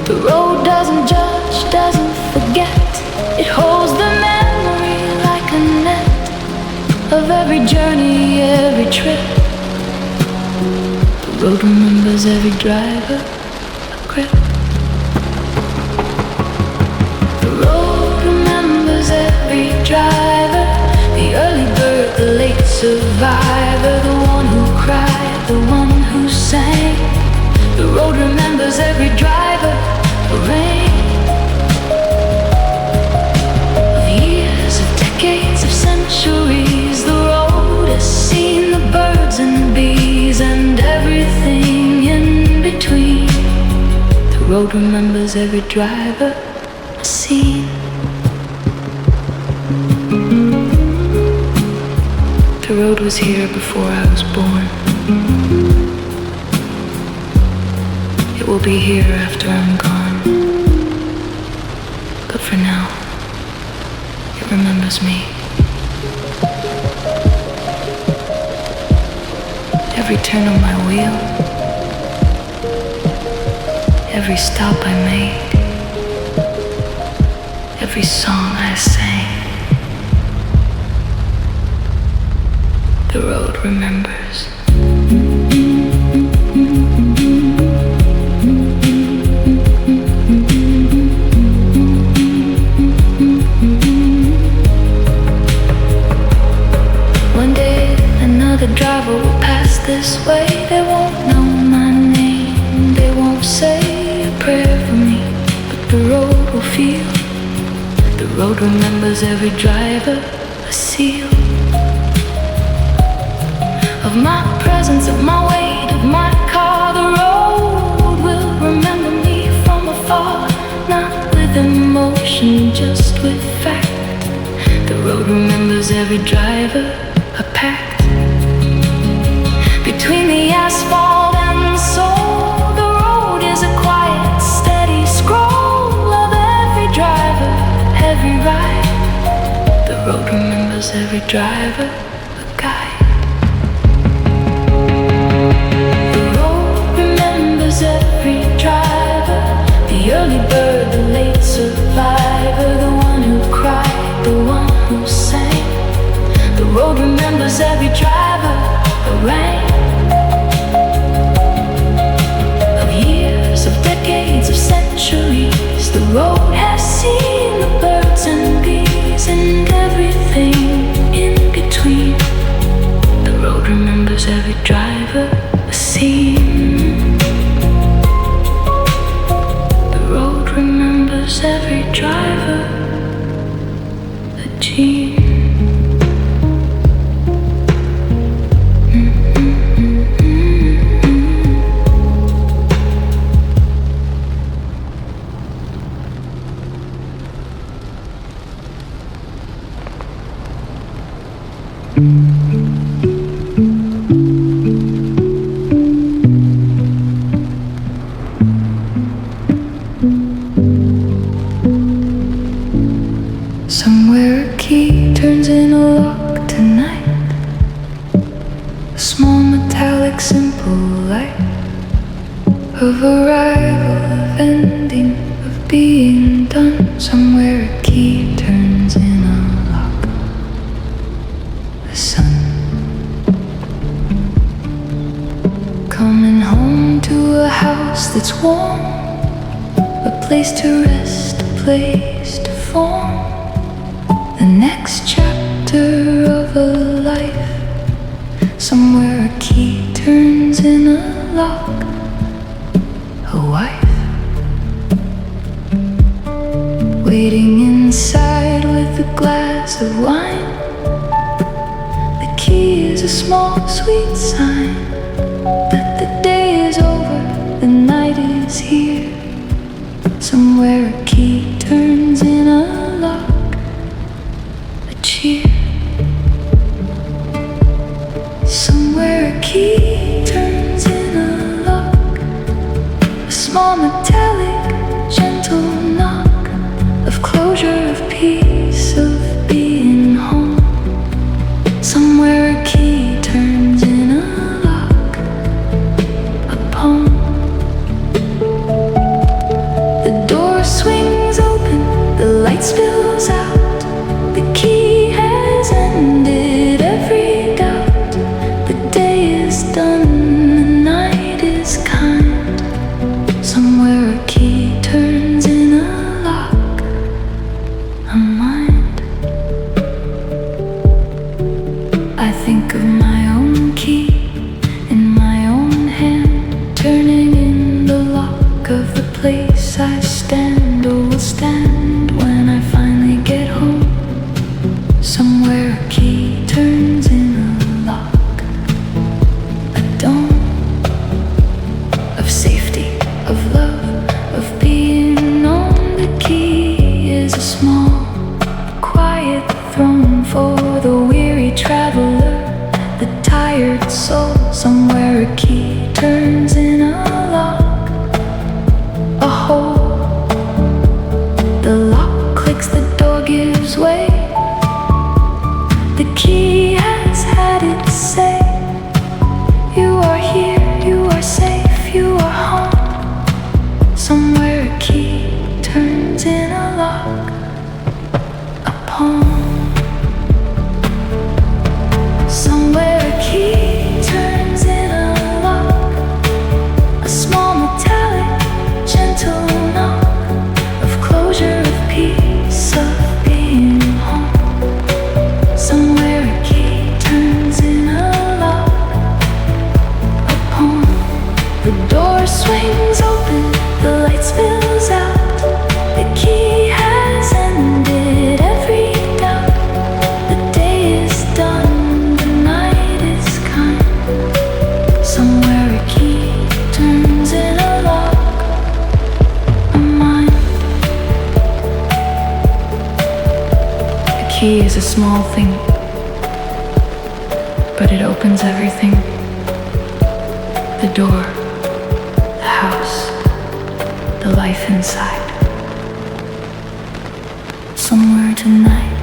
The road doesn't judge, doesn't forget. It holds the memory like a net of every journey, every trip. The road remembers every driver, a grip. The road remembers every driver, the early bird, the late survivor, the one who cried, the one who sang. The road remembers every driver, a rain of years, of decades, of centuries. The road has seen the birds and bees and everything in between. The road remembers every driver, a scene. The road was here before I was born. It will be here after I'm gone. But for now, it remembers me. Every turn of my wheel, every stop I made, every song I sang. The road remembers. One day another driver will pass this way. They won't know my name, they won't say a prayer for me, but the road will feel. The road remembers every driver, a seal of my presence, of my weight, of my car. The road will remember me from afar, not with emotion, just with fact. The road remembers every driver, a pact between the asphalt and the soul. The road is a quiet, steady scroll of every driver, every ride. The road remembers every driver, a guide. The road remembers every driver, the early bird, the late survivor, the one who cried, the one who sang. The road remembers every driver, a rain of years, of decades, of centuries. The road has seen the birds and bees and everything in between. The road remembers every driver, a scene. The road remembers every driver, a gene. Somewhere a key turns in a lock tonight, a small metallic simple light of arrival, of ending, of being done. Somewhere a key turns in a lock, the sun coming home to a house that's warm, a place to rest, a place to form the next chapter of a life. Somewhere a key turns in a lock, a wife waiting inside with a glass of wine. The key is a small sweet sign that the day is over, the night is here. Somewhere a key turns in a lock, a cheer. Somewhere a key turns in a lock, a small metallic gentle knock of closure, of peace, of being home. Somewhere a key turns in a lock, a poem. The door swings open, the light spills out. The key has ended every doubt. The day is done, the night is kind. Somewhere a key turns in a lock, a mind. I think of my own key in my own hand, turning in the lock of the place I stand or will stand when I finally get home. Somewhere a key turns in a lock, a dome of safety, of love, of being known. The key is a small, quiet throne for the weary traveler, the tired soul. Somewhere a key turns in a lock, a hole. The lock clicks, the door gives way. The key has had its say. You are here, you are safe, you are home. Somewhere a key turns in a lock, The door swings open, the light spills out. The key has ended every doubt. The day is done, the night is kind. Somewhere a key turns in a lock, a mind. A key is a small thing, but it opens everything. The door, the house, the life inside. Somewhere tonight,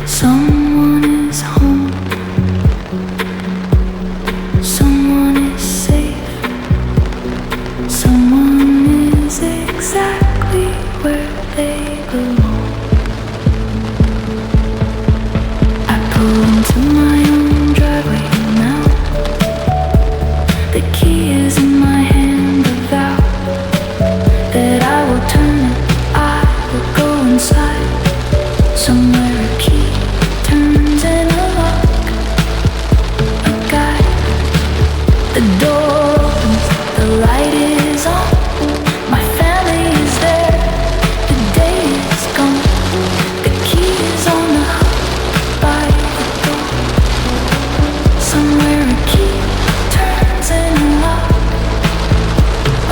someone is home. Someone is safe. Someone is exactly where they belong. I pull into my own driveway now. The key is in my hand, a vow that I will turn it, I will go inside. Somewhere a key turns in a lock, a guide. The door opens, the light is on. My family is there, the day is gone. The key is on the hook by the door. Somewhere a key turns in a lock,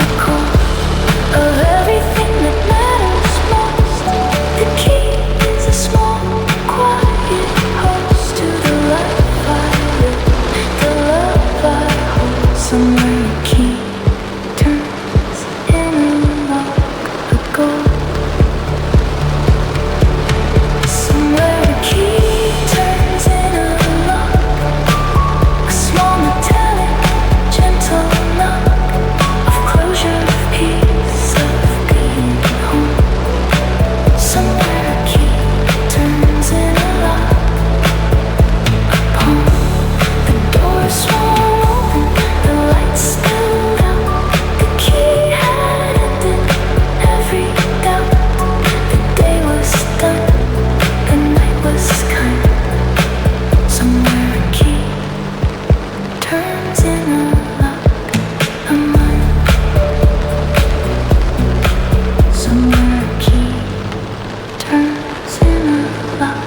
a core of everything that matters most. The key is a small, quiet host to the life I live, the love I hold. Somewhere a key turns in a lock, a goal. Somewhere a key turns in a lock, a small metallic, gentle knock of closure, of peace, of being home. Somewhere a key turns in a lock, a poem. The door swung open, the lights spilled out. The key had ended every doubt. The day was done, the night was kind. Somewhere a key turns in a lock, a mind. Somewhere a key turns in a lock,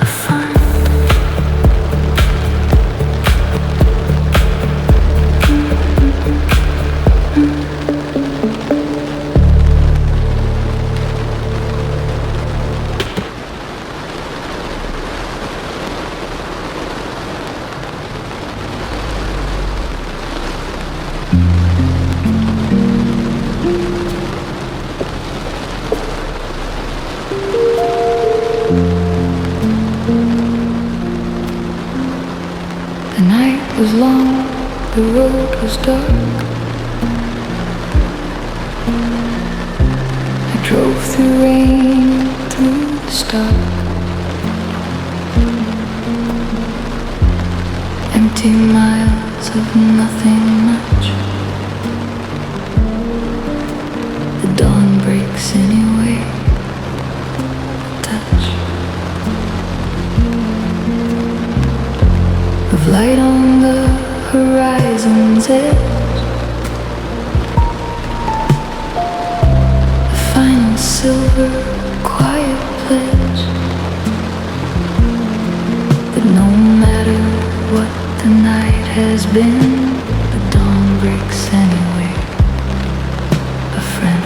a find. The night was long, the road was dark. I drove through rain, through the stark. Empty miles of nothing much. The dawn breaks anyway. Touch of light on the horizon's edge. The final silver, quiet pledge that no matter what the night has been, the dawn breaks anyway. A friend.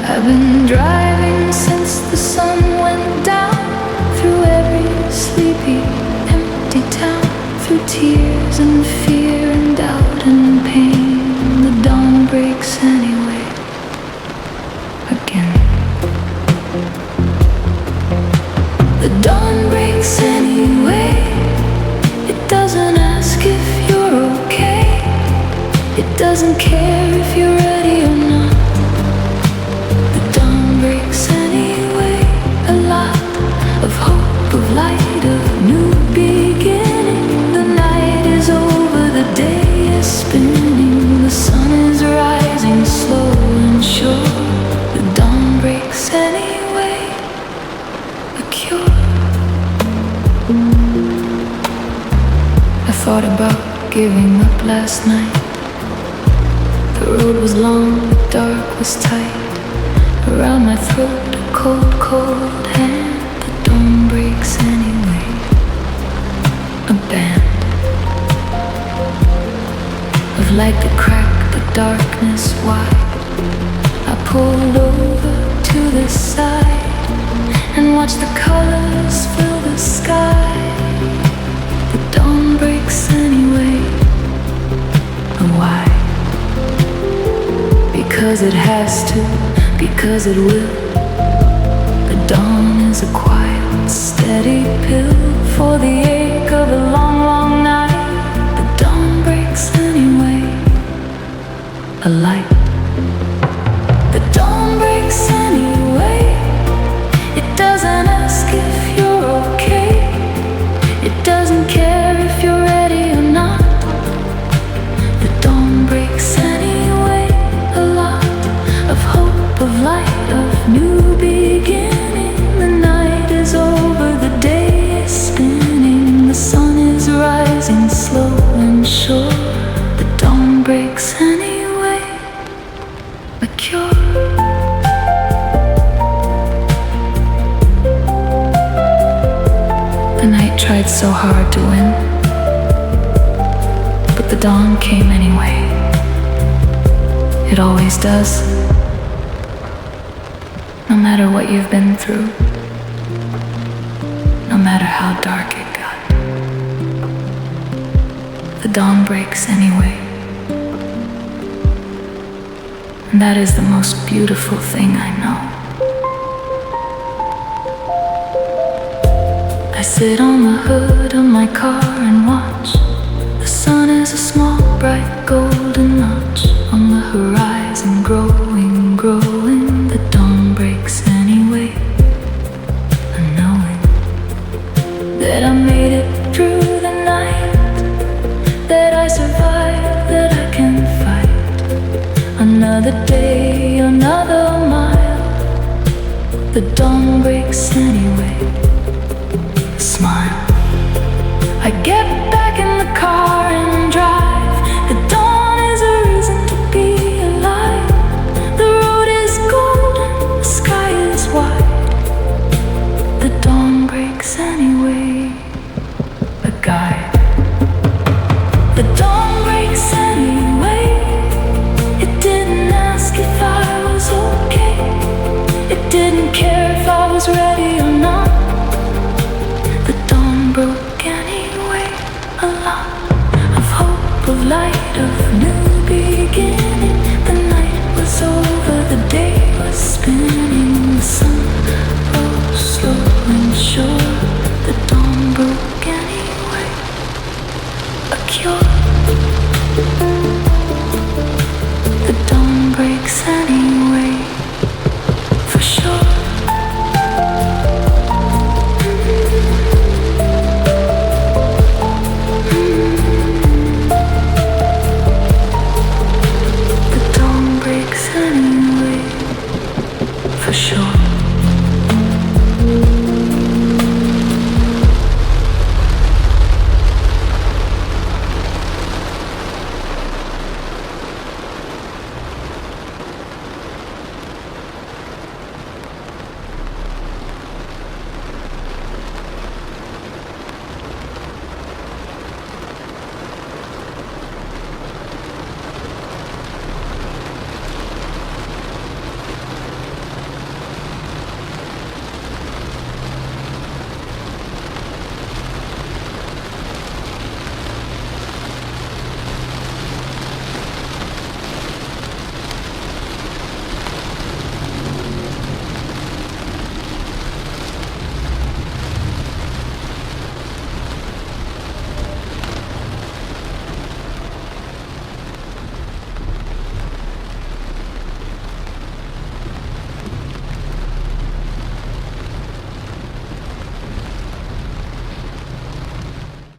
I've been driving since the sun went down, through every sleepy, empty town, through tears and fear and doubt and pain. The dawn breaks anyway. Again. The dawn breaks anyway. It doesn't ask if you're okay. It doesn't care if you're ready or not. The dawn breaks anyway. A lot of hope, of light, of new beginning. The night is over, the day is spinning. The sun is rising slow and sure. The dawn breaks anyway. A cure. A thought about giving up last night. The road was long, the dark was tight. Around my throat, a cold, cold hand. The dawn breaks anyway. A band of light that cracked the darkness wide. I pulled over to the side and watched the colors fill the sky. The dawn breaks anyway. And why? Because it has to, because it will. The dawn is a quiet, steady pill for the ache of a long, long night. The dawn breaks anyway. A light. The dawn breaks anyway. It doesn't ask if you're okay. It doesn't care if you're ready or not. The dawn breaks anyway. A lot of hope, of light, of new beginning. The night is over, the day is spinning. The sun is rising slow and sure. The dawn breaks anyway. A cure. The night tried so hard to win, but the dawn came anyway. It always does. No matter what you've been through, no matter how dark it got, the dawn breaks anyway. And that is the most beautiful thing I know. I sit on the hood of my car and watch. The sun is a small, bright golden notch on the horizon, growing, growing. The dawn breaks anyway. And knowing that I made it through the night, that I survived, that I can fight another day, another mile. The dawn breaks anyway. Smile. I get back in the car and drive. The dawn is a reason to be alive. The road is golden, the sky is wide. The dawn breaks anyway. A guide. The dawn breaks anyway. It didn't ask if I was okay. It didn't care if I was ready or not. The dawn broke anyway. A lot of hope, of light, of new beginning. The night was over, the day was spinning. The sun rose slow and sure. The dawn broke anyway. A cure.